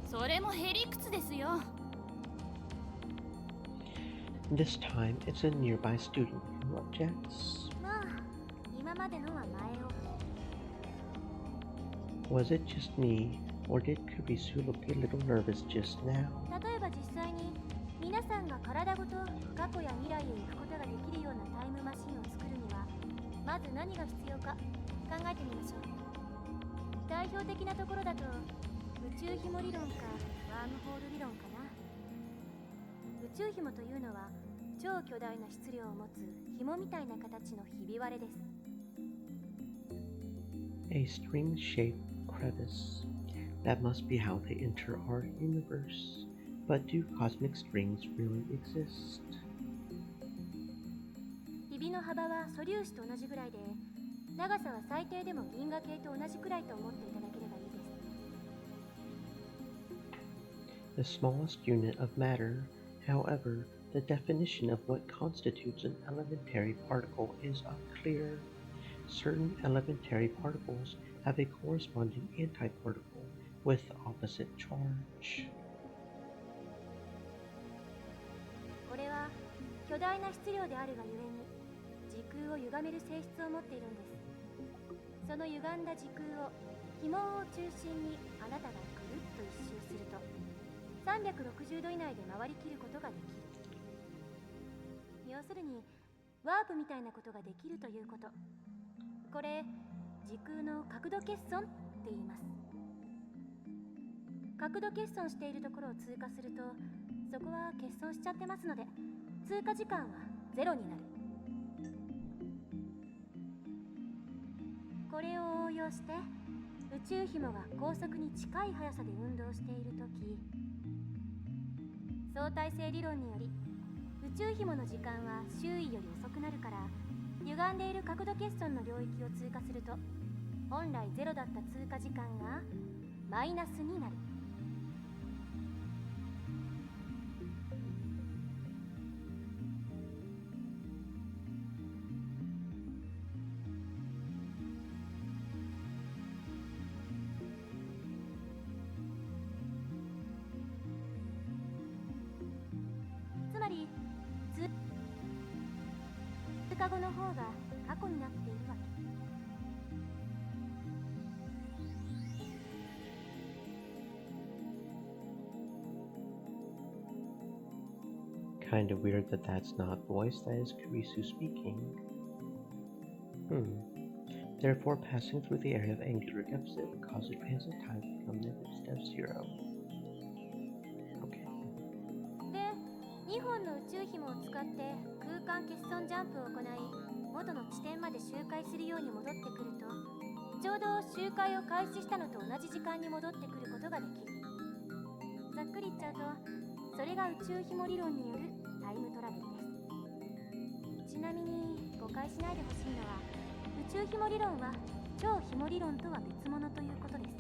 それもへりくつですよ。 This time, it's a nearby student who objects. まあ今までのは前置き。 Was it just me, or did Kurisu look a little nervous just now? 例えば実際に皆さんが体ごと過去や未来へ行くことができるようなタイムマシンを作るにはまず何が必要か考えてみましょう。代表的なところだと宇宙紐理論かワームホール理論かな。宇宙紐というのは超巨大な質量を持つ紐みたいな形のひび割れです。 A string-shaped crevice. That must be how they enter our universe. But do cosmic strings really exist? ひびの幅は素粒子と同じぐらいで、長さは最低でも銀河系と同じくらいと思っていただければいいです。the smallest unit of matter. However, the definition of what constitutes an elementary particle is unclear. Certain elementary particles have a corresponding antiparticle with opposite charge. これは巨大な質量であるがゆえに時空を歪める性質を持っているんです。その歪んだ時空を紐を中心にあなたがぐるっと一周すると360度以内で回りきることができる。要するにワープみたいなことができるということ。これ時空の角度欠損って言います。角度欠損しているところを通過するとそこは欠損しちゃってますので通過時間はゼロになる。これを応用して宇宙紐が高速に近い速さで運動しているとき、相対性理論により宇宙紐の時間は周囲より遅くなるから歪んでいる角度欠損の領域を通過すると本来ゼロだった通過時間がマイナスになる。つまり通過後の方が過去になっているわけ。Kinda weird that that's not voice, that is Kurisu speaking. Therefore, passing through the area of angular deficit causes transit time to become -0. Okay. で、2本の宇宙紐を使って空間欠損ジャンプを行い元の地点まで周回するように戻ってくるとちょうど周回を開始したのと同じ時間に戻ってくることができる。ざっくり言っちゃうとそれが宇宙紐理論によるタイムトラベルです。ちなみに誤解しないでほしいのは宇宙紐理論は超紐理論とは別物ということです。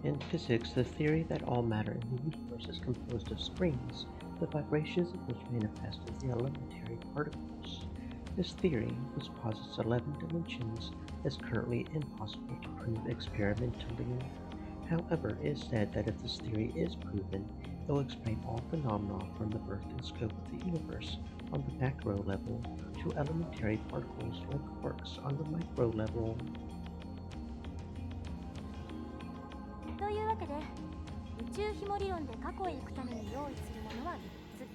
In physics, the theory that all matter in the universe is composed of springs, the vibrations of which manifest as the elementary particles. This theory, which posits 11 dimensions, is currently impossible to prove experimentally. However, it is said that if this theory is proven, it will explain all phenomena from the birth and scope of the universe on the macro level to elementary particles like quarks on the micro level. というわけで宇宙紐理論で過去へ行くために用意するものは3つ。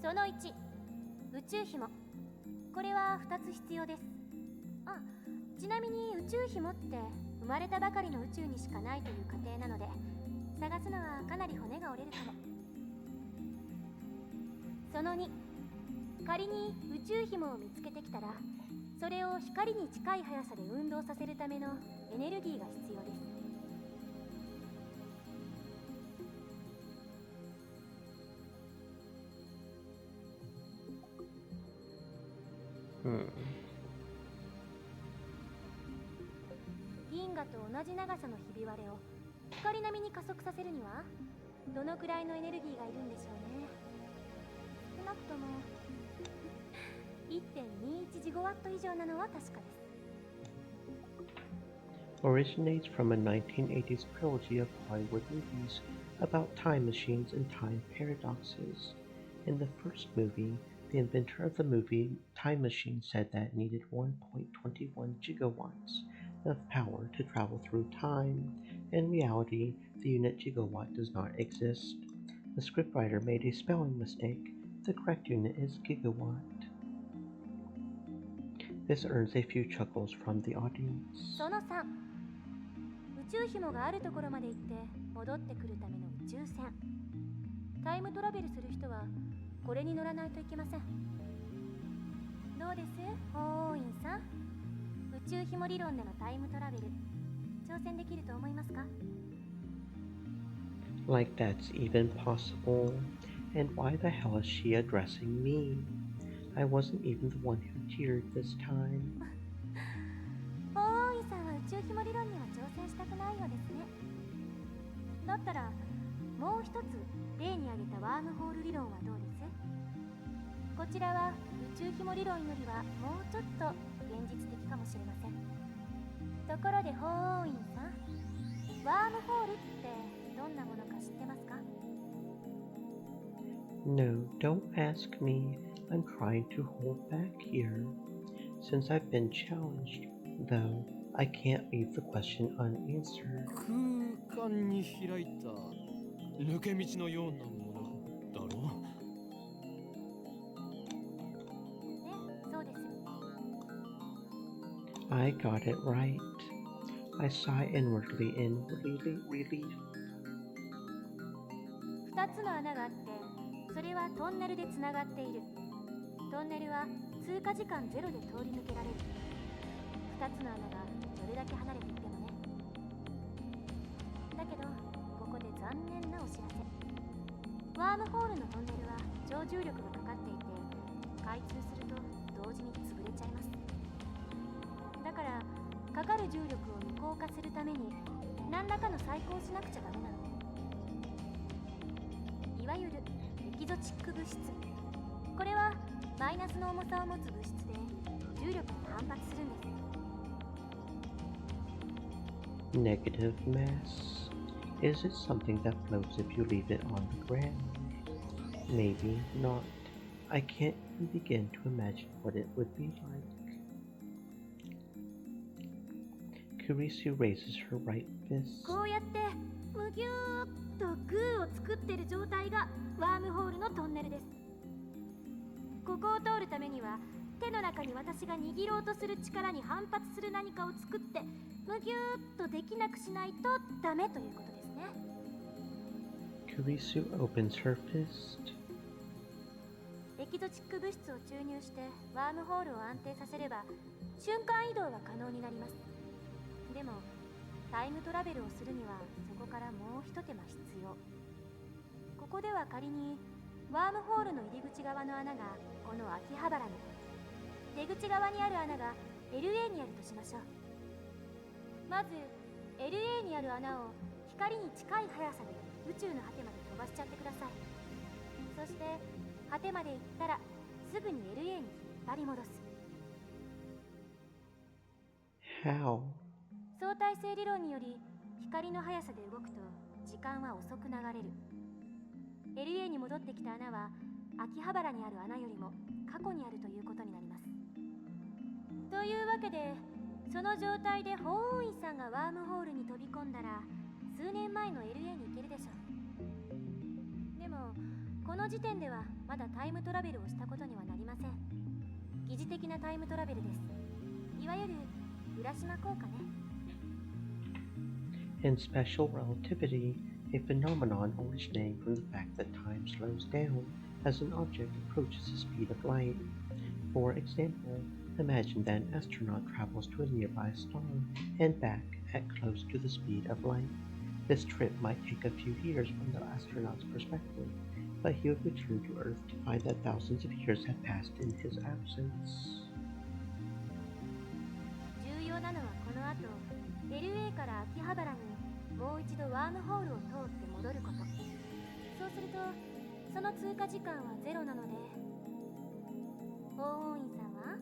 その1、宇宙紐。これは2つ必要です。あ、ちなみに宇宙紐って生まれたばかりの宇宙にしかないという過程なので探すのはかなり骨が折れるかも。その2、仮に宇宙紐を見つけてきたらそれを光に近い速さで運動させるためのエネルギーが必要です。銀河と同じ長さのひび割れを光並みに加速させるにはどのくらいのエネルギーがいるんでしょうね。少なくとも1.21ジゴワット以上なのは確かです。Originates from a 1980s trilogy of Hollywood movies about time machines and time paradoxes. In the first movie, the inventor of the movie Time Machine said that it needed 1.21 gigawatts of power to travel through time. In reality, the unit gigawatt does not exist. The scriptwriter made a spelling mistake. The correct unit is gigawatt. This earns a few chuckles from the audience. その3、宇宙紐があるところまで行って戻ってくるための宇宙船。タイムトラベルする人はこれに乗らないといけません。どうです、法王院さん。宇宙紐理論でのタイムトラベル挑戦できると思いますか？ Like that's even possible. And why the hell is she addressing me? I wasn't even the one who teared this time. 法王院さんは宇宙紐理論には挑戦したくないようですね。だったらもう一つ例に挙げたワームホール理論はどうです？こちらは宇宙紐理論よりはもうちょっと現実的かもしれません。ところで法王院さん、ワームホールってどんなものか知ってますか？ No, don't ask me. I'm trying to hold back here. Since I've been challenged, though, I can't leave the question unanswered. 空間に開いた抜け道のようなものだろう。そうです。 I got it right. I sigh inwardly in relief. 2つの穴があって、それはトンネルでつながっている。トンネルは通過時間ゼロで通り抜けられる。2つの穴がどれだけ離れていてもね。だけどここで残念なお知らせ。ワームホールのトンネルは超重力がかかっていて、開通すると同時に潰れちゃいます。だからかかる重力を無効化するために何らかの細工をしなくちゃダメなの。いわゆるエキゾチック物質。これはマイナスの重さを持つ物質で重力に反発するんです。Negative mass. Is it something that floats if you leave it on the ground? Maybe not. I can't even begin to imagine what it would be like. Kurisu raises her right fist. こうやってむぎゅーっとグーを作ってる状態がワームホールのトンネルです。ここを通るためには手の中に私が握ろうとする力に反発する何かを作ってむぎゅーっとできなくしないとダメということですね。 Kurisu opens her fist. エキゾチック物質を注入してワームホールを安定させれば瞬間移動は可能になります。でもタイムトラベルをするにはそこからもう一手間必要。ここでは仮にワームホールの入り口側の穴がこの秋葉原に、出口側にある穴が LA にあるとしましょう。まず LA にある穴を光に近い速さで宇宙の果てまで飛ばしちゃってください。そして果てまで行ったらすぐに LA に引っ張り戻す。 How? 相対性理論により光の速さで動くと時間は遅く流れる。 LA に戻ってきた穴は秋葉原にある穴よりも過去にあるということになります。というわけでその状態で法王院さんがワームホールに飛び込んだら数年前の LA に行けるでしょう。でもこの時点ではまだタイムトラベルをしたことにはなりません。疑似的なタイムトラベルです。いわゆる浦島効果ね。 In special relativity, a phenomenon originating from the fact that time slows down as an object approaches the speed of light. For example, imagine that an astronaut travels to a nearby star and back at close to the speed of light. This trip might take a few years from the astronaut's perspective, but he would return to Earth to find that thousands of years have passed in his absence. 重要なのはこの後 LA から秋葉原にもう一度ワームホールを通って戻ること。そうするとその通過時間はゼロなので、法王院さんは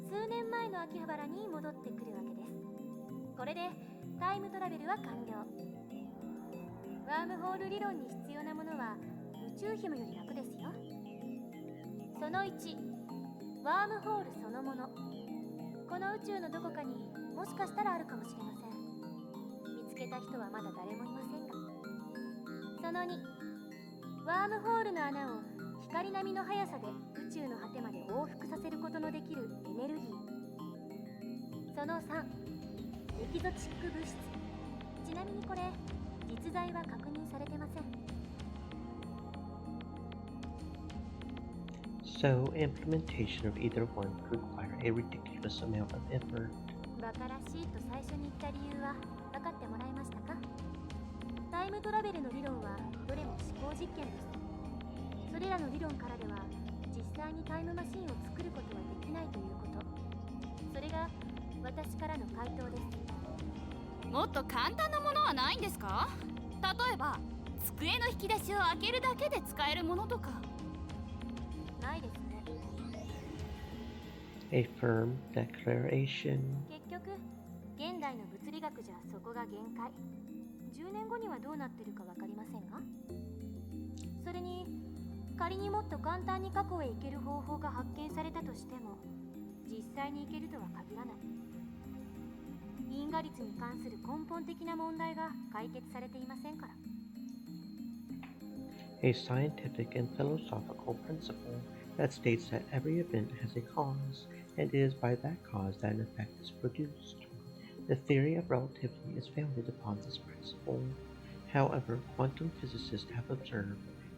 数年前の秋葉原に戻ってくるわけです。これでタイムトラベルは完了。ワームホール理論に必要なものは宇宙紐より楽ですよ。その1、ワームホールそのもの。この宇宙のどこかにもしかしたらあるかもしれません。見つけた人はまだ誰もいませんが。その2、ワームホールの穴を光並みの速さで宇宙の果てまで往復させることのできるエネルギー。その3、エキゾチック物質。ちなみにこれ実在は確認されてません。 So, implementation of either one could require a ridiculous amount of effort. バカらしいと最初に言った理由は分かってもらえましたか？タイムトラベルの理論はどれも思考実験です。それらの理論からでは実際にタイムマシンを作ることはできないということ。それが私からの回答です。もっと簡単なものはないんですか？例えば机の引き出しを開けるだけで使えるものとか。ないですね。 A firm declaration. 結局現代の物理学じゃそこが限界。10年後にはどうなってるか分かりませんが、それに仮にもっと簡単に過去へ行ける方法が発見されたとしても実際に行けるとは限らない。因果率に関する根本的な問題が解決されていませんから。 A scientific and philosophical principle that states that every event has a cause, and it is by that cause that an effect is produced. The theory of relativity is founded upon this principle. However, quantum physicists have observed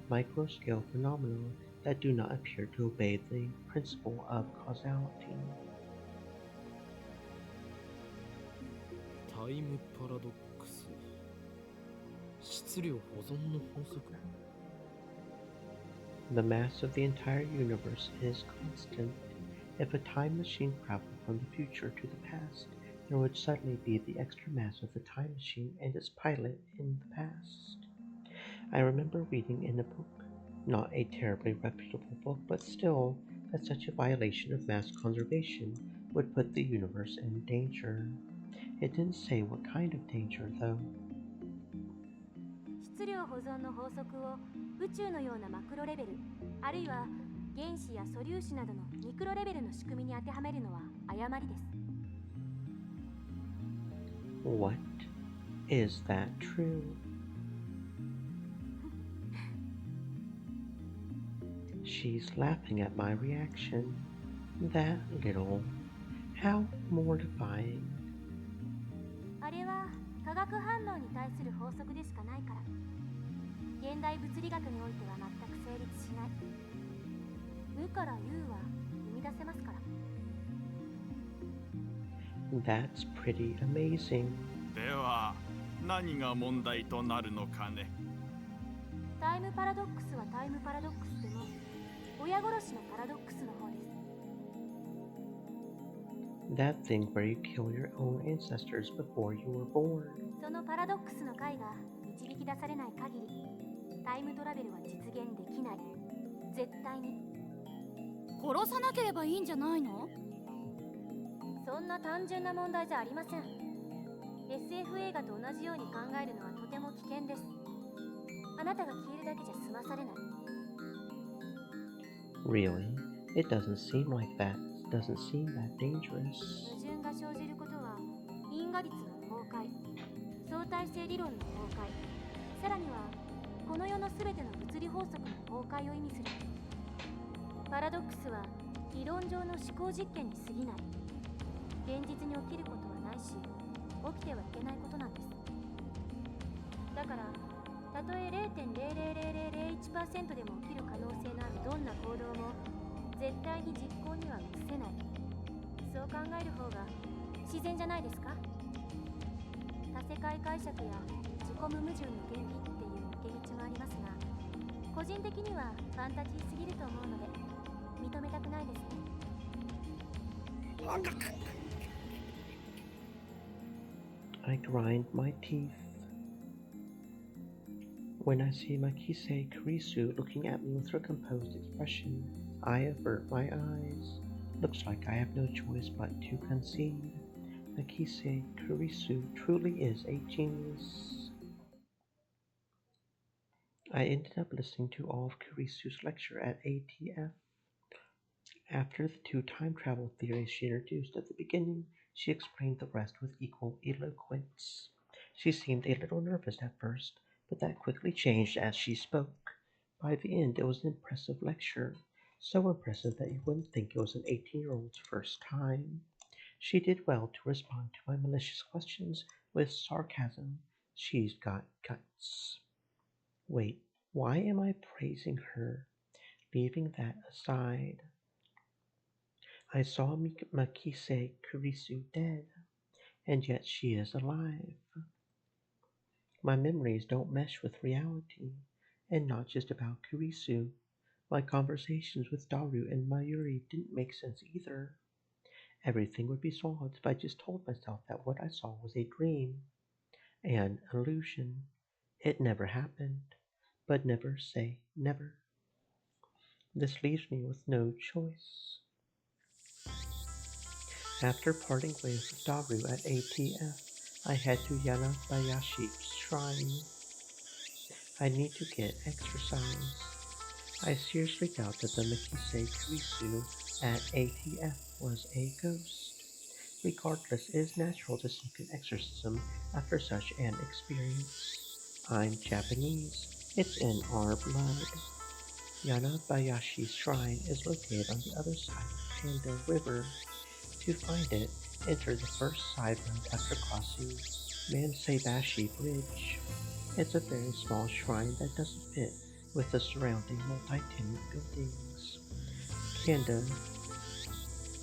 microscale phenomena that do not appear to obey the principle of causality. タイムパラドックス、質量保存の法則。 The mass of the entire universe is constant. If a time machine traveled from the future to the past, there would suddenly be the extra mass of the time machine and its pilot in the past. I remember reading in a book, not a terribly reputable book, but still, that such a violation of mass conservation would put the universe in danger. It didn't say what kind of danger, though. 質量保存の法則を宇宙のようなマクロレベル、あるいは原子や素粒子などのミクロレベルの仕組みに当てはめるのは誤りです。 What? Is that true? She's laughing at my reaction. That little. How mortifying. あれは化学反応に対する法則でしかないから、現代物理学においては全く成立しない。無から有は生み出せますから。 That's pretty amazing. では何が問題となるのかね。タイムパラドックスはタイムパラドックスでも親殺しのパラドックスの方です。 That thing where you kill your own ancestors before you were born. そのパラドックスの解が導き出されない限り、タイムトラベルは実現できない。絶対に。殺さなければいいんじゃないの？そんな単純な問題じゃありません。SF 映画と同じように考えるのはとても危険です。あなたが消えるだけじゃ済まされない。 Really? It doesn't seem like that. It doesn't seem that dangerous. 矛盾が生じることは因果率の崩壊、相対性理論の崩壊、さらにはこの世のすべての物理法則の崩壊を意味する。パラドックスは理論上の思考実験に過ぎない。現実に起きることはないし、起きてはいけないことなんです。だからたとえ 0.00001% でも起きる可能性のあるどんな行動も絶対に実行には移せない。そう考える方が自然じゃないですか。多世界解釈や自己無矛盾の原理っていう抜け道もありますが、個人的にはファンタジーすぎると思うので認めたくないですね。I grind my teeth. When I see Makise Kurisu looking at me with her composed expression, I avert my eyes. Looks like I have no choice but to concede. Makise Kurisu truly is a genius. I ended up listening to all of Kurisu's lecture at ATF. After the two time travel theories she introduced at the beginning, she explained the rest with equal eloquence. She seemed a little nervous at first, but that quickly changed as she spoke. By the end, it was an impressive lecture, so impressive that you wouldn't think it was an 18-year-old's first time. She did well to respond to my malicious questions with sarcasm. She's got guts. Wait, why am I praising her? Leaving that aside, I saw Makise Kurisu dead, and yet she is alive. My memories don't mesh with reality, and not just about Kurisu. My conversations with Daru and Mayuri didn't make sense either. Everything would be solved if I just told myself that what I saw was a dream, an illusion. It never happened, but never say never. This leaves me with no choice. After parting ways with Daru at ATF, I head to Yanabayashi's shrine. I need to get exercise. I seriously doubt that the Mikisei Kurisu at ATF was a ghost. Regardless, it is natural to seek an exorcism after such an experience. I'm Japanese. It's in our blood. Yanabayashi's shrine is located on the other side of Panda River. To find it, enter the first side road after crossing Manseibashi Bridge. It's a very small shrine that doesn't fit with the surrounding multi-tenant buildings. Kanda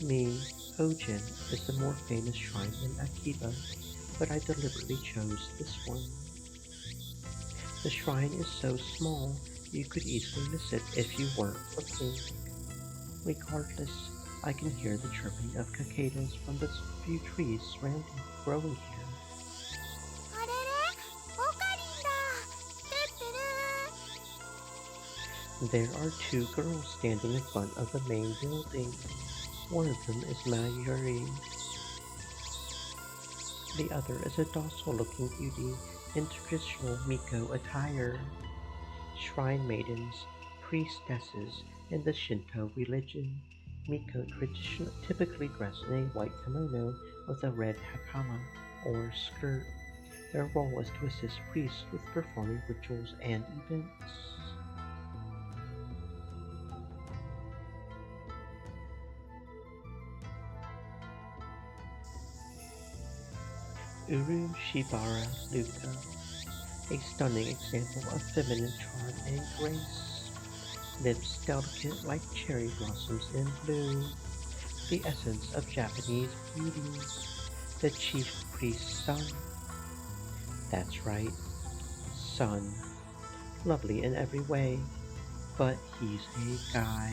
Mi Ojin is the more famous shrine in Akiba, but I deliberately chose this one. The shrine is so small you could easily miss it if you weren't looking. Regardless, I can hear the chirping of cicadas from the few trees growing here. There are two girls standing in front of the main building. One of them is Mayuri. The other is a docile-looking beauty in traditional Miko attire. Shrine maidens, priestesses in the Shinto religion. Miko typically dress in a white kimono with a red hakama or skirt. Their role is to assist priests with performing rituals and events. Uru Shibara Luka, a stunning example of feminine charm and grace. Lips delicate like cherry blossoms in bloom, the essence of Japanese beauty. The chief priest's son. That's right, son. Lovely in every way, but he's a guy.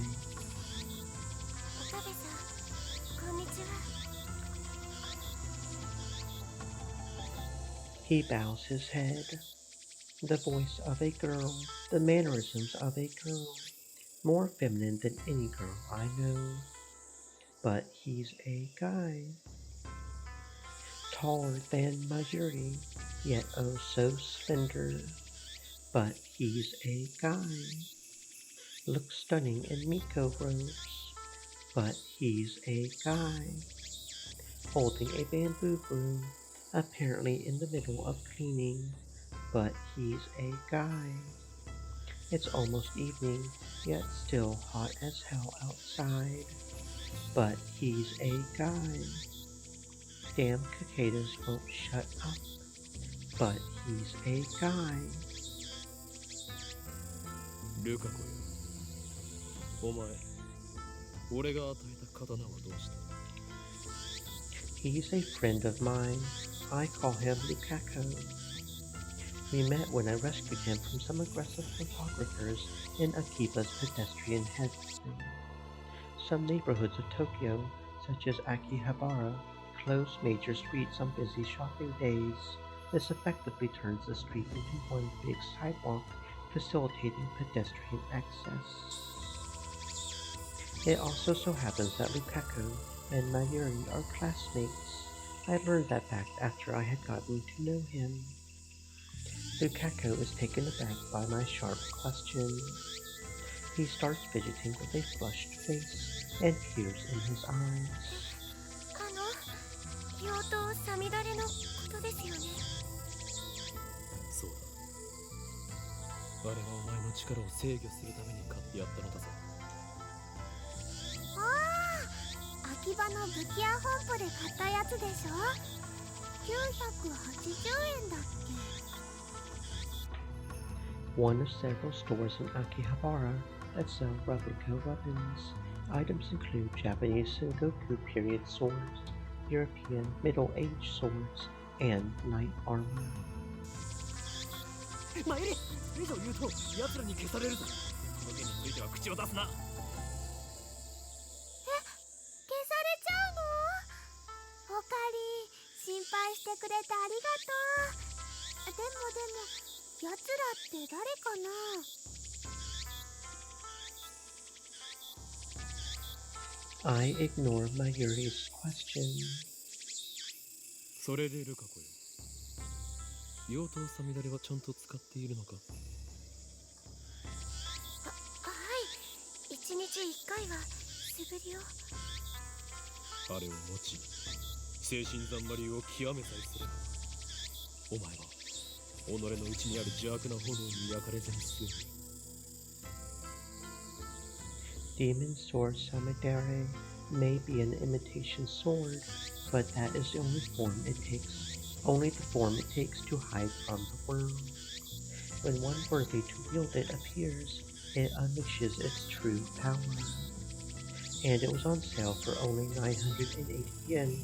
He bows his head. The voice of a girl, the mannerisms of a girl, more feminine than any girl I know. But he's a guy. Taller than Mayuri, yet oh so slender. But he's a guy. Looks stunning in Miko robes, but he's a guy. Holding a bamboo broom, apparently in the middle of cleaning, but he's a guy. It's almost evening, yet still hot as hell outside, but he's a guy. Damn cicadas won't shut up, but he's a guy. ルカ子よ、お前、俺が与えた刀はどうした？ He's a friend of mine. I call him Lukaku. We met when I rescued him from some aggressive photographers in Akiba's pedestrian headland. Some neighborhoods of Tokyo, such as Akihabara, close major streets on busy shopping days. This effectively turns the street into one big sidewalk, facilitating pedestrian access. It also so happens that Lukaku and Mayuri are classmates. I learned that fact after I had gotten to know him. Lukaku is taken aback by my sharp question. He starts fidgeting with a flushed face and tears in his eyes. 用途さみだれのことですよね。そうだ。あれはお前の力を制御するために買ってやったのだぞ。ああ、秋葉の武器屋本舗で買ったやつでしょ。980円だっけ。One of several stores in Akihabara that sell replica weapons. Items include Japanese Sengoku period swords, European middle-aged swords, and knight armor. マユリ、以上言うと奴らに消されるぞ。この件については口を出すな。消されちゃうの？おかり、心配してくれてありがとう。でも奴らって誰かな？ I ignore Mayuri's question. それでルカ子よ、妖刀サミダレはちゃんと使っているのか？はい、1日1回は素振りを。あれを持ち、精神ざんまりを極めさえすれば、お前は己の内にある邪悪な炎に焼かれずに済む。Demon Sword Samidare may be an imitation sword, but that is the only the form it takes to hide from the world. When one worthy to wield it appears, it unleashes its true power. And it was on sale for only 980 yen,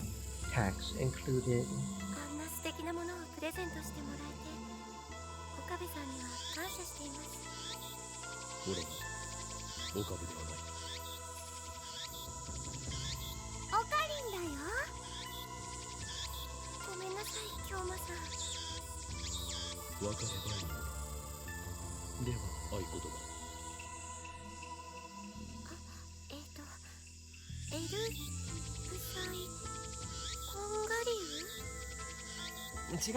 tax included. あんな素敵なものをプレゼントしてもらえて、岡部さんには感謝しています。俺は岡部ではない。オカリンだよ。ごめんなさい、京馬さん。別ればいい。では合言葉。エルブサイコンガリ違う、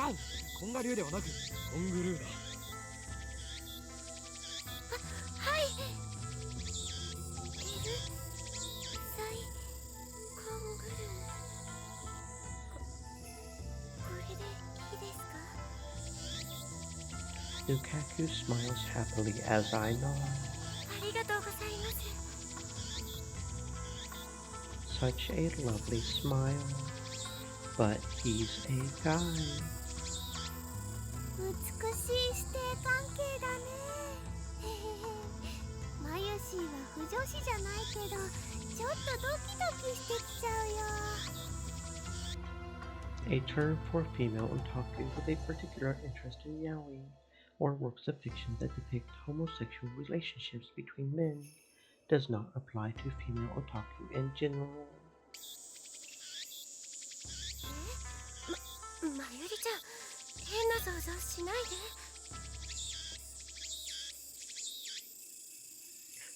コンガ流ではなくコングルーだ。はい。エルサイコングルこれでいいですか？ Lukaku smiles happily as I nod. ありがとうございます。Such a lovely smile, but he's a guy. 美しい師弟関係だね。マユシーは不女子じゃないけど、ちょっとドキドキしてきちゃうよ。A term for female otaku with a particular interest in yaoi, or works of fiction that depict homosexual relationships between men, does not apply to female otaku in general. まゆりちゃん、変な想像しない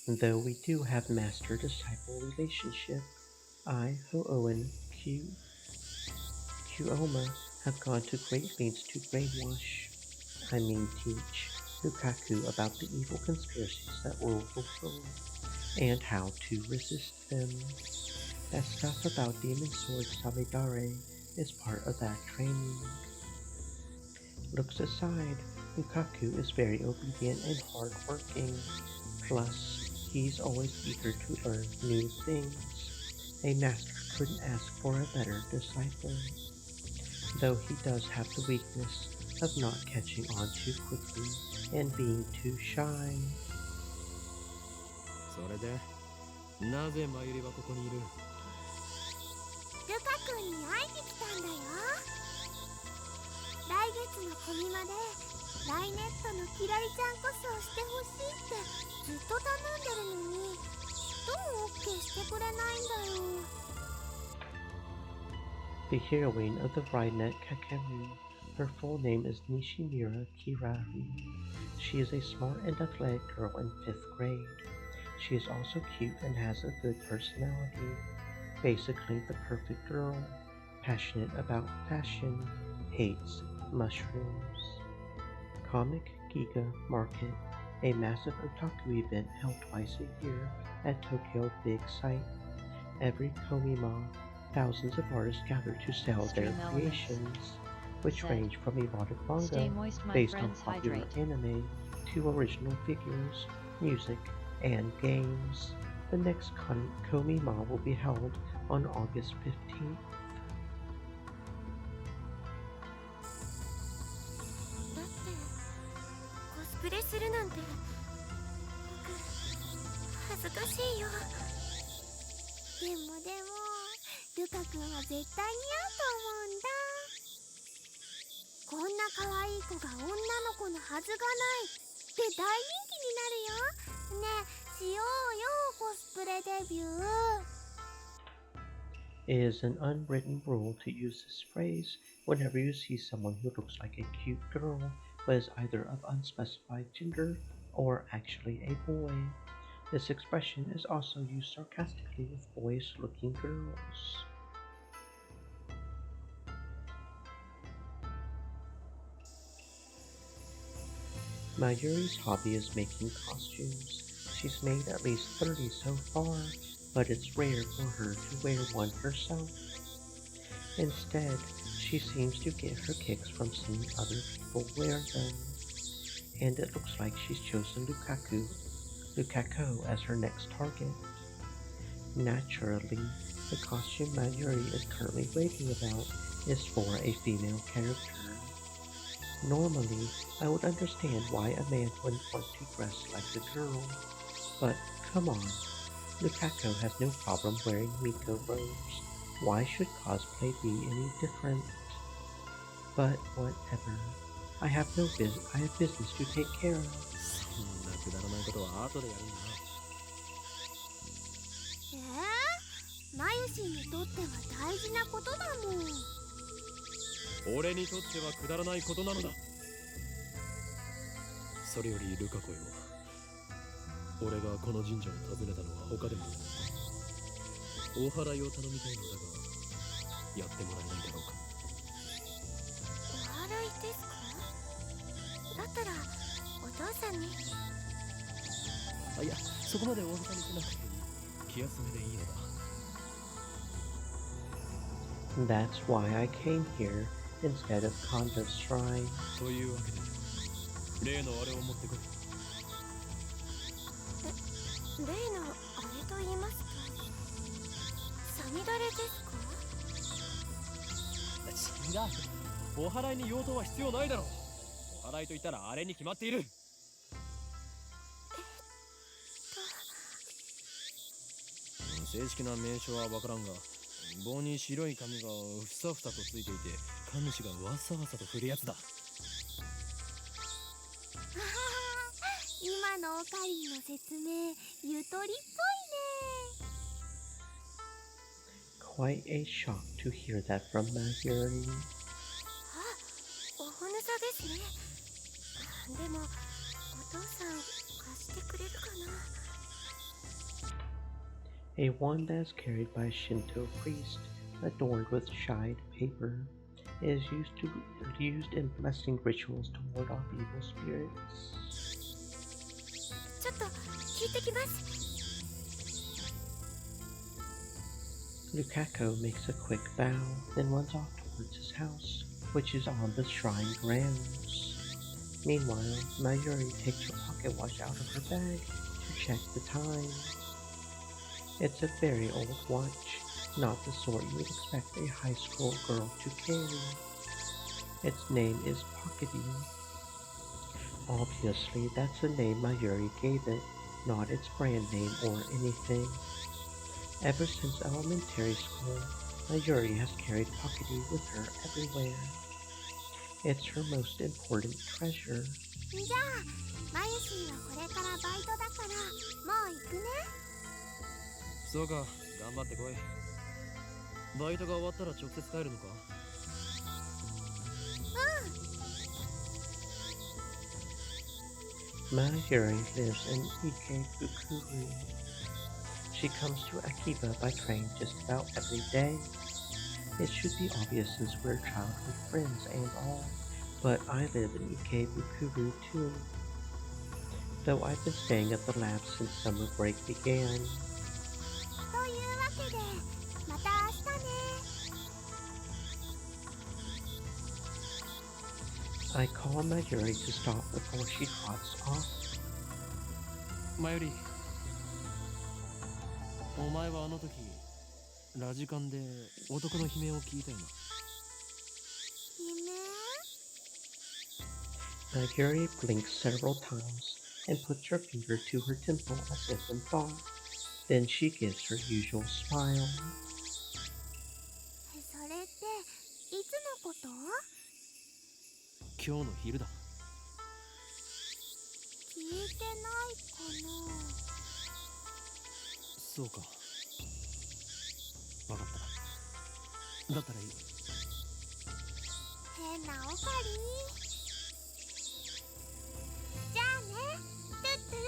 で。 Though we do have master-disciple relationship, I, Ho-Oh, and Kyoma have gone to great lengths to teach Lukaku about the evil conspiracies that rule the world, and how to resist them. That stuff about Demon Sword Samidare is part of that training. Looks aside, Lukaku is very obedient and hard-working. Plus, he's always eager to learn new things. A master couldn't ask for a better disciple. Though he does have the weakness of not catching on too quickly and being too shy. それで、なぜマユリはここにいる？ルカ君に会いに来たんだよ。来月のコミマでライネットのキラリちゃんこそしてほしいってずっと頼んでるのに、ちっとも OK してくれないんだよ。The heroine of the Rainet Kakeru. Her full name is Nishimura Kirari. She is a smart and athletic girl in 5th grade. She is also cute and has a good personality. Basically the perfect girl. Passionate about fashion. Hates mushrooms. Comic Giga Market. A massive otaku event held twice a year at Tokyo Big Sight. Every Komima, thousands of artists gather to sell their creations, which range from erotic manga based on popular anime to original figures, music, and games. The next Komima will be held on August 15th. だってコスプレするなんて僕恥ずかしいよ。でもルカ君は絶対似合うと思うんだ。こんな可愛い子が女の子のはずがないって大人気になるよ。ねえ、しようよコスプレデビュー。It is an unwritten rule to use this phrase whenever you see someone who looks like a cute girl was either of unspecified gender or actually a boy. This expression is also used sarcastically with boyish looking girls. Mayuri's hobby is making costumes. She's made at least 30 so far, but it's rare for her to wear one herself. Instead, she seems to get her kicks from seeing other people wear them. And it looks like she's chosen Lukaku as her next target. Naturally, the costume Mayuri is currently raving about is for a female character. Normally, I would understand why a man wouldn't want to dress like a girl, but come on, Lukaku has no problem wearing Miko robes. Why should cosplay be any different? But whatever. I have business to take care of. そんなくだらないことは後でやるんだな。マユシンにとっては大事なことだもん。俺にとってはくだらないことなのだ。それよりルカ子よ、俺がこの神社を訪ねたのは他でもお祓いを頼みたいのだが、やってもらえないだろうか。お祓いですか？だったらお父さんに。あ、いや、そこまで大げさにしなくていい。気休めでいいのだ。That's why I came here instead of Konda's shrine. というわけで、例のあれを持ってこい。例のあれと言いますと、サミダレですか？違う。お祓いに用途は必要ないだろう。お祓いと言ったらあれに決まっている。正式な名称はわからんが、棒に白い紙がふさふさとついていて、神主がわさわさと振るやつだ。今のオカリンの説明、ゆとりっぽいね。Quite a shock to hear that from Mayuri. あ、おほぬさですね。でも、お父さん貸してくれるかな。A wand that is carried by a Shinto priest, adorned with shied paper, is used in blessing rituals to ward off evil spirits. ちょっと聞いてきます。Lukaku makes a quick bow, then runs off towards his house, which is on the shrine grounds. Meanwhile, Mayuri takes her pocket watch out of her bag to check the time. It's a very old watch, not the sort you would expect a high school girl to carry. Its name is Pockety. Obviously, that's the name Mayuri gave it, not its brand name or anything. Ever since elementary school, Mayuri has carried Pockety with her everywhere. It's her most important treasure. じゃあ、マユシーはこれからバイトだから、もう行くね。そうか、頑張ってこい。バイトが終わったら直接帰るのか？Mayuri lives in Ikebukuro. She comes to Akiba by train just about every day. It should be obvious since we're childhood friends and all, but I live in Ikebukuro too. Though I've been staying at the lab since summer break began. というわけで、また明日ね。I call Mayuri to stop before she trots off. マユリ、お前はあの時ラジカンで男の悲鳴を聞いたよな。Mayuri blinks several times and puts her finger to her temple as if in thought. Then she gives her usual smile. それっていつのこと？今日の昼だ。聞いてないかな。そうか。わかった。だったらいい。変なオカリン。じゃあね、トゥットゥル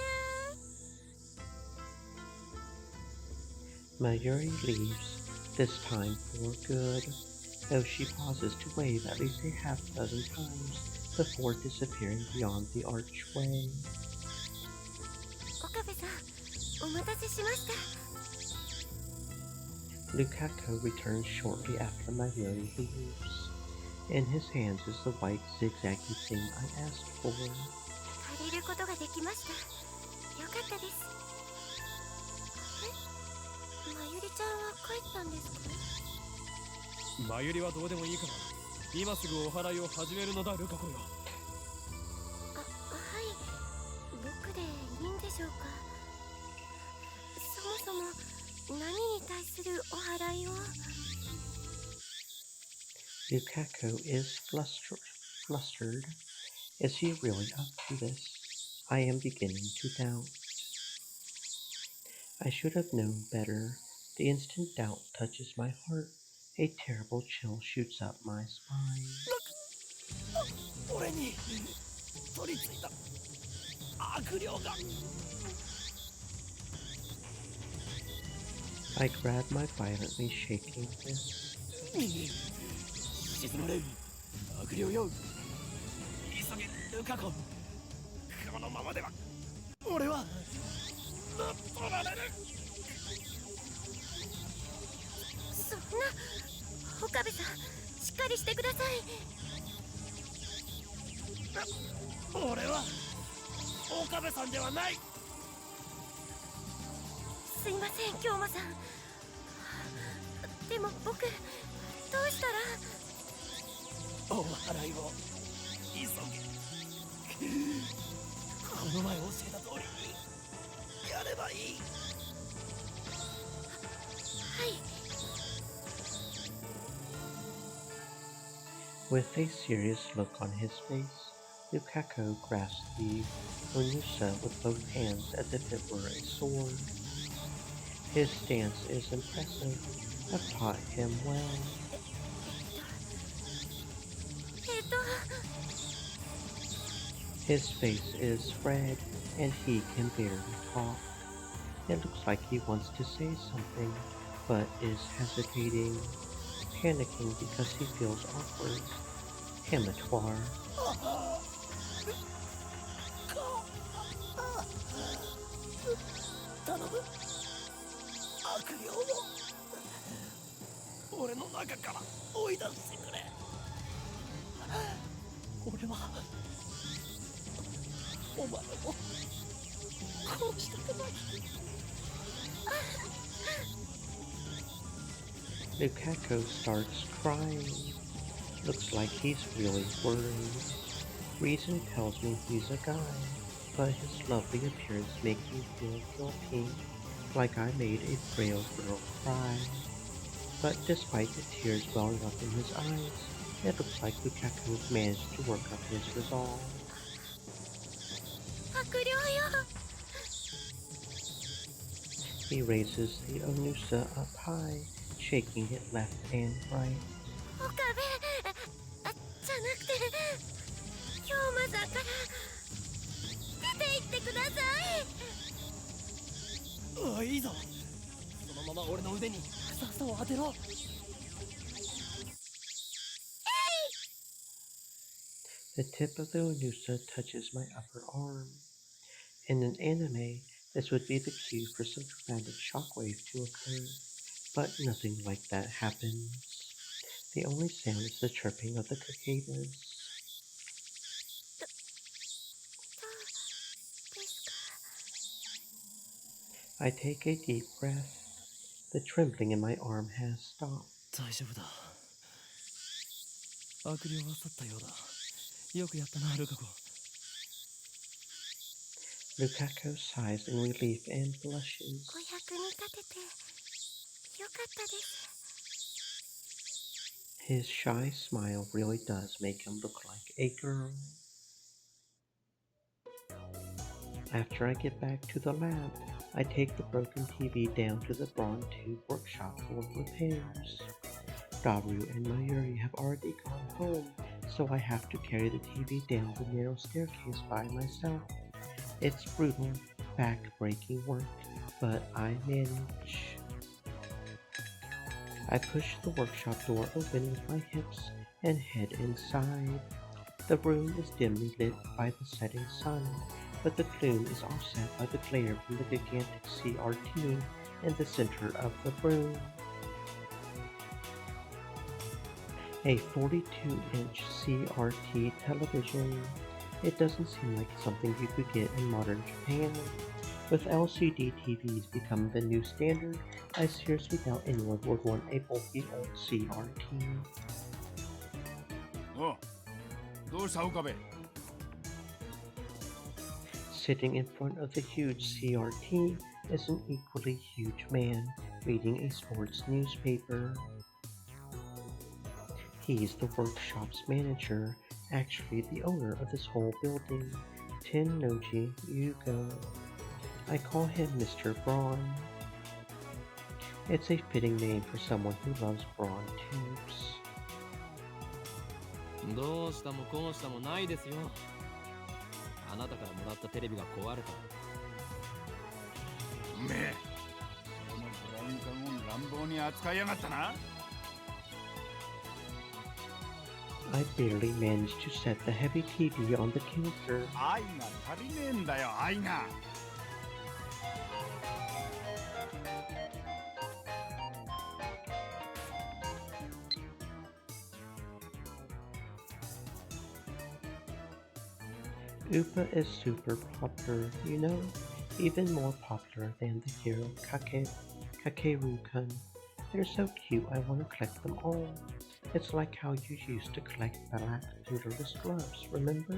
ーン。 Mayuri leaves, this time for good, though she pauses to wave at least a half dozen times before disappearing beyond the archway. 岡部さん、お待たせしました。 Lukaku returns shortly after Mayuri leaves. In his hands is the white zigzaggy thing I asked for. 借りることができました。よかったです。え、まゆりちゃんは帰ったんですか？まゆりはどうでもいいから今すぐお祓いを始めるのだ、ルカ子よ。はい、僕でいいんでしょうか。そもそも何に対するお祓いを？ Lukaku is flustered. Is he really up to this? I am beginning to doubt. I should have known better. The instant doubt touches my heart. A terrible chill shoots up my spine. 俺に取り付いた悪霊が。 I grab my violently shaking fist. 沈める悪霊よ。急げルカ子。このままでは俺は乗っ取られる。そんな、岡部さん、しっかりしてください。俺は岡部さんではない。すいません、京馬さん。でも僕、どうしたら？お祓いを急げ。この前教えた通りにやればいい。はい。 With a serious look on his face, Lukaku grasps the Onusa with both hands as if it were a sword. His stance is impressive. I've taught him well. His face is red, and he can barely talk. It looks like he wants to say something, but is hesitating, panicking because he feels awkward. Amatoire. 頼む。悪霊を俺の中から追い出してくれ。俺はお前を殺したくない。 Lukaku starts crying. Looks like he's really worried. Reason tells me he's a guy, but his lovely appearance makes me feel guilty, like I made a frail girl cry. But despite the tears welling up in his eyes, it looks like Lukaku has managed to work up his resolve. 悪霊よ。 He raises the Onusa up high, shaking it left and right. 岡部、じゃなくて、京馬さんから出て行ってください。おい、いいぞ。そのまま俺の腕にふさふさを当てろ。 The tip of the Onusa touches my upper arm. In an anime, this would be the cue for some dramatic shockwave to occur, but nothing like that happens. The only sound is the chirping of the cicadas. I take a deep breath. The trembling in my arm has stopped. 大丈夫だ。悪霊は去ったようだ。よくやったな、ルカ子。 Lukaku sighs in relief and blushes. お役に立ててよかったです。 His shy smile really does make him look like a girl. After I get back to the lab, I take the broken TV down to the Braun Tube workshop for repairs. Daru and Mayuri have already gone home, so I have to carry the TV down the narrow staircase by myself. It's brutal, back-breaking work, but I manage. I push the workshop door open with my hips and head inside. The room is dimly lit by the setting sun, but the gloom is offset by the glare from the gigantic CRT in the center of the room. A 42-inch CRT television. It doesn't seem like something you could get in modern Japan. With LCD TVs becoming the new standard, I seriously doubt anyone would want a bulky old CRT. Oh, どうした岡部? Sitting in front of the huge CRT is an equally huge man reading a sports newspaper. He's the workshop's manager, actually the owner of this whole building, Tennoji Yugo. I call him Mr. Braun. It's a fitting name for someone who loves brawn tubes. どうしたもこうしたもないですよ。あなたからもらったテレビが壊れた。うめえ。このブラウン管を乱暴に扱いやがったな。I barely managed to set the heavy TV on the counter. 愛が足りねえんだよ、愛が。Upa is super popular, you know? Even more popular than the hero Kakeru-kun. They're so cute, I want to collect them all. It's like how you used to collect black fingerless gloves, remember?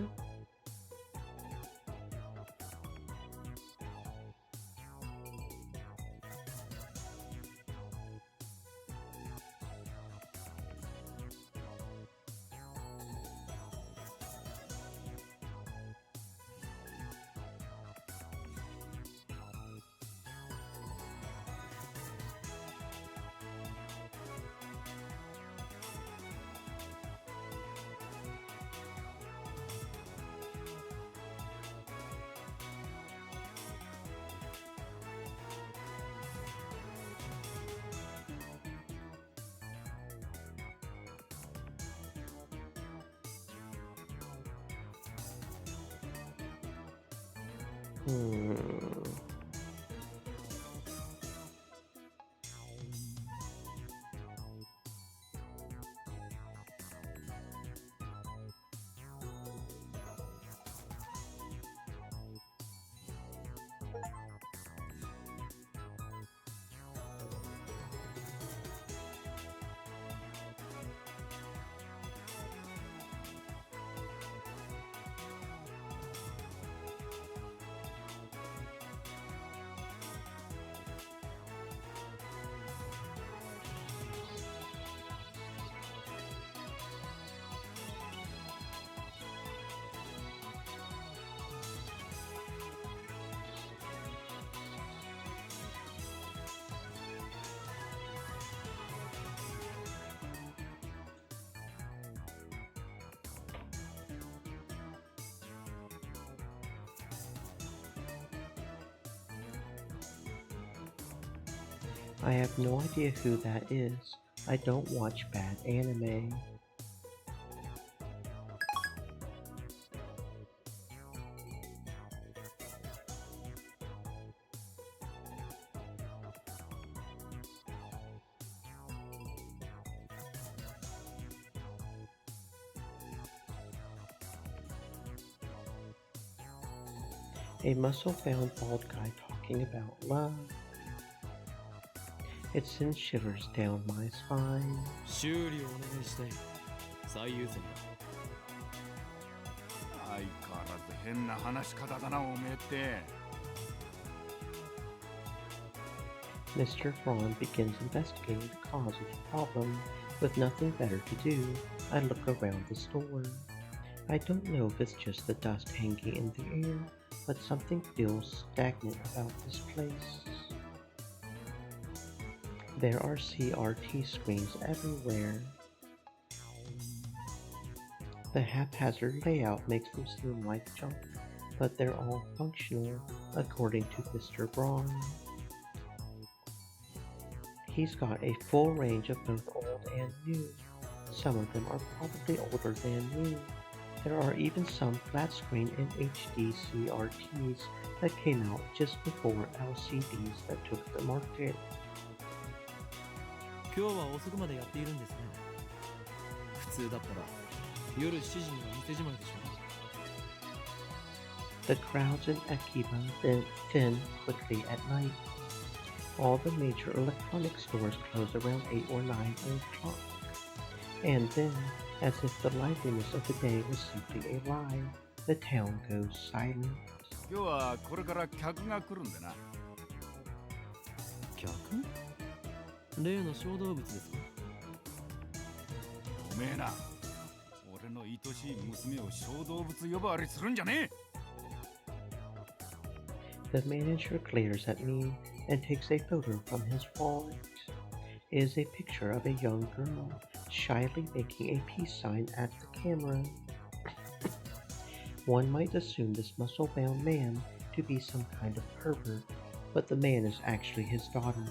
I have no idea who that is. I don't watch bad anime. A muscle-bound bald guy talking about love. It sends shivers down my spine. 修理をお願いしたい。最優先だ。相変わらず変な話し方だな、おめえって。Mr. Braun begins investigating the cause of the problem. With nothing better to do, I look around the store. I don't know if it's just the dust hanging in the air, but something feels stagnant about this place. There are CRT screens everywhere. The haphazard layout makes them seem like junk, but they're all functional, according to Mr. Braun. He's got a full range of both old and new. Some of them are probably older than new. There are even some flat-screen and HD CRTs that came out just before LCDs that took the market. 今日は遅くまでやっているんですね。普通だったら夜7時には店じまいでしょ。The crowds in Akiba then thin quickly at night. All the major electronic stores close around 8 or 9 o'clock. And then, as if the liveliness of the day was simply a lie, the town goes silent. 今日はこれから客が来るんでな。客？例の小動物ですか？おめえな、俺の愛しい娘を小動物呼ばわりするんじゃねThe え。manager glares at me and takes a photo from his wallet. It is a picture of a young girl shyly making a peace sign at the camera. One might assume this muscle-bound man to be some kind of pervert, but the man is actually his daughter.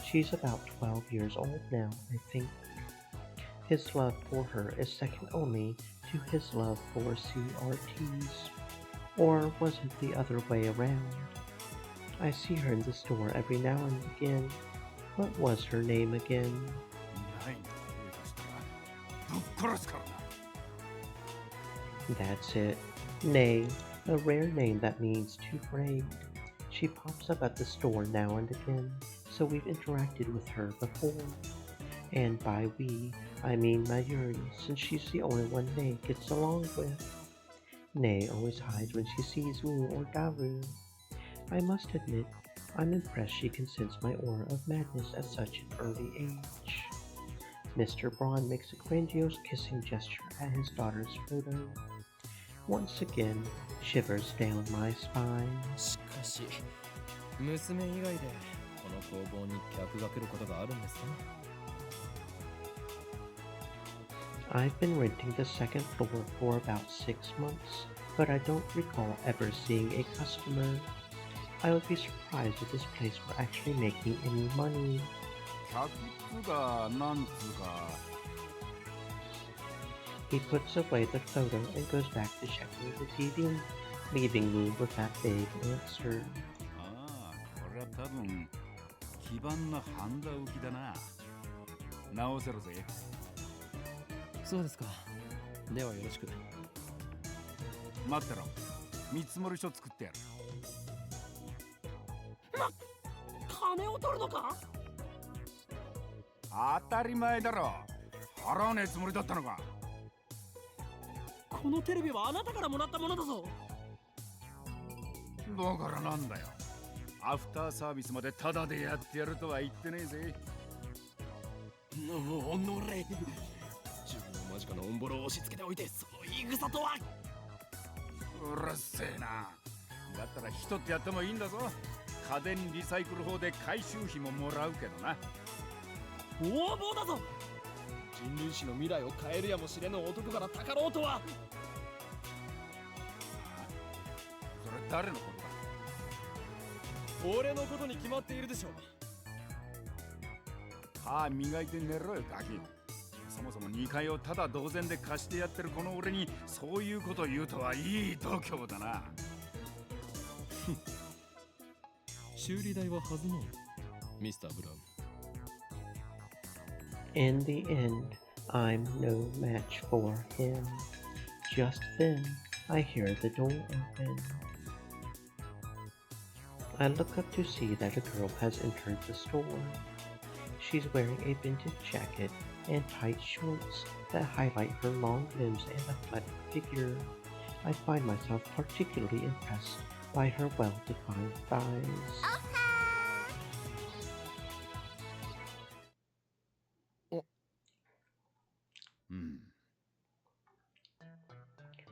She's about 12 years old now, I think. His love for her is second only to his love for CRTs. Or was it the other way around? I see her in the store every now and again. What was her name again? ないんだ、手出したらぶっ殺すからな。 That's it. Nay, a rare name that means to braid. She pops up at the store now and again, so we've interacted with her before. And by we, I mean Mayuri, since she's the only one Nay gets along with. Nay always hides when she sees me or Daru. I must admit, I'm impressed she can sense my aura of madness at such an early age. Mr. Braun makes a grandiose kissing gesture at his daughter's photo. Once again, shivers down my spine. しかし、娘以外でこの工房に客が来ることがあるんですか？ I've been renting the second floor for about 6 months, but I don't recall ever seeing a customer. I would be surprised if this place were actually making any money. 客っつうかなんつうか。He puts away the photo and goes back to checking the TV, leaving me with that vague answer. ああ、これは多分基盤のハンダ浮きだな。直せろぜ。そうですか。ではよろしく。待ってろ。見積もり書作ってやる。金を取るのか？当たり前だろ。払わねえつもりだったのか。このテレビはあなたからもらったものだぞ。だからなんだよ。アフターサービスまでタダでやってやるとは言ってねえぜ。おのれ。自分の間近のオンボロを押し付けておいて、その言い草とは。うるせえな。だったら人ってやってもいいんだぞ。家電リサイクル法で回収費ももらうけどな。横暴だぞ。人類史の未来を変えるやもしれぬ男からたかろうとは。それ誰のことだ？俺のことに決まっているでしょ。歯磨いて寝ろよガキ。そもそも2階をただ同然で貸してやってるこの俺にそういうこと言うとはいい度胸だな。修理代は弾もう、ミスター・ブラウン。In the end, I'm no match for him. Just then, I hear the door open. I look up to see that a girl has entered the store. She's wearing a vintage jacket and tight shorts that highlight her long limbs and athletic figure. I find myself particularly impressed by her well-defined thighs.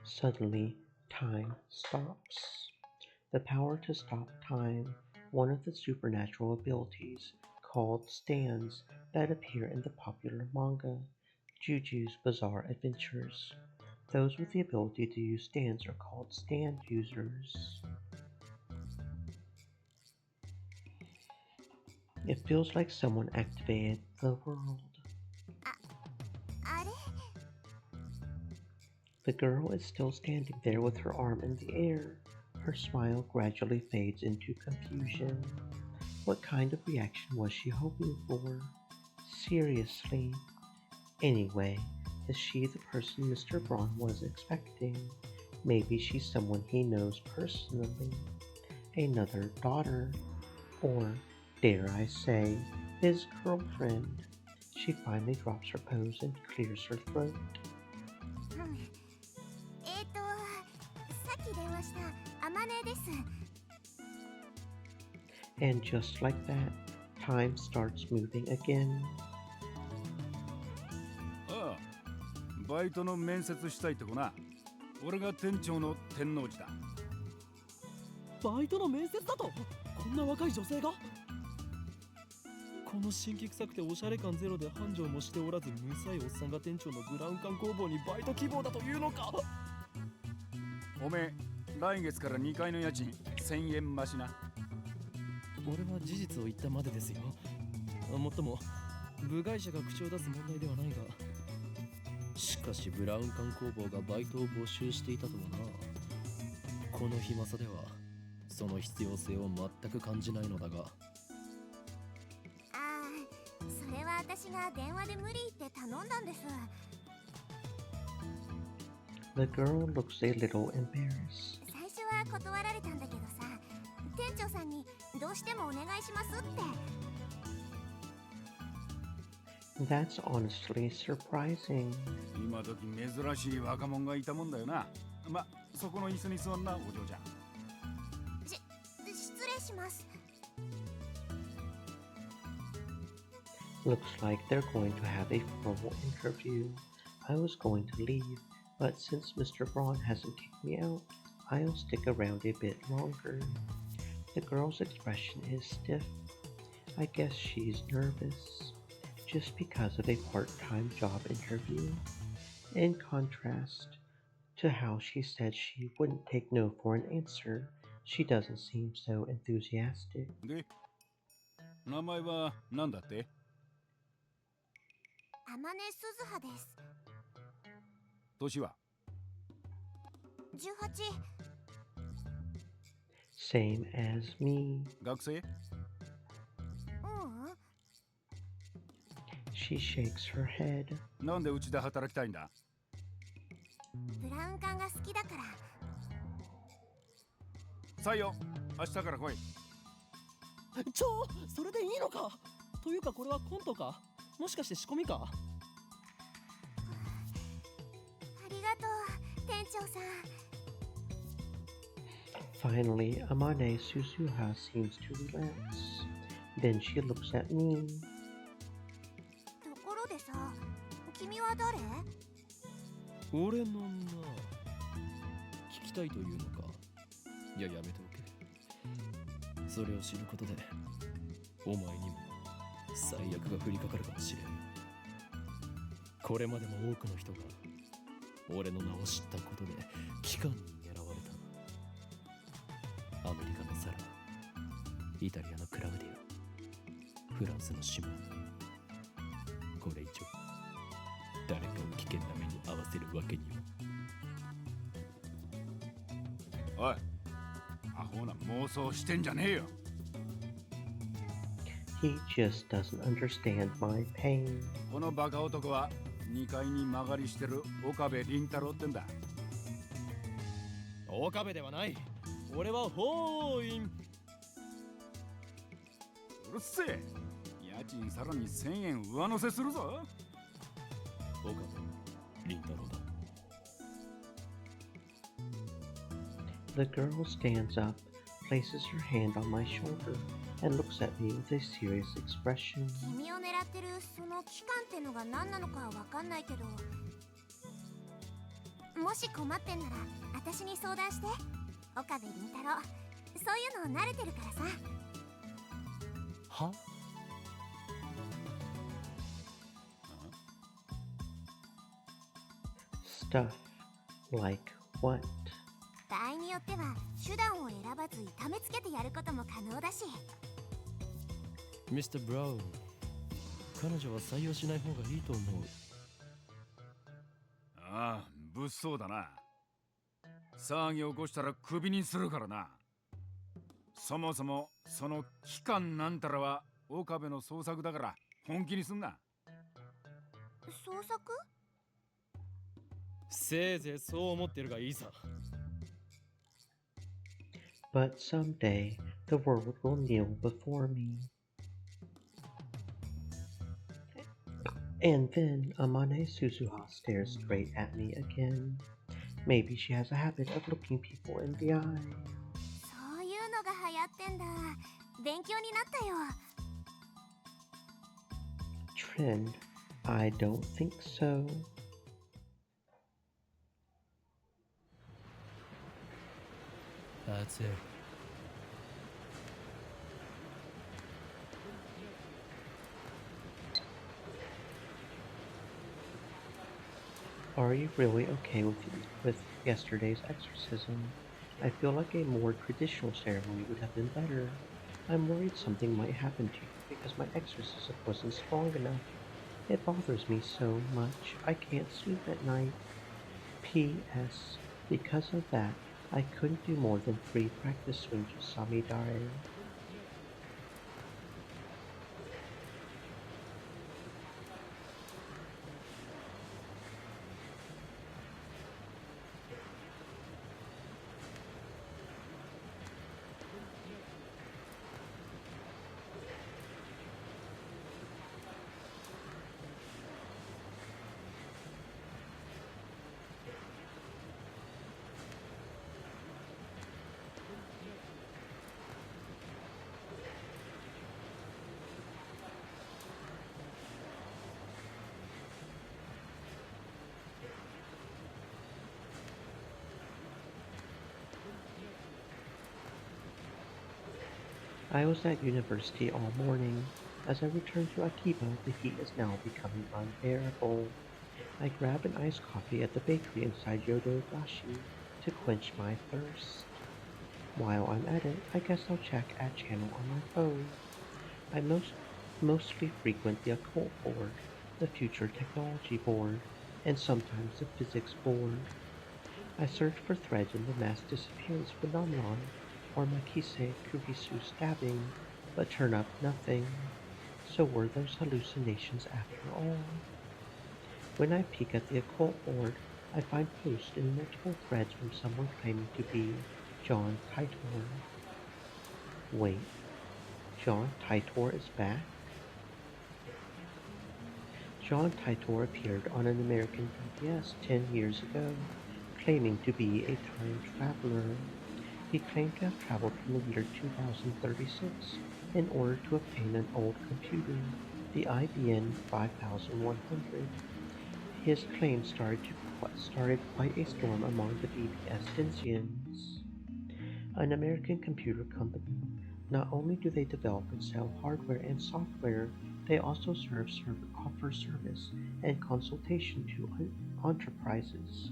Suddenly, time stops. The power to stop time, one of the supernatural abilities, called stands that appear in the popular manga, Juju's Bizarre Adventures. Those with the ability to use stands are called stand users. It feels like someone activated the world. あれ The girl is still standing there with her arm in the air. Her smile gradually fades into confusion. What kind of reaction was she hoping for? Seriously? Anyway, is she the person Mr. Braun was expecting? Maybe she's someone he knows personally. Another daughter. Or, dare I say, his girlfriend. She finally drops her pose and clears her throat. さっき電話したあまねです。 And just like that, time starts moving again. ああ、バイトの面接したいとこな。俺が店長の天王寺だ。バイトの面接だとこんな若い女性が。この新規臭くておしゃれ感ゼロで繁盛もしておらずむさいおっさんが店長のブラウン管工房にバイト希望だというのか。おめえ、来月から2階の家賃1000円増しな。俺は事実を言ったまでですよ。もっとも部外者が口を出す問題ではないが、しかしブラウン管工房がバイトを募集していたとはな。この暇さではその必要性を全く感じないのだが。ああ、それは私が電話で無理って頼んだんです。 The girl looks a little embarrassed. 最初は断られたんだけどさ、店長さんにどうしてもお願いしますって。 That's honestly surprising. 今時珍しい若者がいたもんだよな。ま、そこの椅子に座んな、お嬢ちゃん。失礼します。 Looks like they're going to have a formal interview. I was going to leave, but since Mr. Braun hasn't kicked me out, I'll stick around a bit longer. The girl's expression is stiff. I guess she's nervous, just because of a part-time job interview. In contrast to how she said she wouldn't take no for an answer, she doesn't seem so enthusiastic. で、名前は何だって？あまねすずはです。年は？ 18。 Same as me. 学生？ううん。 She shakes her head. なんでうちで働きたいんだ？ブラウン管が好きだから。採用、明日から来い。それでいいのか。というかこれはコントか、もしかして仕込みか。ありがとう、店長さん。 Finally, Amane Suzuha seems to relax. Then she looks at me. ところでさ、君は誰？俺のな。聞きたいというのか。いや、やめておけ。それを知ることでお前にも最悪が降りかかるかもしれん。これまでも多くの人が俺の名を知ったことで機関に狙われた。アメリカのサラ、イタリアのクラウディア、フランスのシモン。これ以上誰かを危険な目に遭わせるわけには。おい、アホな妄想してんじゃねえよ。He just doesn't understand my pain. このバカ男は2階に曲がりしてる岡部倫太郎ってんだ。岡部ではない。俺はホーイン。うるせえ。家賃さらに1000円上乗せするぞ。岡部倫太郎だ。The girl stands up, places her hand on my shoulder, and looks at me with a serious expression. 君を狙ってるその期間ってのが何なのかわかんないけど、もし困ってんなら私に相談して。岡部倫太郎、そういうの慣れてるからさ。は？ Stuff like what? 場合によっては手段を選ばず痛めつけてやることも可能だし。ミスター・ブラウン、彼女は採用しない方がいいと思う。ああ、物騒だな。騒ぎ起こしたらクビにするからな。そもそもその期間なんたらは岡部の創作だから本気にすんな。創作？せいぜいそう思ってるがいいさ。But someday the world will kneel before me. And then Amane Suzuha stares straight at me again. Maybe she has a habit of looking people in the eye. そういうのが流行ってんだ。勉強になったよ。Trend? I don't think so. That's it. Are you really okay with yesterday's exorcism? I feel like a more traditional ceremony would have been better. I'm worried something might happen to you because my exorcism wasn't strong enough. It bothers me so much. I can't sleep at night. P.S. Because of that, I couldn't do more than 3 practice swings with Samidare. I was at university all morning. As I returned to Akiba, the heat is now becoming unbearable. I grab an iced coffee at the bakery inside Yodobashi to quench my thirst. While I'm at it, I guess I'll check Ad Channel on my phone. I mostly frequent the occult board, the future technology board, and sometimes the physics board. I search for threads in the mass disappearance phenomenon or Makise Kurisu stabbing, but turn up nothing. So were those hallucinations after all? When I peek at the occult board, I find posts in multiple threads from someone claiming to be John Titor. Wait, John Titor is back? John Titor appeared on an American PBS 10 years ago, claiming to be a time traveler. He claimed to have traveled from the year 2036 in order to obtain an old computer, the IBM 5100. His claim started quite a storm among the BBS Denzians. An American computer company. Not only do they develop and sell hardware and software, they also offer service and consultation to enterprises.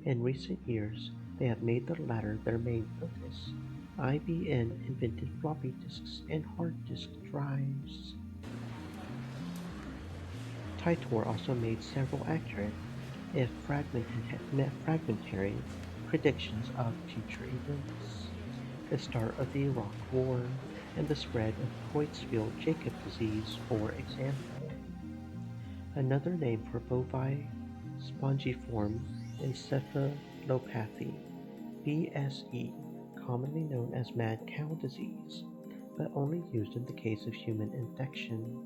In recent years, they have made the latter their main focus. IBM invented floppy disks and hard disk drives. Titor also made several accurate, if fragmentary, predictions of future events. The start of the Iraq War and the spread of Creutzfeldt-Jakob disease, for example. Another name for bovine spongiform encephalopathy, BSE, commonly known as mad cow disease, but only used in the case of human infection.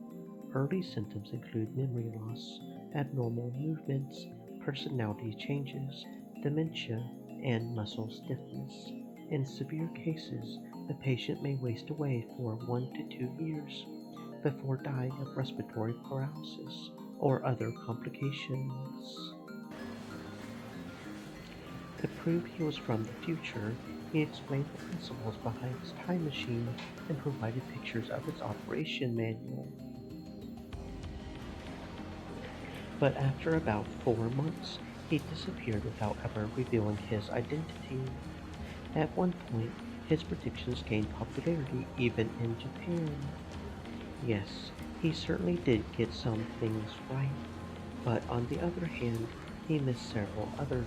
Early symptoms include memory loss, abnormal movements, personality changes, dementia, and muscle stiffness. In severe cases, the patient may waste away for 1 to 2 years before dying of respiratory paralysis or other complications. To prove he was from the future, he explained the principles behind his time machine and provided pictures of its operation manual. But after about 4 months, He disappeared without ever revealing his identity. At one point, his predictions gained popularity even in Japan. Yes, he certainly did get some things right, but on the other hand, he missed several others.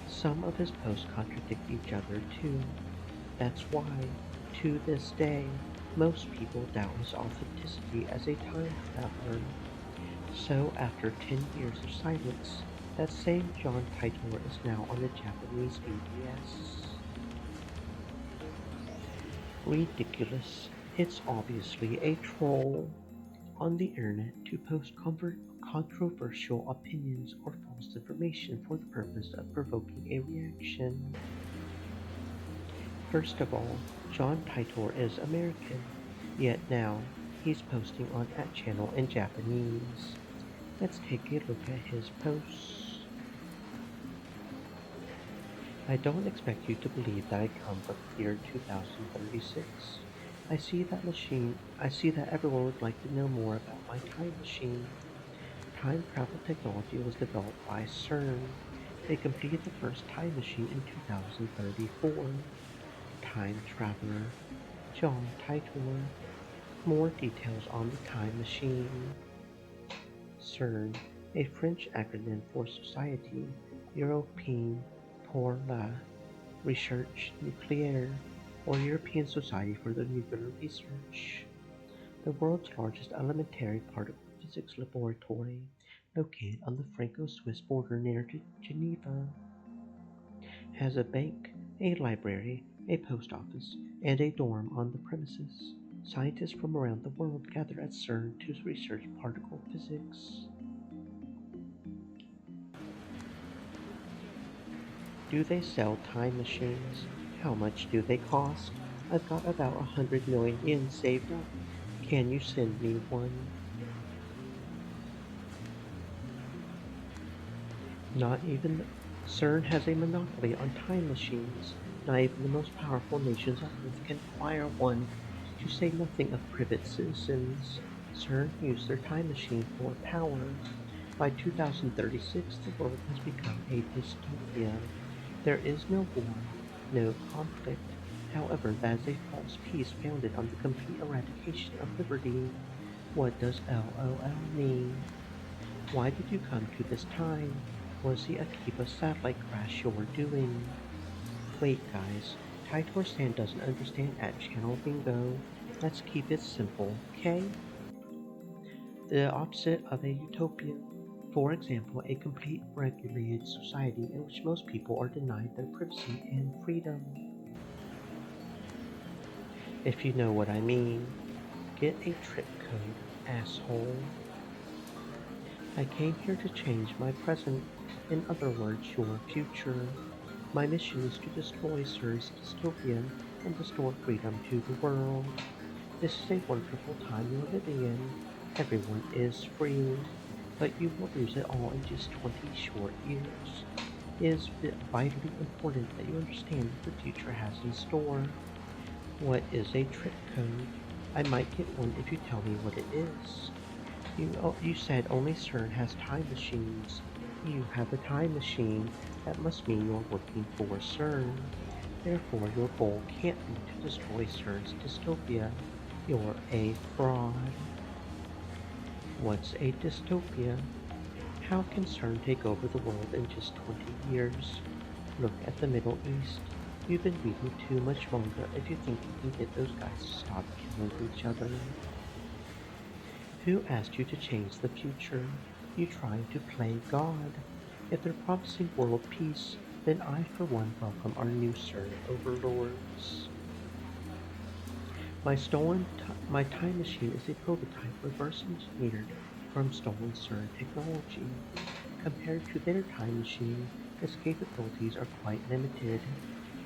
Some of his posts contradict each other too. That's why, to this day, most people doubt his authenticity as a time traveler. So, after 10 years of silence, that same John Titor is now on the Japanese BBS. Ridiculous. It's obviously a troll on the internet to post controversial opinions or false information for the purpose of provoking a reaction. First of all, John Titor is American, yet now he's posting on that channel in Japanese. Let's take a look at his posts. I don't expect you to believe that I come from the year 2036. I see that everyone would like to know more about my time machine. Time travel technology was developed by CERN. They completed the first time machine in 2034. Time traveler John Titor. More details on the time machine. CERN, a French acronym for Société Européenne pour la Recherche Nucléaire, or European Society for the Nuclear Research. The world's largest elementary particle physics laboratory, located on the Franco-Swiss border near Geneva, has a bank, a library, a post office, and a dorm on the premises. Scientists from around the world gather at CERN to research particle physics. Do they sell time machines? How much do they cost? I've got about 100 million yen saved up. Can you send me one? Not even CERN has a monopoly on time machines. Not even the most powerful nations on Earth can acquire one, to say nothing of private citizens. CERN used their time machine for power. By 2036, the world has become a dystopia. There is no war, no conflict. However, that is a false peace founded on the complete eradication of liberty. What does LOL mean? Why did you come to this time? Was the Akiba satellite crash your doing? Wait, guys. Titor-san doesn't understand at channel bingo. Let's keep it simple, okay? The opposite of a utopia. For example, a complete regulated society in which most people are denied their privacy and freedom. If you know what I mean, get a trick code, asshole. I came here to change my present, in other words, your future. My mission is to destroy CERN's dystopia and restore freedom to the world. This is a wonderful time you're living in. Everyone is free, but you will lose it all in just 20 short years. It is vitally important that you understand what the future has in store. What is a trick code? I might get one if you tell me what it is. You said only CERN has time machines. You have a time machine. That must mean you're working for CERN. Therefore, your goal can't be to destroy CERN's dystopia. You're a fraud. What's a dystopia? How can CERN take over the world in just 20 years? Look at the Middle East. You've been reading too much manga if you think you can get those guys to stop killing each other. Who asked you to change the future? You trying to play God. If they're promising world peace, then I for one welcome our new CERN overlords. My time machine is a prototype reverse engineered from stolen CERN technology. Compared to their time machine, its capabilities are quite limited.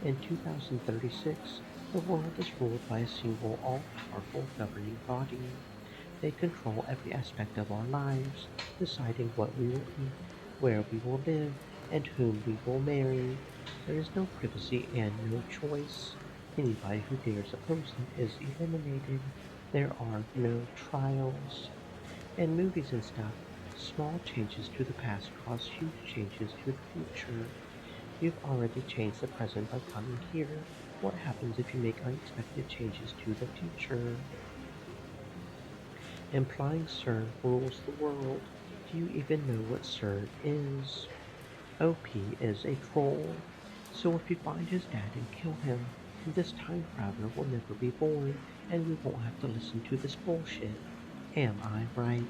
In 2036, the world is ruled by a single all-powerful governing body. They control every aspect of our lives, deciding what we will eat, where we will live, and whom we will marry. There is no privacy and no choice. Anybody who dares oppose them is eliminated. There are no trials. In movies and stuff, Small changes to the past cause huge changes to the future. You've already changed the present by coming here. What happens if you make unexpected changes to the future? Implying CERN rules the world. Do you even know what CERN is? OP is a troll. So if you find his dad and kill him, this time traveler will never be born, and we won't have to listen to this bullshit. Am I right?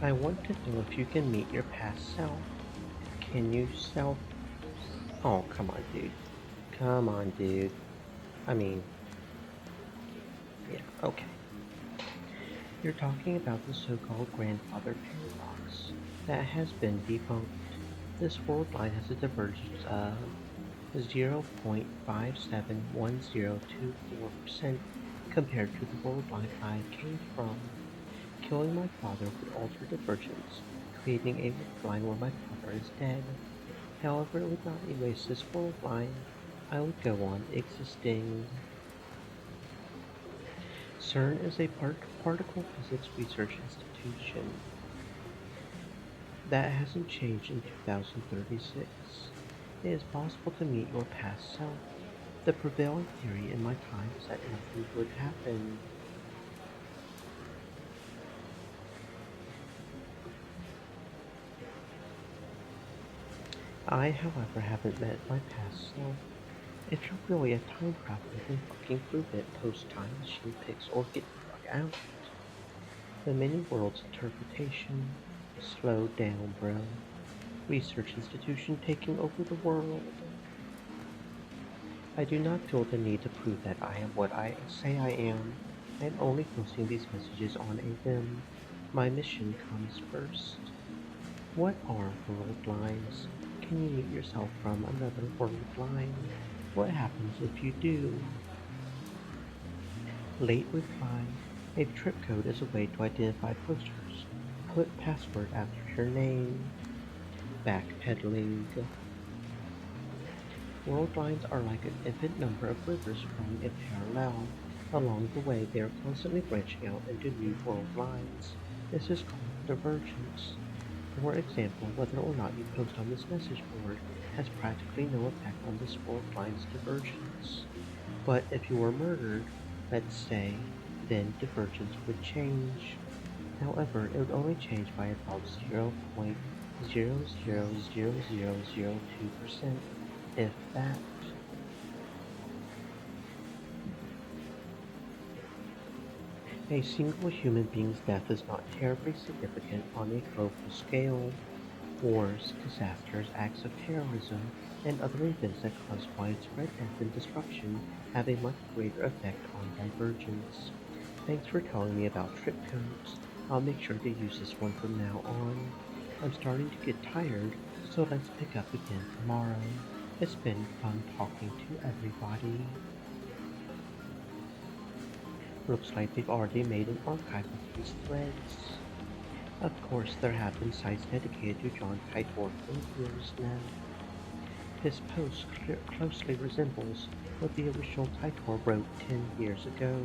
I want to know if you can meet your past self. Can you self? Oh, come on, dude. Come on, dude. I mean, yeah, okay. You're talking about the so-called grandfather paradox. That has been debunked. This world line has a divergence of 0.571024% compared to the world line I came from. Killing my father would alter divergence, creating a world line where my father is dead. However, it would not erase this world line. I would go on existing. CERN is a particle physics research institution. That hasn't changed in 2036. It is possible to meet your past self. The prevailing theory in my time is that nothing would happen. I, however, haven't met my past self. If you're really a time traveler, then fucking prove it. Post-time machine picks or get the fuck out. The many worlds interpretation. Slow down, bro. Research institution taking over the world. I do not feel the need to prove that I am what I say I am. I am only posting these messages on a whim. My mission comes first. What are world lines? Can you meet yourself from another world line? What happens if you do? Late reply. A trip code is a way to identify posters. Put password after your name. Backpedaling. World lines are like an infinite number of rivers flowing in parallel. Along the way, they are constantly branching out into new world lines. This is called divergence. For example, whether or not you post on this message board has practically no effect on this world line's divergence. But if you were murdered, let's say, then divergence would change. However, it would only change by about 0.0000002%, if that. A single human being's death is not terribly significant on a global scale. Wars, disasters, acts of terrorism, and other events that cause widespread death and destruction have a much greater effect on divergence. Thanks for telling me about trip codes. I'll make sure to use this one from now on. I'm starting to get tired, so let's pick up again tomorrow. It's been fun talking to everybody. Looks like they've already made an archive of these threads. Of course, there have been sites dedicated to John Titor for years now. This post closely resembles what the original Titor wrote 10 years ago.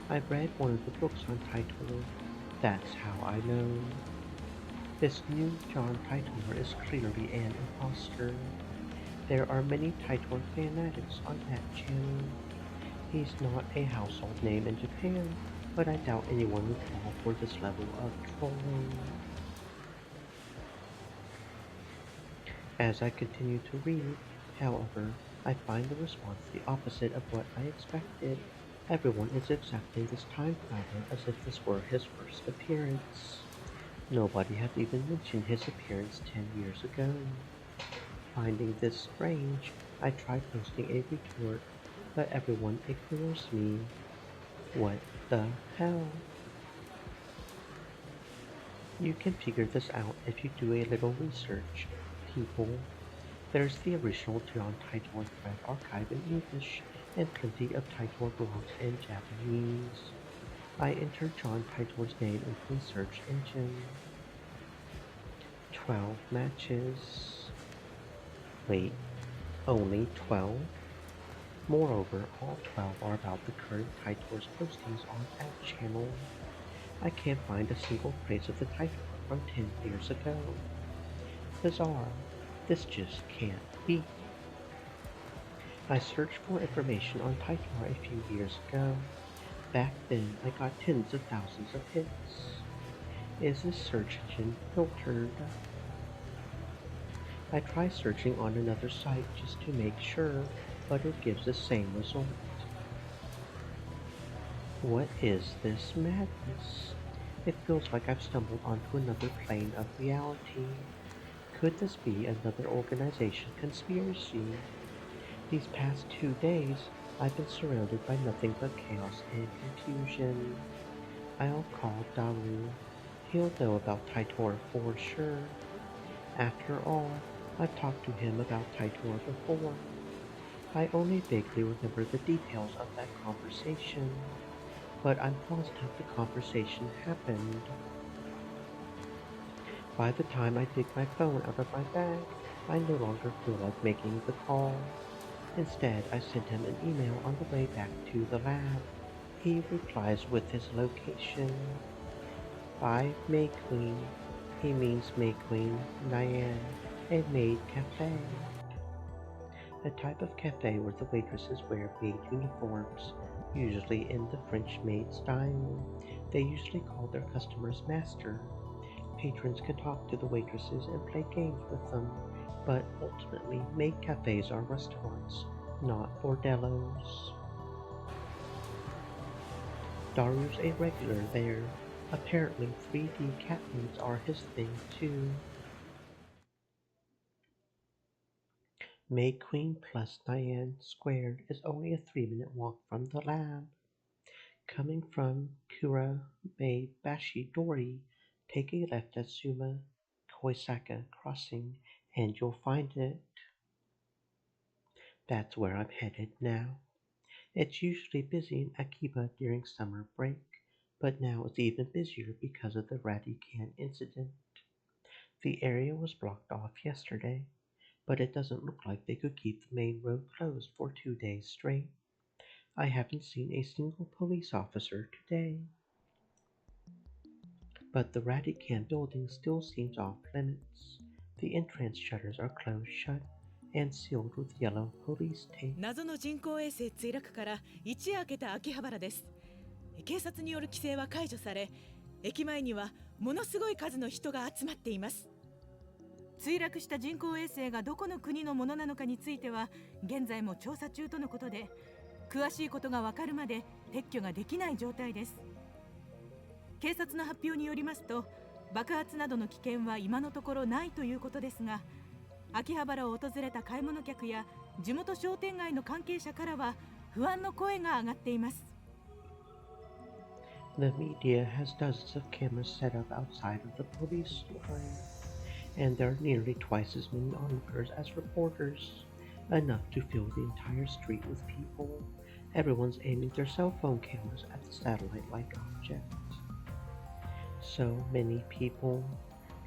I read one of the books on Titor. That's how I know. This new John Titor is clearly an imposter. There are many Titor fanatics on that channel. He's not a household name in Japan, but I doubt anyone would fall for this level of trolling. As I continue to read, however, I find the response the opposite of what I expected. Everyone is accepting this time traveler as if this were his first appearance. Nobody has even mentioned his appearance 10 years ago. Finding this strange, I try posting a retort, but everyone ignores me. What the hell? You can figure this out if you do a little research, people. There's the original John Titor thread archive in English and plenty of Titor blogs in Japanese. I entered John Titor's name into a search engine. 12 matches. Wait, only 12? Moreover, all 12 are about the current Titor's postings on that channel. I can't find a single phrase of the Titor from 10 years ago. Bizarre. This just can't be. I searched for information on Titor a few years ago. Back then, I got tens of thousands of hits. Is this search engine filtered? I try searching on another site just to make sure, but it gives the same result. What is this madness? It feels like I've stumbled onto another plane of reality. Could this be another organization conspiracy? These past 2 days, I've been surrounded by nothing but chaos and confusion. I'll call Daru. He'll know about Titor for sure. After all, I've talked to him about Titor before. I only vaguely remember the details of that conversation, but I'm positive the conversation happened. By the time I dig my phone out of my bag, I no longer feel like making the call. Instead, I sent him an email on the way back to the lab. He replies with his location. By May Queen, he means May Queen Nyan, a maid cafe. A type of cafe where the waitresses wear maid uniforms, usually in the French maid style. They usually call their customers master. Patrons can talk to the waitresses and play games with them, but ultimately maid cafes are restaurants, not bordellos. Daru's a regular there. Apparently 3D cat maids are his thing too. May Queen plus Diane squared is only a 3-minute walk from the lab. Coming from Kurabashi Dori, take a left at Suma Koisaka Crossing and you'll find it. That's where I'm headed now. It's usually busy in Akiba during summer break, but now it's even busier because of the Radican incident. The area was blocked off yesterday, but it doesn't look like they could keep the main road closed for 2 days straight. I haven't seen a single police officer today. But the Radican building still seems off limits. The entrance shutters are closed shut and sealed with yellow police tape. 謎の人工衛星墜落から一夜明けた秋葉原です。警察による規制は解除され、駅前にはものすごい数の人が集まっています。墜落した人工衛星がどこの国のものなのかについては現在も調査中とのことで、詳しいことがわかるまで撤去ができない状態です。警察の発表によりますと、爆発などの危険は今のところないということですが、秋葉原を訪れた買い物客や地元商店街の関係者からは不安の声が上がっています。The media has dozens of cameras set up outside of the police line, and there are nearly twice as many onlookers as reporters, enough to fill the entire street with people. Everyone's aiming their cell phone cameras at the satellite-like object. So many people.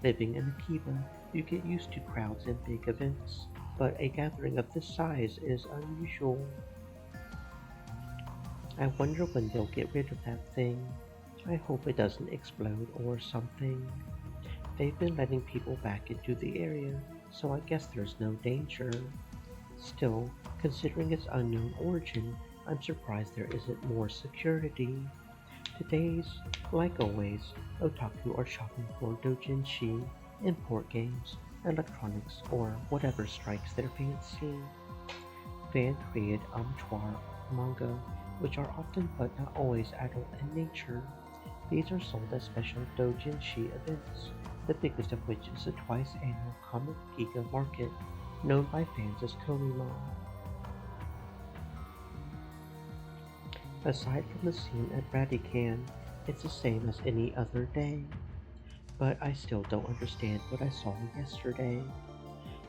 Living in Akiba, you get used to crowds and big events, but a gathering of this size is unusual. I wonder when they'll get rid of that thing. I hope it doesn't explode or something. They've been letting people back into the area, so I guess there's no danger. Still, considering its unknown origin, I'm surprised there isn't more security. Today's, like always, otaku are shopping for doujinshi, import games, electronics, or whatever strikes their fancy. Fan-created amatteur manga, which are often but not always adult in nature. These are sold at special doujinshi events, the biggest of which is the twice-annual Comic Giga Market, known by fans as Konima. Aside from the scene at Radican, it's the same as any other day. But I still don't understand what I saw yesterday.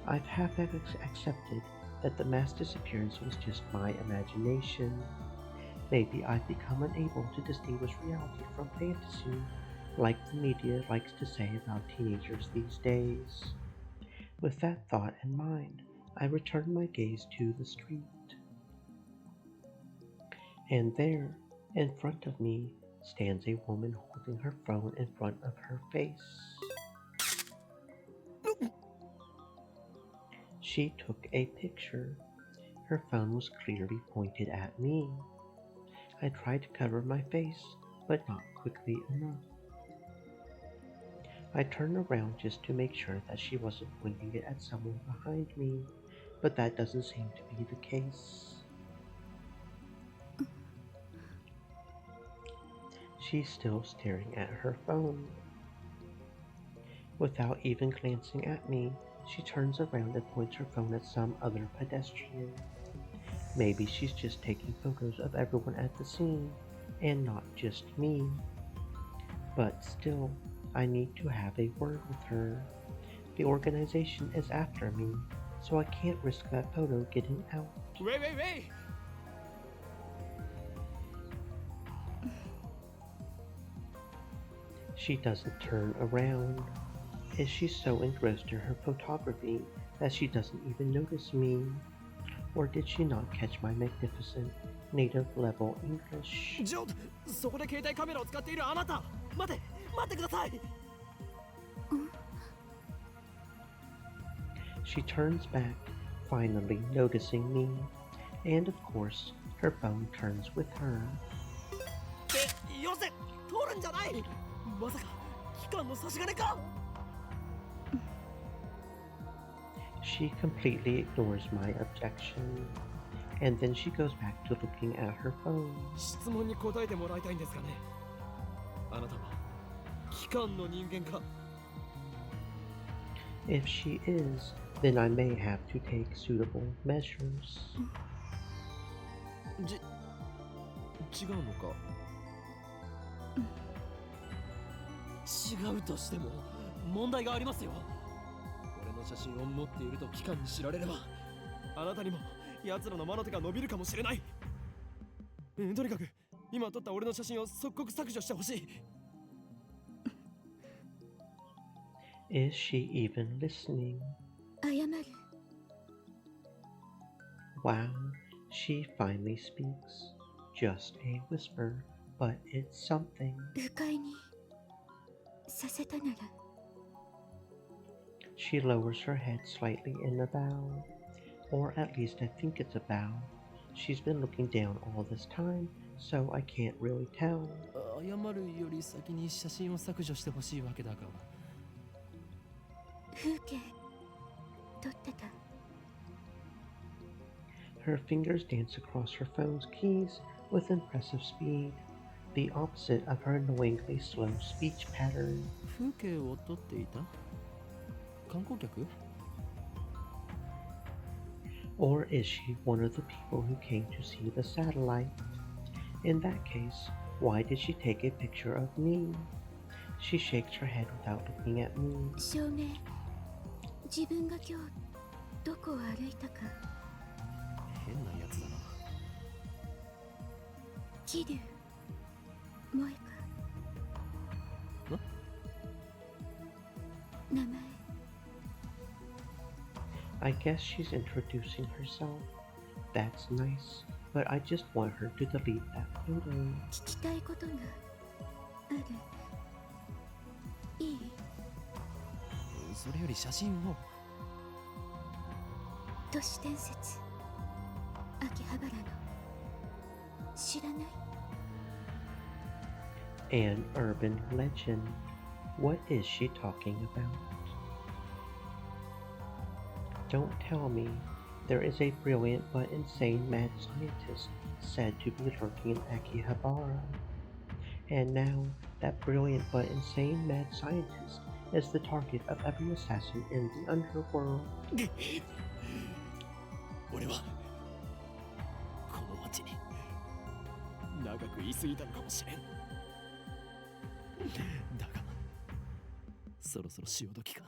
I've half accepted that the mass disappearance was just my imagination. Maybe I've become unable to distinguish reality from fantasy, like the media likes to say about teenagers these days. With that thought in mind, I return my gaze to the street. And there, in front of me, stands a woman holding her phone in front of her face. She took a picture. Her phone was clearly pointed at me. I tried to cover my face, but not quickly enough. I turned around just to make sure that she wasn't pointing it at someone behind me, but that doesn't seem to be the case. She's still staring at her phone. Without even glancing at me, she turns around and points her phone at some other pedestrian. Maybe she's just taking photos of everyone at the scene, and not just me. But still, I need to have a word with her. The organization is after me, so I can't risk that photo getting out. Wait! She doesn't turn around. Is she so engrossed in her photography that she doesn't even notice me? Or did she not catch my magnificent native-level English? ちょっとそこで携帯カメラを使っているあなた、待ってください。She turns back, finally noticing me, and of course, her phone turns with her. よせ、通るんじゃない。まさか機関の差し金か。She completely ignores my objection, and then she goes back to looking at her phone. 質問に答えてもらいたいんですがね。あなたは機関の人間か。If she is, then I may have to take suitable measures. 違うのか。違うとしても問題がありますよ。俺の写真を持っていると機関に知られれば、あなたにも奴らの魔の手が伸びるかもしれない。とにかく今撮った俺の写真を即刻削除してほしい。Is she even listening? 謝る。Wow, she finally speaks. Just a whisper, but it's something. 不快にさせたなら。She lowers her head slightly in a bow, or at least I think it's a bow. She's been looking down all this time, so I can't really tell. 謝るより先に写真を削除してほしいわけだが。風景撮ってた。Her fingers dance across her phone's keys with impressive speed, the opposite of her annoyingly slow speech pattern. 風景を撮っていた観光客 Or is she one of the people who came to see the satellite? In that case, why did she take a picture of me? She shakes her head without looking at me. 証明自分が今日どこを歩いたか変なやつだな桐生萌か名前 I guess she's introducing herself. That's nice, but I just want her to delete that photo. 聞きたいことがあるいいそれより写真を都市伝説秋葉原の知らない An urban legend. What is she talking about? Don't tell me. There is a brilliant but insane mad scientist said to be lurking in Akihabara. And now, that brilliant but insane mad scientist is the target of every assassin in the underworld. 俺はこの町に長く居すぎたのかもしれんだがそろそろ潮時か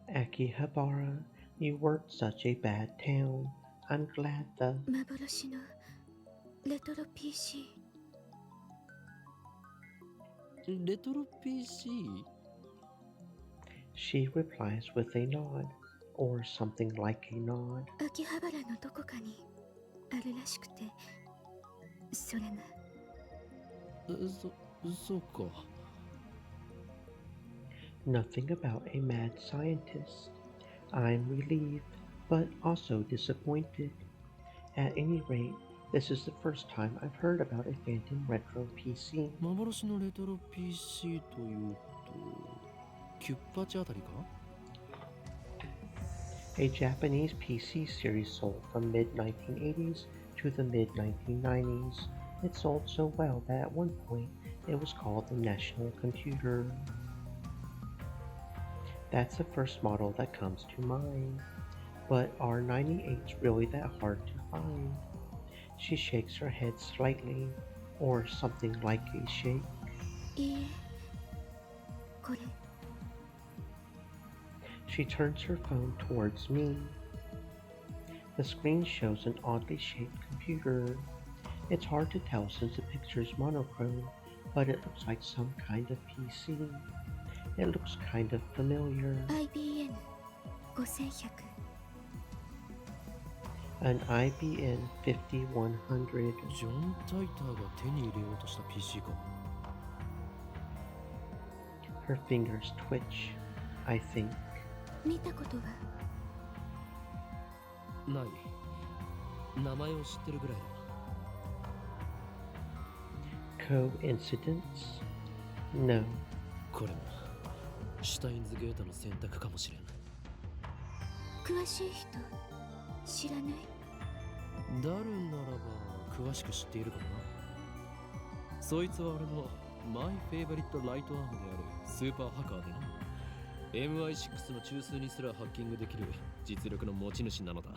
Akihabara, you weren't such a bad town. I'm glad the 幻のレトロ PC レトロ PC? She replies with a nod, or something like a nod. 秋葉原のどこかにあるらしくてそれがそうか Nothing about a mad scientist. I'm relieved, but also disappointed. At any rate, this is the first time I've heard about a Phantom Retro PC. 幻のレトロ PC というとキュッパチあたりか A Japanese PC series sold from mid-1980s to the mid-1990s. It sold so well that at one point it was called the National Computer. That's the first model that comes to mind. But are 98s really that hard to find? She shakes her head slightly, or something like a shake. いいえこれ She turns her phone towards me. The screen shows an oddly shaped computer. It's hard to tell since the picture's monochrome, but it looks like some kind of PC. It looks kind of familiar. IBM 5100 An IBM 5100. ジョン・タイターが手に入れようとした PC か Her fingers twitch, I think. 見たことはない名前を知ってるぐらいだ Coincidence? No. これもシュタインズゲートの選択かもしれん詳しい人知らないダルンならば詳しく知っているかもなそいつは俺のマイフェイバリットライトアームであるスーパーハッカーでな MI6 の中枢にすらハッキングできる実力の持ち主なのだ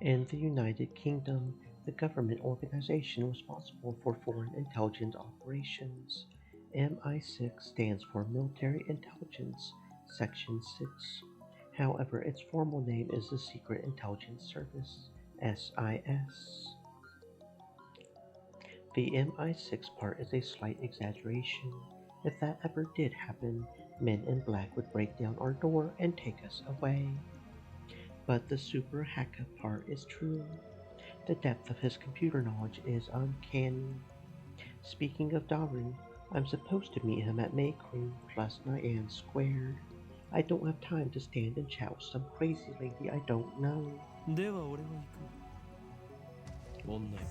In the United Kingdom, the government organization responsible for foreign intelligence operations. MI6 stands for Military Intelligence, Section 6. However, its formal name is the Secret Intelligence Service, SIS. The MI6 part is a slight exaggeration. If that ever did happen, men in black would break down our door and take us away. But the super hacker part is true. The depth of his computer knowledge is uncanny. Speaking of Daru, I'm supposed to meet him at Maycrew plus Nyan Squared. I don't have time to stand and chat with some crazy lady I don't know. では俺は行く女よ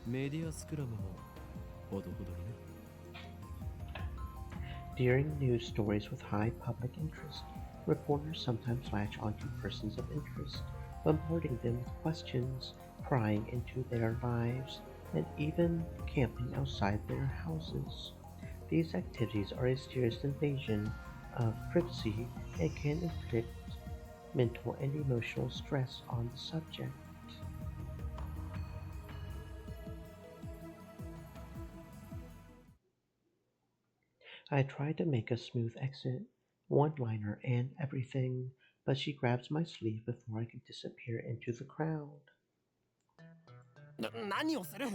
メディアスクラムもほどほどにね During news stories with high public interest, Reporters sometimes latch onto persons of interest, bombarding them with questions, prying into their lives, and even camping outside their houses. These activities are a serious invasion of privacy and can inflict mental and emotional stress on the subject. I try to make a smooth exit, one liner and everything, but she grabs my sleeve before I can disappear into the crowd. 何をする？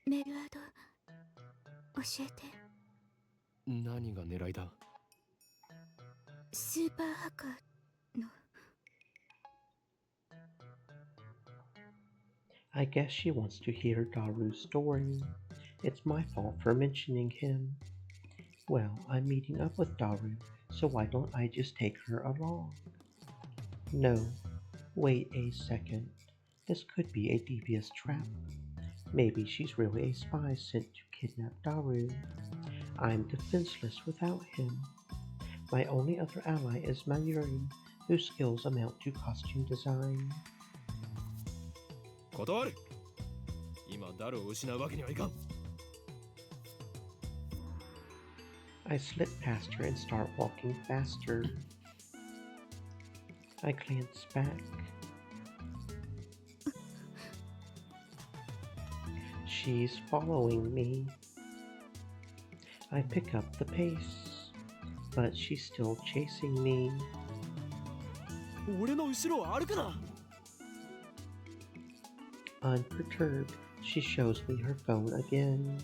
メルアド教えて。何が狙いだ？スーパーハッカーの。 I guess she wants to hear Daru's story. It's my fault for mentioning him. Well, I'm meeting up with Daru, so why don't I just take her along? No, wait a second. This could be a devious trap. Maybe she's really a spy sent to kidnap Daru. I'm defenseless without him. My only other ally is Mayuri, whose skills amount to costume design. 断る。今ダルを失うわけにはいかん。I slip past her and start walking faster. I glance back. She's following me. I pick up the pace, but she's still chasing me. 俺の後ろを歩くな。Unperturbed, she shows me her phone again.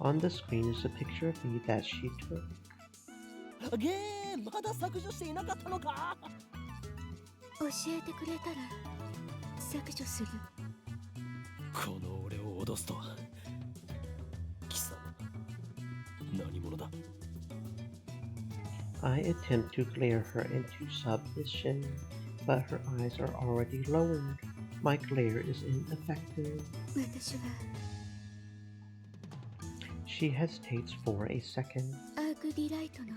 On the screen is a picture of me that she took. ゲーまだ削除していなかったのか？教えてくれたら削除する。この俺を脅すとは。貴様、何者だ？ I attempt to glare her into submission, but her eyes are already lowered. My glare is ineffective. 私は She hesitates for a second. アークディライトの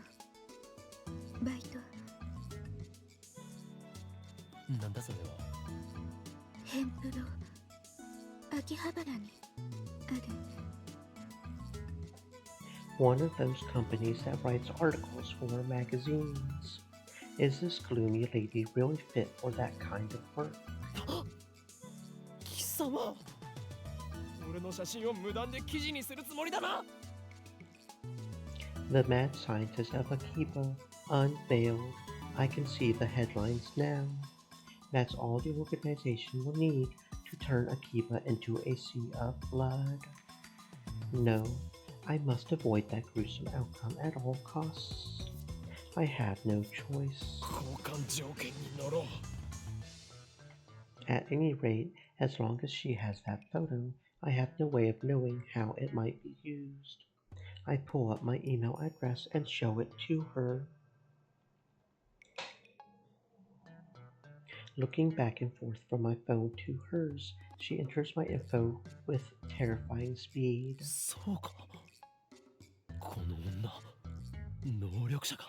バイト。なんだそれは。ヘンプロ秋葉原にある。 One of those companies that writes articles for magazines. Is this gloomy lady really fit for that kind of work? 貴様、俺の写真を無断で記事にするつもりだな。 The mad scientist of Akiba, unveiled. I can see the headlines now. That's all the organization will need to turn Akiba into a sea of blood. No, I must avoid that gruesome outcome at all costs. I have no choice. 交換条件に乗ろう。 At any rate, as long as she has that photo, I have no way of knowing how it might be used. I pull up my email address and show it to her. Looking back and forth from my phone to hers, she enters my info with terrifying speed. そうか。この女、能力者か。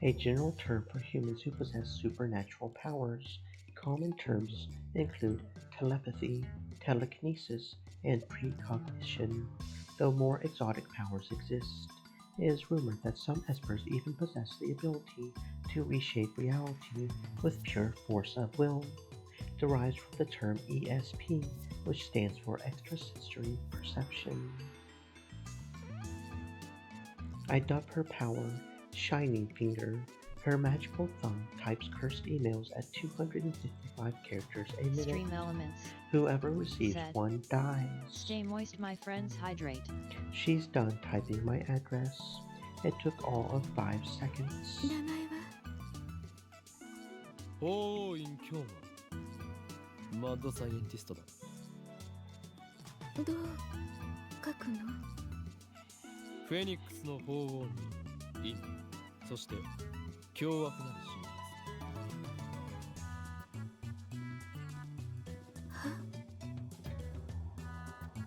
A general term for humans who possess supernatural powers. Common terms include telepathy, telekinesis, and precognition, though more exotic powers exist. It is rumored that some espers even possess the ability to reshape reality with pure force of will, derived from the term ESP, which stands for extrasensory perception. I dub her power Shining Finger. Her magical thumb types cursed emails at 255 characters a minute. Stream elements. Whoever receives Said. one dies. Stay moist, my friends, hydrate. She's done typing my address. It took all of 5 seconds. 名前は法王院京馬。マッドサイエンティストだ。どう書くの？フェニックスの法王に院、そして凶悪なる真実。は？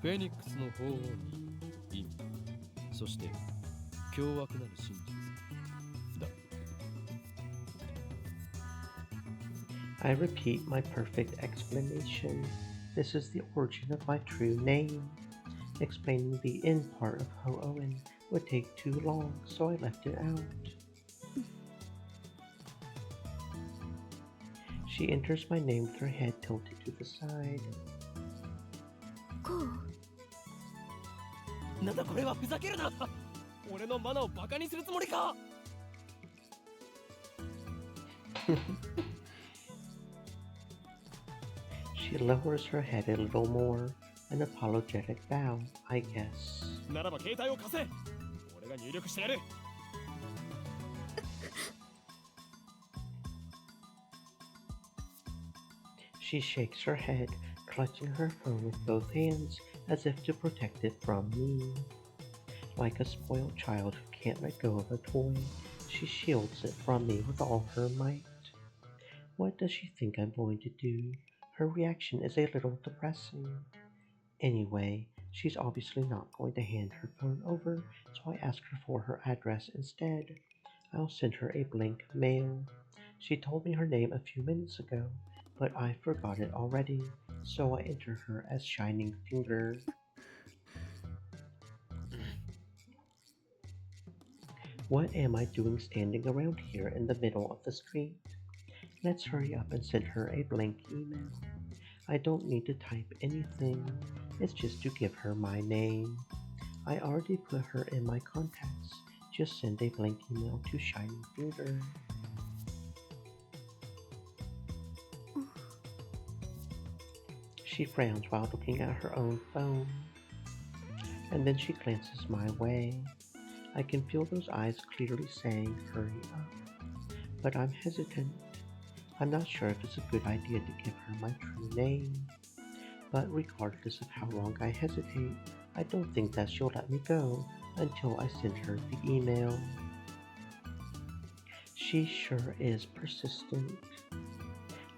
フェニックスの法王に院、そして凶悪なる真実。I repeat my perfect explanation. This is the origin of my true name. Explaining the in part of Ho-Owen would take too long, so I left it out. She enters my name with her head tilted to the side. こうなんだこれは、ふざけるな。俺のマナをバカにするつもりか。She lowers her head a little more, an apologetic bow, I guess. ならば携帯を貸せ。俺が入力してやる。She shakes her head, clutching her phone with both hands as if to protect it from me. Like a spoiled child who can't let go of a toy, she shields it from me with all her might. What does she think I'm going to do? Her reaction is a little depressing. Anyway, she's obviously not going to hand her phone over, so I ask her for her address instead. I'll send her a blank mail. She told me her name a few minutes ago, but I forgot it already, so I enter her as Shining Finger. What am I doing standing around here in the middle of the street? Let's hurry up and send her a blank email. I don't need to type anything, it's just to give her my name. I already put her in my contacts. Just send a blank email to Shining Finger. She frowns while looking at her own phone, and then she glances my way. I can feel those eyes clearly saying, hurry up. But I'm hesitant. I'm not sure if it's a good idea to give her my true name. But regardless of how long I hesitate, I don't think that she'll let me go until I send her the email. She sure is persistent.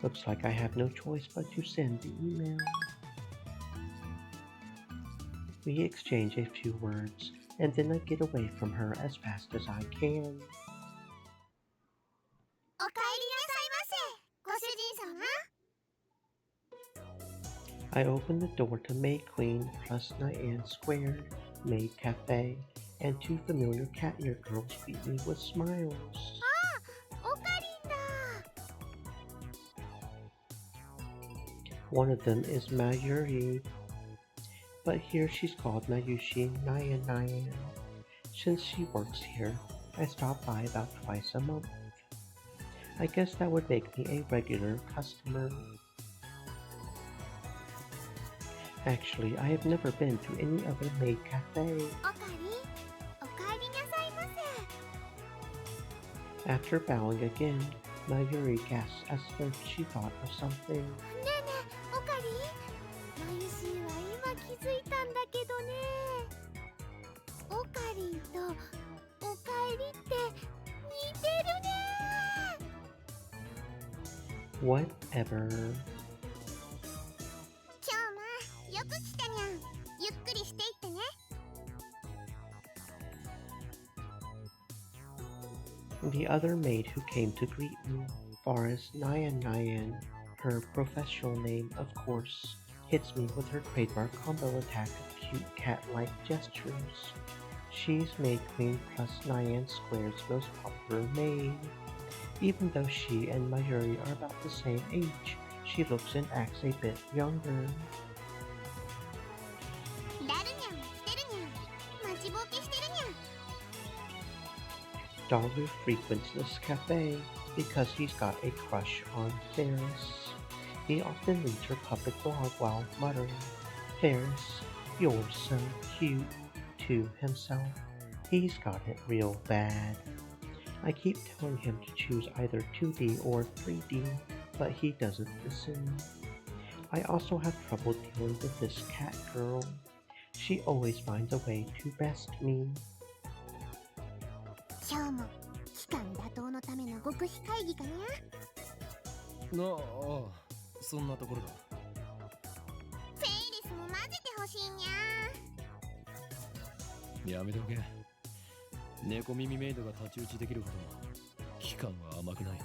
Looks like I have no choice but to send the email. We exchange a few words, and then I get away from her as fast as I can. おかえりなさいませ、ご主人様。 I open the door to May Queen plus Nyan Squared, Maid Cafe, and two familiar cat ear girls greet me with smiles. おかりんだ。 One of them is Mayuri, but here she's called Mayushi Nyan Nyan. Since she works here, I stop by about twice a month. I guess that would make me a regular customer. Actually, I have never been to any other maid cafe. おかえりなさいませ。 After bowing again, Mayuri gasps as though she thought of something. ねえねえ、おかりん。マユシーは今気づいたんだけどね。おかりんとおかえりって似てるね。 Whatever. 今日もよく来たにゃん。ゆっくりしていってね。 The other maid who came to greet me, Faris Nyan Nyan, her professional name, of course, hits me with her trademark combo attack of cute cat-like gestures. She's Maid Queen plus Nyan Squared's most popular maid. Even though she and Mayuri are about the same age, she looks and acts a bit younger. ラルニャンも来てるにゃん。待ちぼうけしてるにゃん。 Doggo frequents this cafe because he's got a crush on Ferris. He often reads her public blog while muttering, "Ferris, you're so cute," to himself. He's got it real bad. I keep telling him to choose either 2D or 3D, but he doesn't listen. I also have trouble dealing with this cat girl. She always finds a way to best me. 今日も期間打倒のための極秘会議かにゃ。そんなところだ。フェイリスも混ぜてほしいにゃ。やめておけ。猫耳メイドが太刀打ちできるほど期間は甘くない。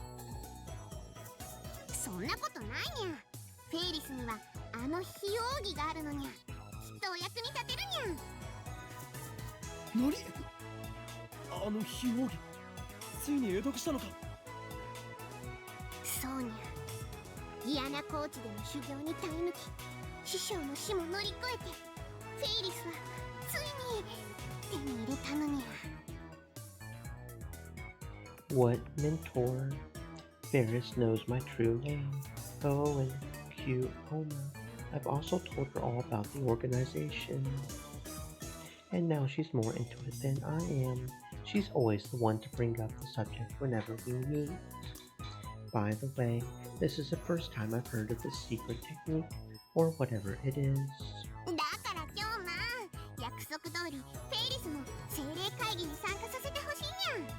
そそんなことないにゃ。フェイリスにはあの非奥義があるのにゃ。きっとお役に立てるにゃ。何？あの非奥義、ついに会得したのか？そうにゃ。嫌なコーチでの修行に耐え抜き、師匠の死も乗り越えて、フェイリスはついに手に入れたのにゃ。What mentor? Ferris knows my true name. Oh, and cute Oma. I've also told her all about the organization. And now she's more into it than I am. She's always the one to bring up the subject whenever we meet. By the way, this is the first time I've heard of this secret technique, or whatever it is. だから今日約束通りフェイリスの精霊会議に参加させてほしいにゃ。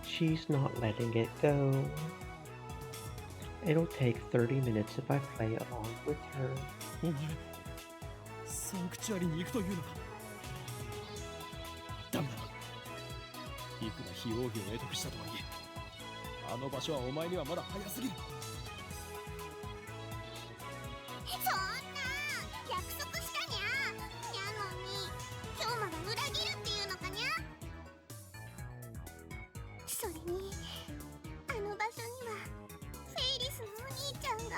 She's not letting it go. It'll take 30 minutes if I play along with her. お前、サンクチュアリに行くというのか？ダメだ。いくら非奥義を得得したとはいえ、あの場所はお前にはまだ早すぎる。そんな約束したにゃ。にゃのに今日まが裏切るっていうのかにゃ。それにあの場所にはフェイリスのお兄ちゃんが。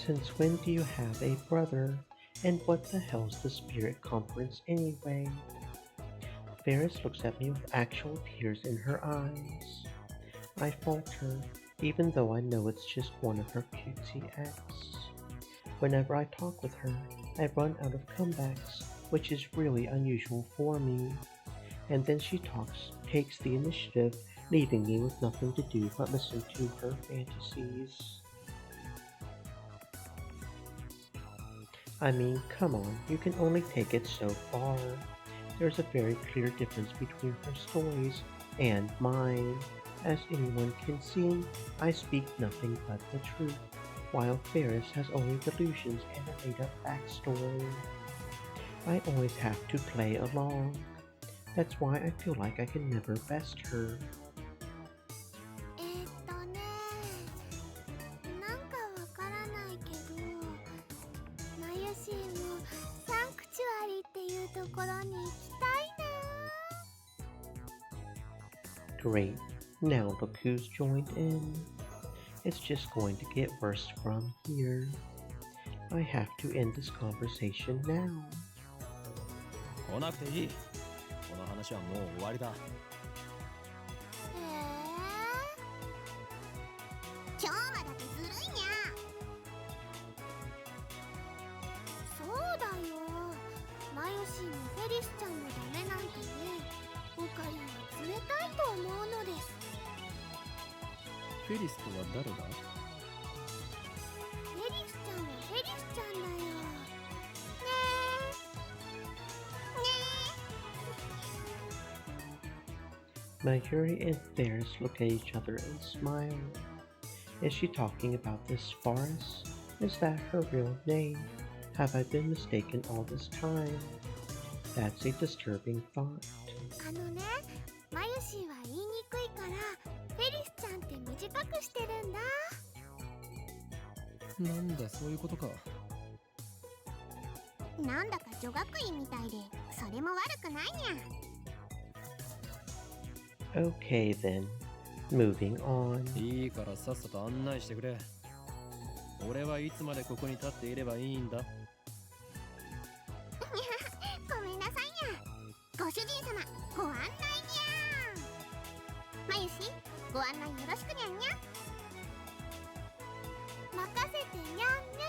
Since when do you have a brother? And what the hell's the spirit conference anyway? Ferris looks at me with actual tears in her eyes. I falter, even though I know it's just one of her cutesy acts. Whenever I talk with her, I run out of comebacks, which is really unusual for me. And then she takes the initiative, leaving me with nothing to do but listen to her fantasies. I mean, come on, you can only take it so far. There's a very clear difference between her stories and mine. As anyone can see, I speak nothing but the truth, while Ferris has only delusions and a made-up backstory. I always have to play along. That's why I feel like I can never best her. なんかわからないけど、マユシーもサンクチュアリっていうところに行きたいな。 Great, now look who's joined in. It's just going to get worse from here. I have to end this conversation now. 来なくていい。この話はもう終わりだ。今日まだってずるいにゃ。そうだよ。マユシーもフェリスちゃんもダメなんてね。オカリンは冷たいと思うのです。フェリスとは誰だ？フェリスちゃんはフェリスちゃんだよ。ねえ。Mayuri and Ferris look at each other and smile. Is she talking about this forest? Is that her real name? Have I been mistaken all this time? That's a disturbing thought. あのね、マユシーは言いにくいからフェリスちゃんって短くしてるんだ。なんだ、そういうことか。なんだか女学院みたいで、それも悪くないにゃ。Okay then, moving on. いいからさっさと案内してくれ。俺はいつまでここに立っていればいいんだ？ごめんなさいにゃ。ご主人様、ご案内にゃ。マユシ、ご案内よろしくにゃんにゃ。任せてにゃんに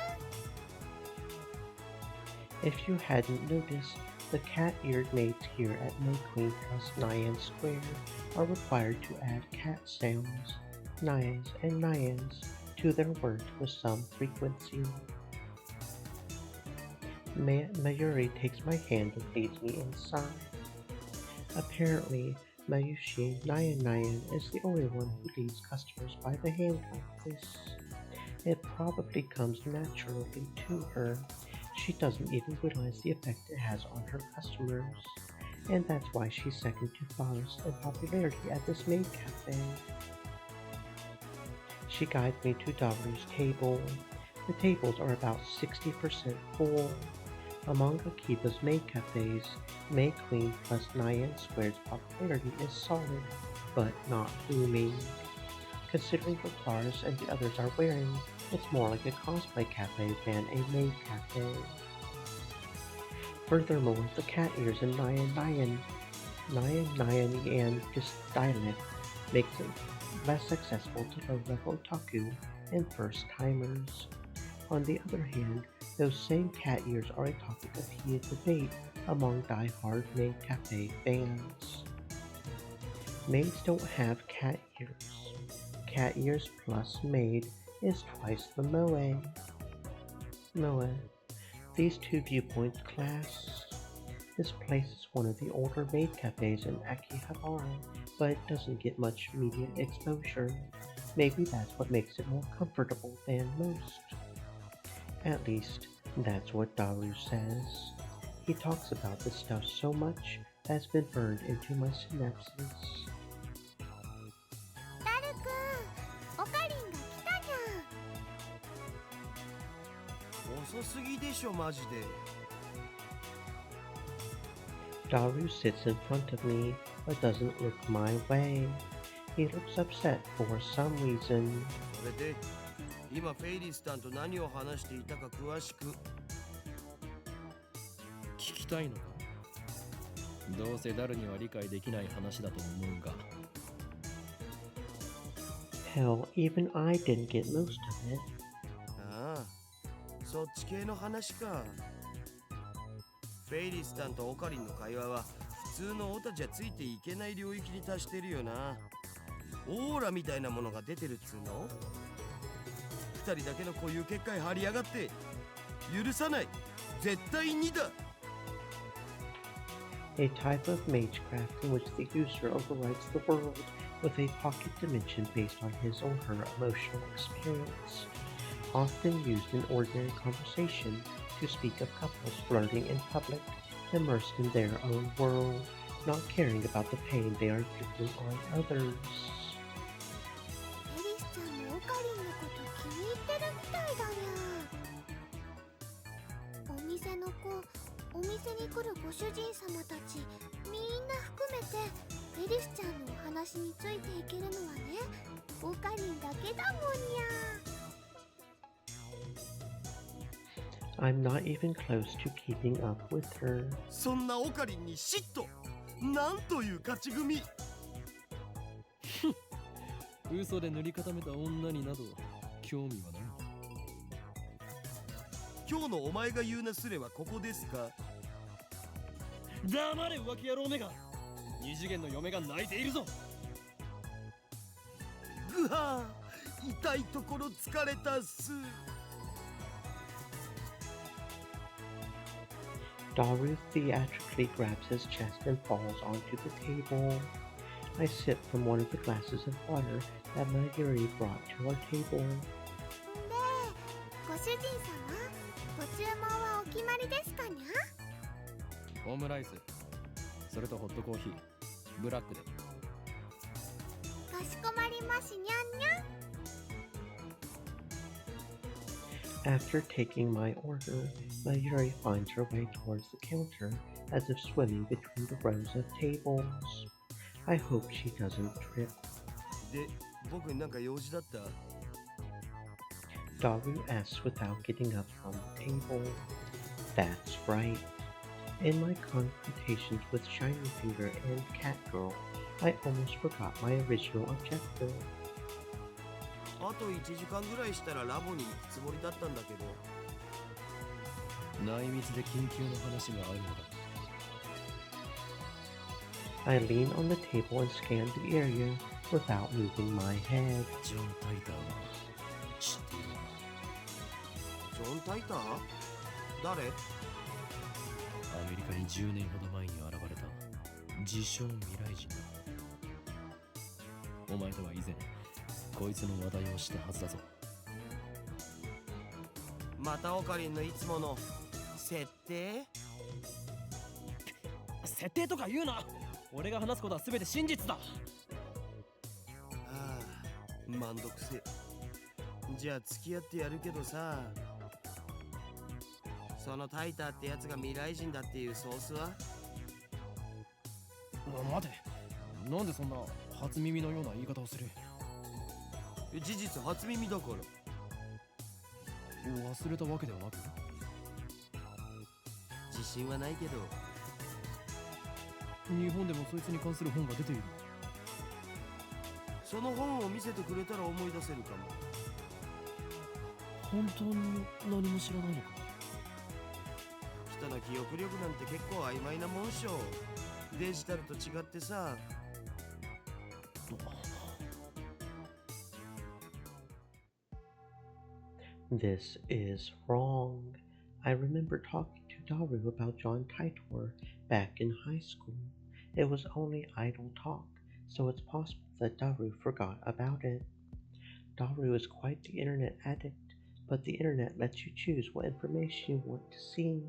ゃ。If you hadn't noticed, the cat-eared maids here at May Queen House Nyan Square are required to add cat sounds, nyas and nyans, to their words with some frequency. Mayuri takes my hand and leads me inside. Apparently, Mayushi Nyan is the only one who leads customers by the hand like this. It probably comes naturally to her. She doesn't even realize the effect it has on her customers. and that's why she's second to Forrest in popularity at this maid cafe. She guides me to Daru's table. The tables are about 60% full. Among Akiba's maid cafes, Maid Queen plus Nyan Squared's popularity is solid, but not booming. Considering what Forrest and the others are wearing, it's more like a cosplay cafe than a maid cafe. Furthermore, the cat ears in Nyan and dialect makes it less accessible to low-level otaku and first-timers. On the other hand, those same cat ears are a topic of heated debate among die-hard maid cafe fans. Maids don't have cat ears. Cat ears plus maid is twice the moe. These two viewpoints clash. This place is one of the older maid cafes in Akihabara, but it doesn't get much media exposure. Maybe that's what makes it more comfortable than most. At least, that's what Daru says. He talks about this stuff so much that's been burned into my synapses. ダルくん、オカリンが来たにゃん。遅すぎでしょマジで。 Daru sits in front of me, but doesn't look my way. He looks upset for some reason. それで今フェイリスタンと何を話していたか詳しく。聞きたいのか。どうせダルには理解できない話だと思うが。Hell, even I didn't get most of it. ああ、そっち系の話か。フェイリスタンとオカリンの会話は普通のオタじゃついていけない領域に達してるよな。オーラみたいなものが出てるっつうの。二人だけの固有結界張りやがって許さない。絶対にだ。A type of magecraft in which the user overrides the world with a pocket dimension based on his or her emotional experience, often used in ordinary conversation to speak of couples flirting in public, immersed in their own world, not caring about the pain they are inflicting on others. エリスちゃんもオカリンのこと気に入ってるみたいだにゃ。お店の子、お店に来るご主人様たちみんな含めてエリスちゃんのお話についていけるのはね、オカリンだけだもんにゃ。I'm not even close to keeping up with her. そんなオカリンに嫉妬。なんという勝ち組。嘘で塗り固めた女になど興味はない。今日のお前が言うなすれはここですか。黙れ浮気野郎めが。二次元の嫁が泣いているぞ。ぐはー、痛いところ疲れたっす。Daru theatrically grabs his chest and falls onto the table. I sip from one of the glasses of water that Mayuri brought to our table. で、ご主人様、ご注文はお決まりですかにゃ？オムライス、それとホットコーヒー、ブラックで。かしこまりますにゃんにゃん。After taking my order, Mayuri finds her way towards the counter as if swimming between the rows of tables. I hope she doesn't trip. で、僕になんか用事だった？ Daru asks without getting up from the table. That's right. In my confrontations with Shiny Finger and Catgirl, I almost forgot my original objective. あと1時間ぐらいしたらラボに行くつもりだったんだけど。内密で緊急の話があるのだ。I lean on the table and scan the area without moving my head. ジョン・タイターは知っている。ジョン・タイター？誰？アメリカに10年ほど前に現れた自称未来人だ。お前とは以前こいつの話題をしたはずだぞ。またオカリンのいつもの設定？設定とか言うな。俺が話すことは全て真実だ。ああ、めんどくせえ。じゃあ付き合ってやるけどさ、そのタイターってやつが未来人だっていうソースは？待て、なんでそんな初耳のような言い方をする？事実初耳だから。忘れたわけではなく？自信はないけど。日本でもそいつに関する本が出ている。その本を見せてくれたら思い出せるかも。本当に何も知らないのか？人の記憶力なんて結構曖昧なもんしょ。デジタルと違ってさ。This is wrong. I remember talking to Daru about John Titor back in high school. It was only idle talk, so it's possible that Daru forgot about it. Daru is quite the internet addict, but the internet lets you choose what information you want to see.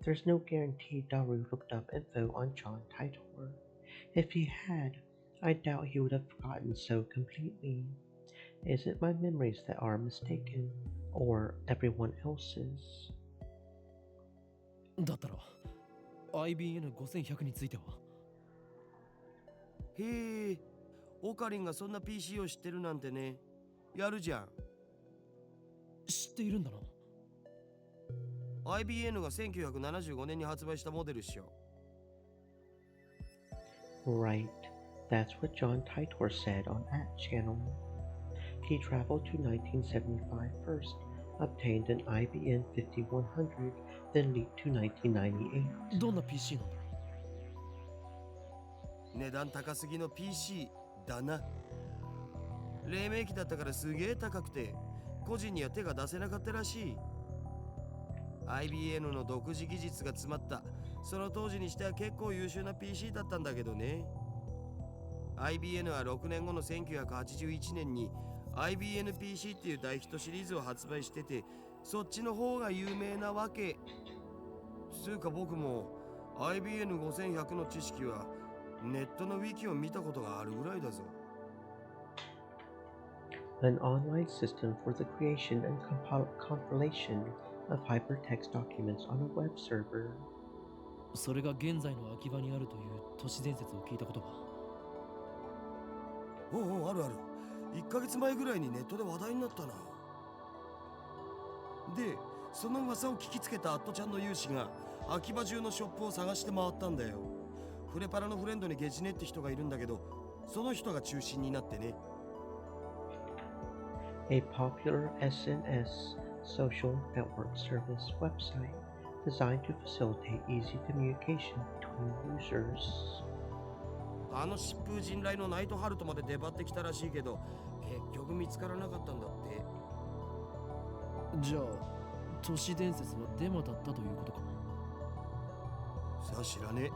There's no guarantee Daru looked up info on John Titor. If he had, I doubt he would have forgotten so completely. Is it my memories that are mistaken, or everyone else's? だったら IBN5100 については？へえ、オカリンがそんな PC を知ってるなんてね。やるじゃん。知っているんだな。IBN が1975年に発売したモデルっしょ。Right, that's what John Titor said on that channel. He traveled to 1975 first, obtained an IBM 5100, then leaped to 1998. どんな PC なんだ？値段高すぎの PC だな。黎明期だったからすげえ高くて、個人には手が出せなかったらしい。IBM の独自技術が詰まった、その当時にしては結構優秀な PC だったんだけどね。IBM は6年後の1981年に IBM-PC っていう大ヒットシリーズを発売してて、そっちの方が有名なわけ。つうか僕も IBM5100 の知識はネットのウィキを見たことがあるぐらいだぞ。An online system for the creation and compilation of hypertext documents on a web server. それが現在の秋葉にあるという都市伝説を聞いたことか？おうおう、あるある。1ヶ月前ぐらいにネットで話題になったな。で、その噂を聞きつけたアットちゃんの有志が秋葉中のショップを探して回ったんだよ。フレパラのフレンドにゲジネって人がいるんだけど、その人が中心になってね。A popular SNS social network service website designed to facilitate easy communication between users. あの疾風陣雷のナイトハルトまで出張ってきたらしいけど、結局見つからなかったんだって。じゃあ都市伝説はデマだったということか？さあ知らねえ。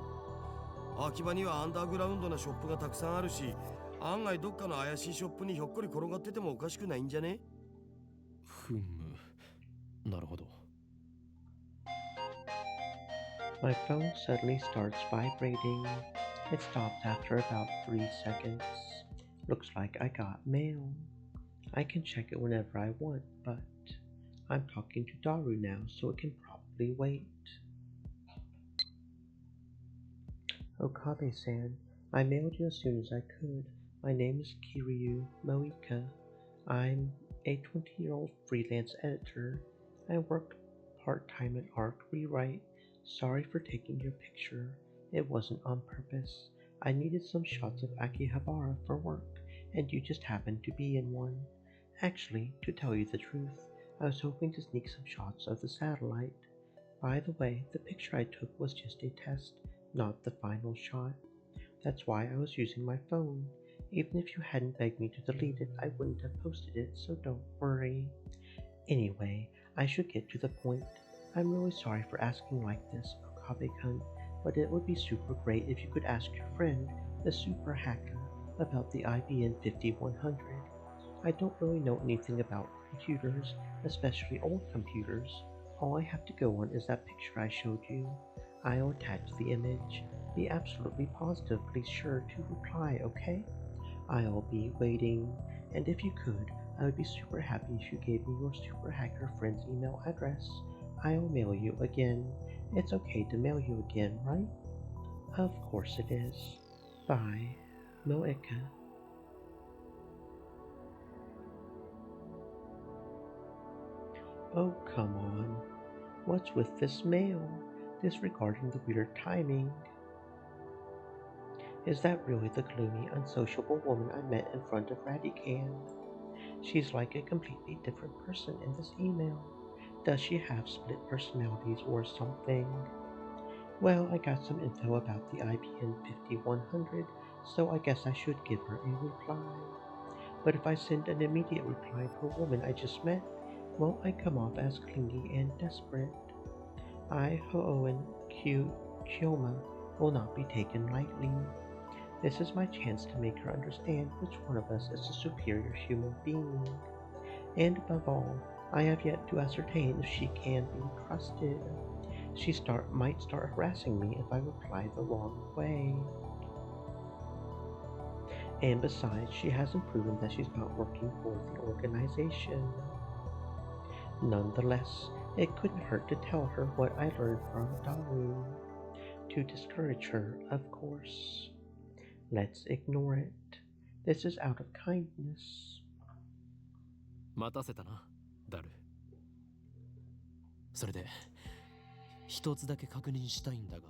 秋葉にはアンダーグラウンドなショップがたくさんあるし、案外どっかの怪しいショップにひょっこり転がっててもおかしくないんじゃね？ふむ、なるほど。My phone suddenly starts vibrating. It stopped after about 3 seconds. Looks like I got mail. I can check it whenever I want, but I'm talking to Daru now, so it can probably wait. Okabe-san, I mailed you as soon as I could. My name is Kiryu Moika. I'm a 20-year-old freelance editor. I work part-time at Arc Rewrite. Sorry for taking your picture. It wasn't on purpose. I needed some shots of Akihabara for work, and you just happened to be in one. Actually, to tell you the truth, I was hoping to sneak some shots of the satellite. By the way, the picture I took was just a test, not the final shot. That's why I was using my phone. Even if you hadn't begged me to delete it, I wouldn't have posted it, so don't worry. Anyway, I should get to the point. I'm really sorry for asking like this, Okabe-kun, but it would be super great if you could ask your friend, the super hacker, about the IBM 5100. I don't really know anything about computers, especially old computers. All I have to go on is that picture I showed you. I'll attach the image. Be absolutely positively sure to reply, okay? I'll be waiting, and if you could, I would be super happy if you gave me your super hacker friend's email address. I'll mail you again. It's okay to mail you again, right? Of course it is. Bye, Moeka. Oh, come on. What's with this mail? Disregarding the weird timing. Is that really the gloomy, unsociable woman I met in front of Radican? She's like a completely different person in this email. Does she have split personalities or something? Well, I got some info about the IBN 5100, so I guess I should give her a reply. But if I send an immediate reply to a woman I just met, won't I come off as clingy and desperate? I, Ho'oen Kyoma, will not be taken lightly. This is my chance to make her understand which one of us is a superior human being. And above all, I have yet to ascertain if she can be trusted. She might start harassing me if I reply the wrong way. And besides, she hasn't proven that she's not working for the organization. Nonetheless, it couldn't hurt to tell her what I learned from Daru. To discourage her, of course. Let's ignore it. This is out of kindness. 待たせたな、ダル。それで、一つだけ確認したいんだが。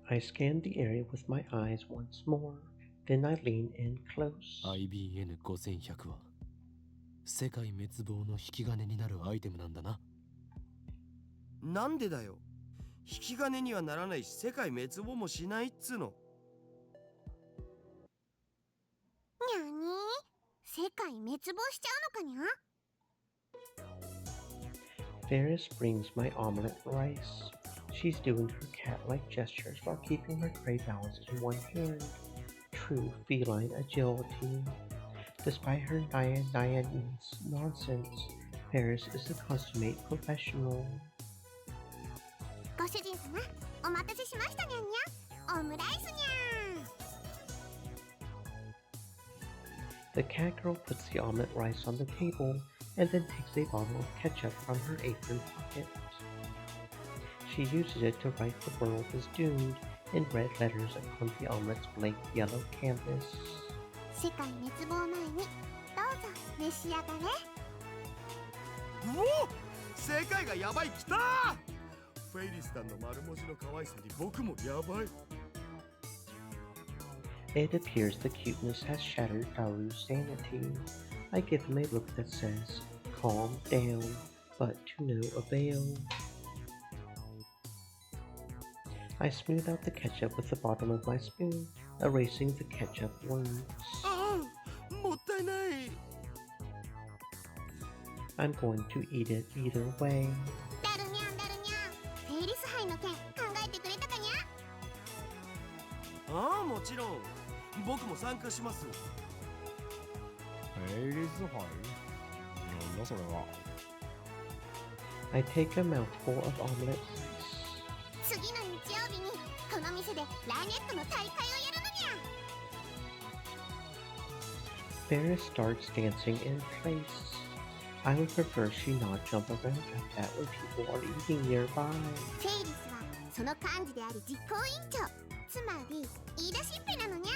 I scanned the area with my eyes once more. Then I leaned in close. IBN5100 は世界滅亡の引き金になるアイテムなんだな。なんでだよ。引き金にはならないし、世界滅亡もしないっつの。にゃに世界滅亡しちゃうのかにゃ。Ferris brings my omelet rice. She's doing her cat-like gestures while keeping her tray balanced in one hand. True feline agility. Despite her Naya nonsense, Ferris is a consummate professional. ご主人様、お待たせしましたにゃんにゃ。オムライスにゃん。 The cat girl puts the omelet rice on the table and then takes a bottle of ketchup from her apron pocket. She uses it to write "The world is doomed" in red letters upon the omelet's blank yellow canvas. 世界滅亡前にどうぞ召し上がれ。うお、世界がやばいきたー。フェイリスさんの丸文字の可愛さに僕もやばい。It appears the cuteness has shattered Daru's sanity. I give him a look that says, "Calm down," but to no avail. I smooth out the ketchup with the bottom of my spoon, erasing the ketchup words. ああ、もったいない。I'm going to eat it either way. ダルニャンダルニャン、フェイリス杯の件考えてくれたかにゃ。ああ、もちろん。僕も参加します。フェイリス杯？なんだそれは。I take a mouthful of omelet rice. 次の日曜日にこの店でラーネットの大会をやるのにゃ。 Ferris starts dancing in place. I would prefer she not jump around like that when people are eating nearby. フェイリスはその幹事である実行委員長、つまり言い出しっぺなのにゃ。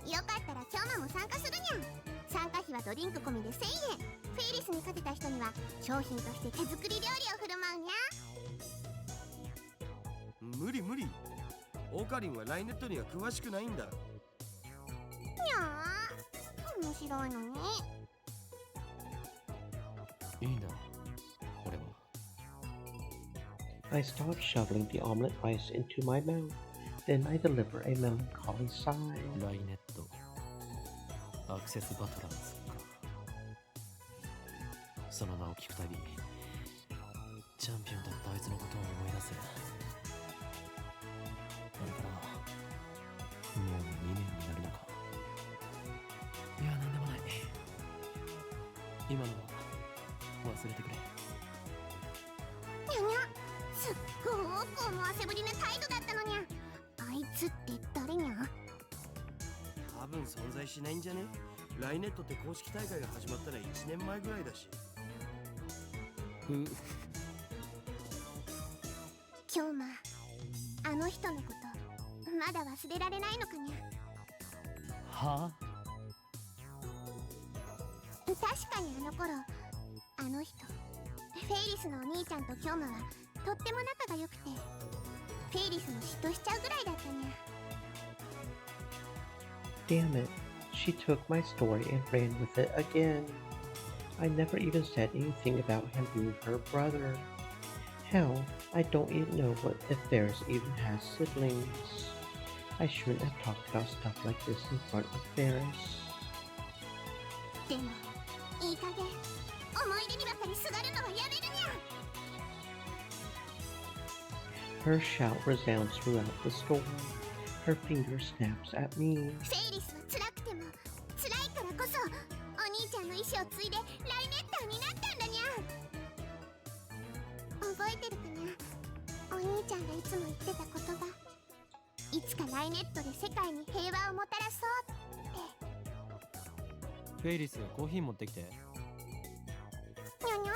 よかったら今日も参加するにゃん。参加費はドリンク込みで1000円。フェイリスに勝てた人には商品として手作り料理を振る舞うにゃ。無理無理。オカリンはライネットには詳しくないんだ。にゃー、面白いのに。いいんだ、俺は。I stop shoveling the omelet rice into my mouth. Then I deliver a melancholy sigh. ライネット、アクセスバトラーズか。その名を聞くたび、チャンピオンだったあいつのことを思い出す。あれからもう2年になるのか。いや、なんでもない。今のは忘れてくれ。にゃにゃ、すっごーく思わせぶりな態度だったのにゃ。あいつって誰にゃ。多分存在しないんじゃね？ライネットって公式大会が始まったら1年前ぐらいだし。今日あの人のことまだ忘れられないのかにゃ。はあ。確かにあの頃あの人フェイリスのお兄ちゃんとキョンマはとっても仲が良くて、フェイリスも嫉妬しちゃうぐらいだったにゃ。Damn it, she took my story and ran with it again. I never even said anything about him being her brother. Hell, I don't even know what if Ferris even has siblings. I shouldn't have talked about stuff like this in front of Ferris. でもいい加減思い出にばかりすがるのはやめるにゃ。Her shout resounds throughout the storm. Her finger snaps at me. フェイリスは辛くても辛いからこそお兄ちゃんの意志を継いでライネッターになったんだにゃ。覚えてるかにゃ。お兄ちゃんがいつも言ってた言葉、いつかライネットで世界に平和をもたらそうって。フェイリス、コーヒー持ってきて。にゃにゃ。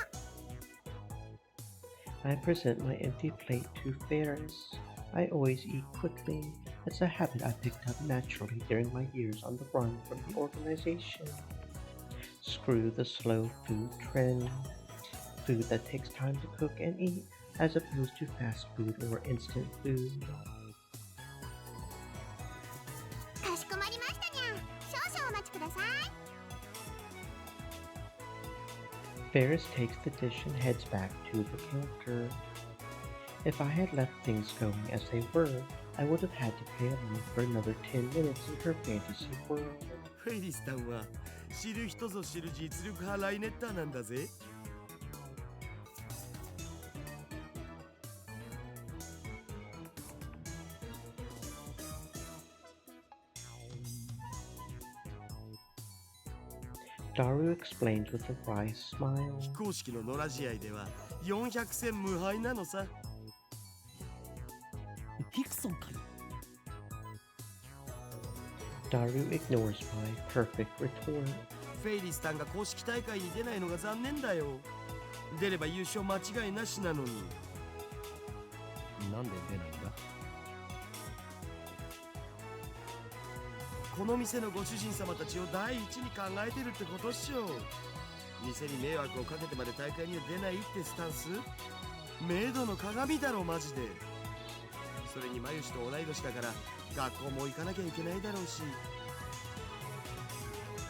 I present my empty plate to Ferris. I always eat quickly. It's a habit I picked up naturally during my years on the run from the organization. Screw the slow food trend. Food that takes time to cook and eat, as opposed to fast food or instant food. かしこまりましたにゃ。少々お待ちください。Ferris takes the dish and heads back to the counter. If I had left things going as they were, I would have had to play along for another 10 minutes in her fantasy world. フェイリスタンは知る人ぞ知る実力派ライネッターなんだぜ。Daru explains with a wry smile. 非公式の野良試合では400戦無敗なのさ。フィクソンかよ。Daru ignores my perfect retort. フェイリスタンが公式大会に出ないのが残念だよ。出れば優勝間違いなしなのに。なんで出ないんだ。この店のご主人様たちを第一に考えてるってことっしょ。店に迷惑をかけてまで大会には出ないってスタンス、メイドの鏡だろマジで。それにマユシと同い年だから学校も行かなきゃいけないだろうし。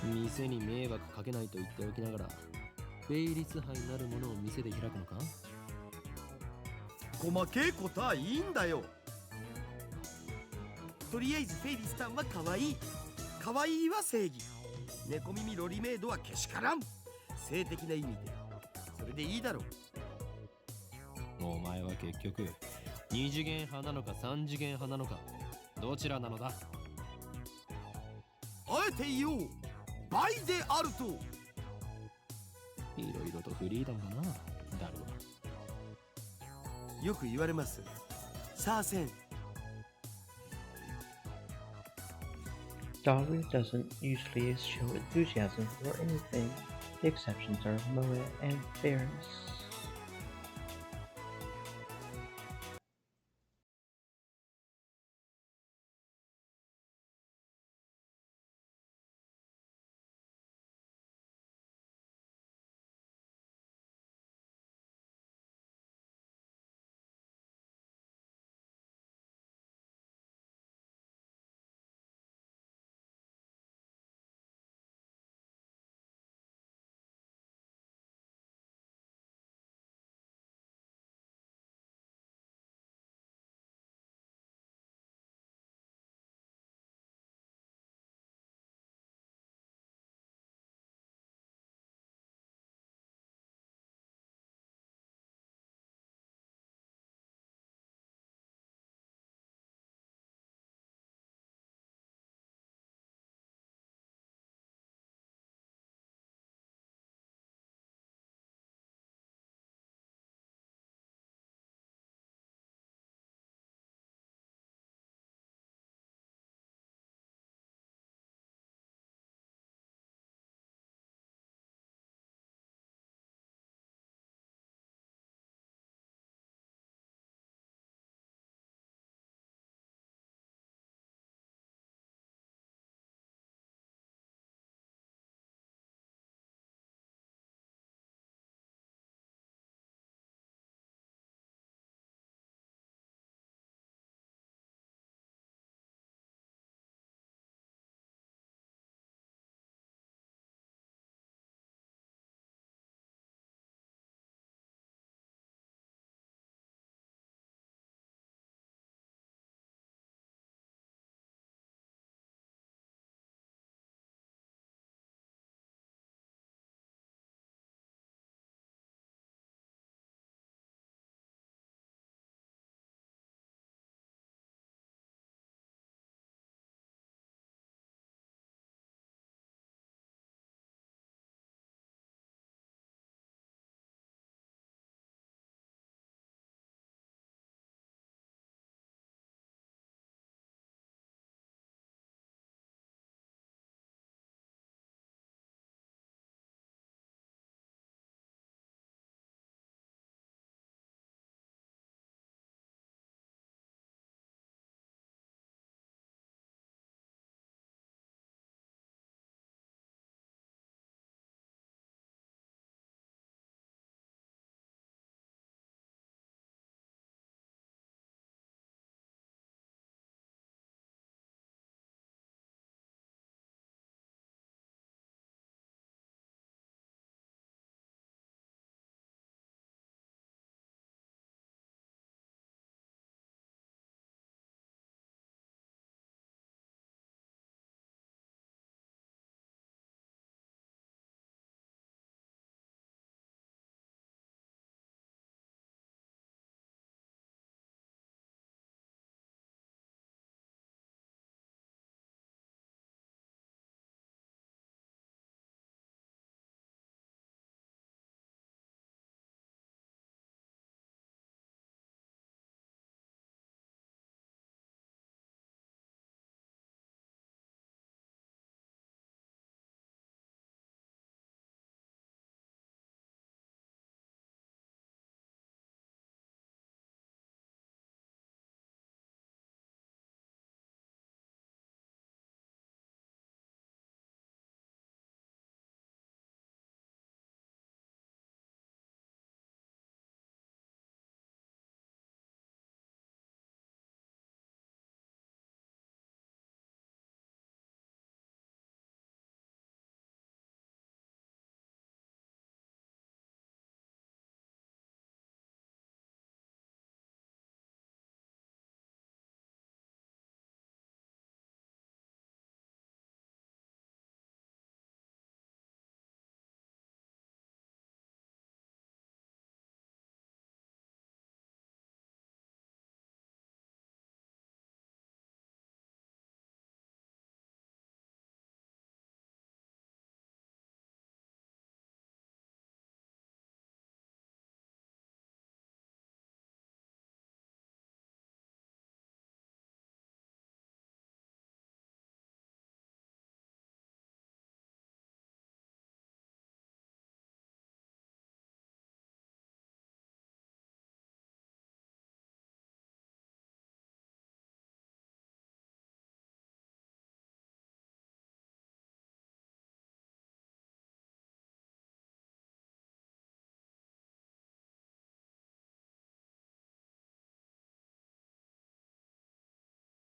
店に迷惑かけないと言っておきながら、フェイリス杯なるものを店で開くのか。細けいことはいいんだよ。とりあえずフェイリスタンは可愛い。可愛いは正義。猫耳ロリメイドはけしからん。性的な意味で。それでいいだろう。お前は結局2次元派なのか3次元派なのか、どちらなのだ。あえて言おう。倍であると。いろいろとフリーダムだな、ダルは。よく言われます。さあせん。Daru doesn't usually show enthusiasm for anything. The exceptions are Moet and Ferris.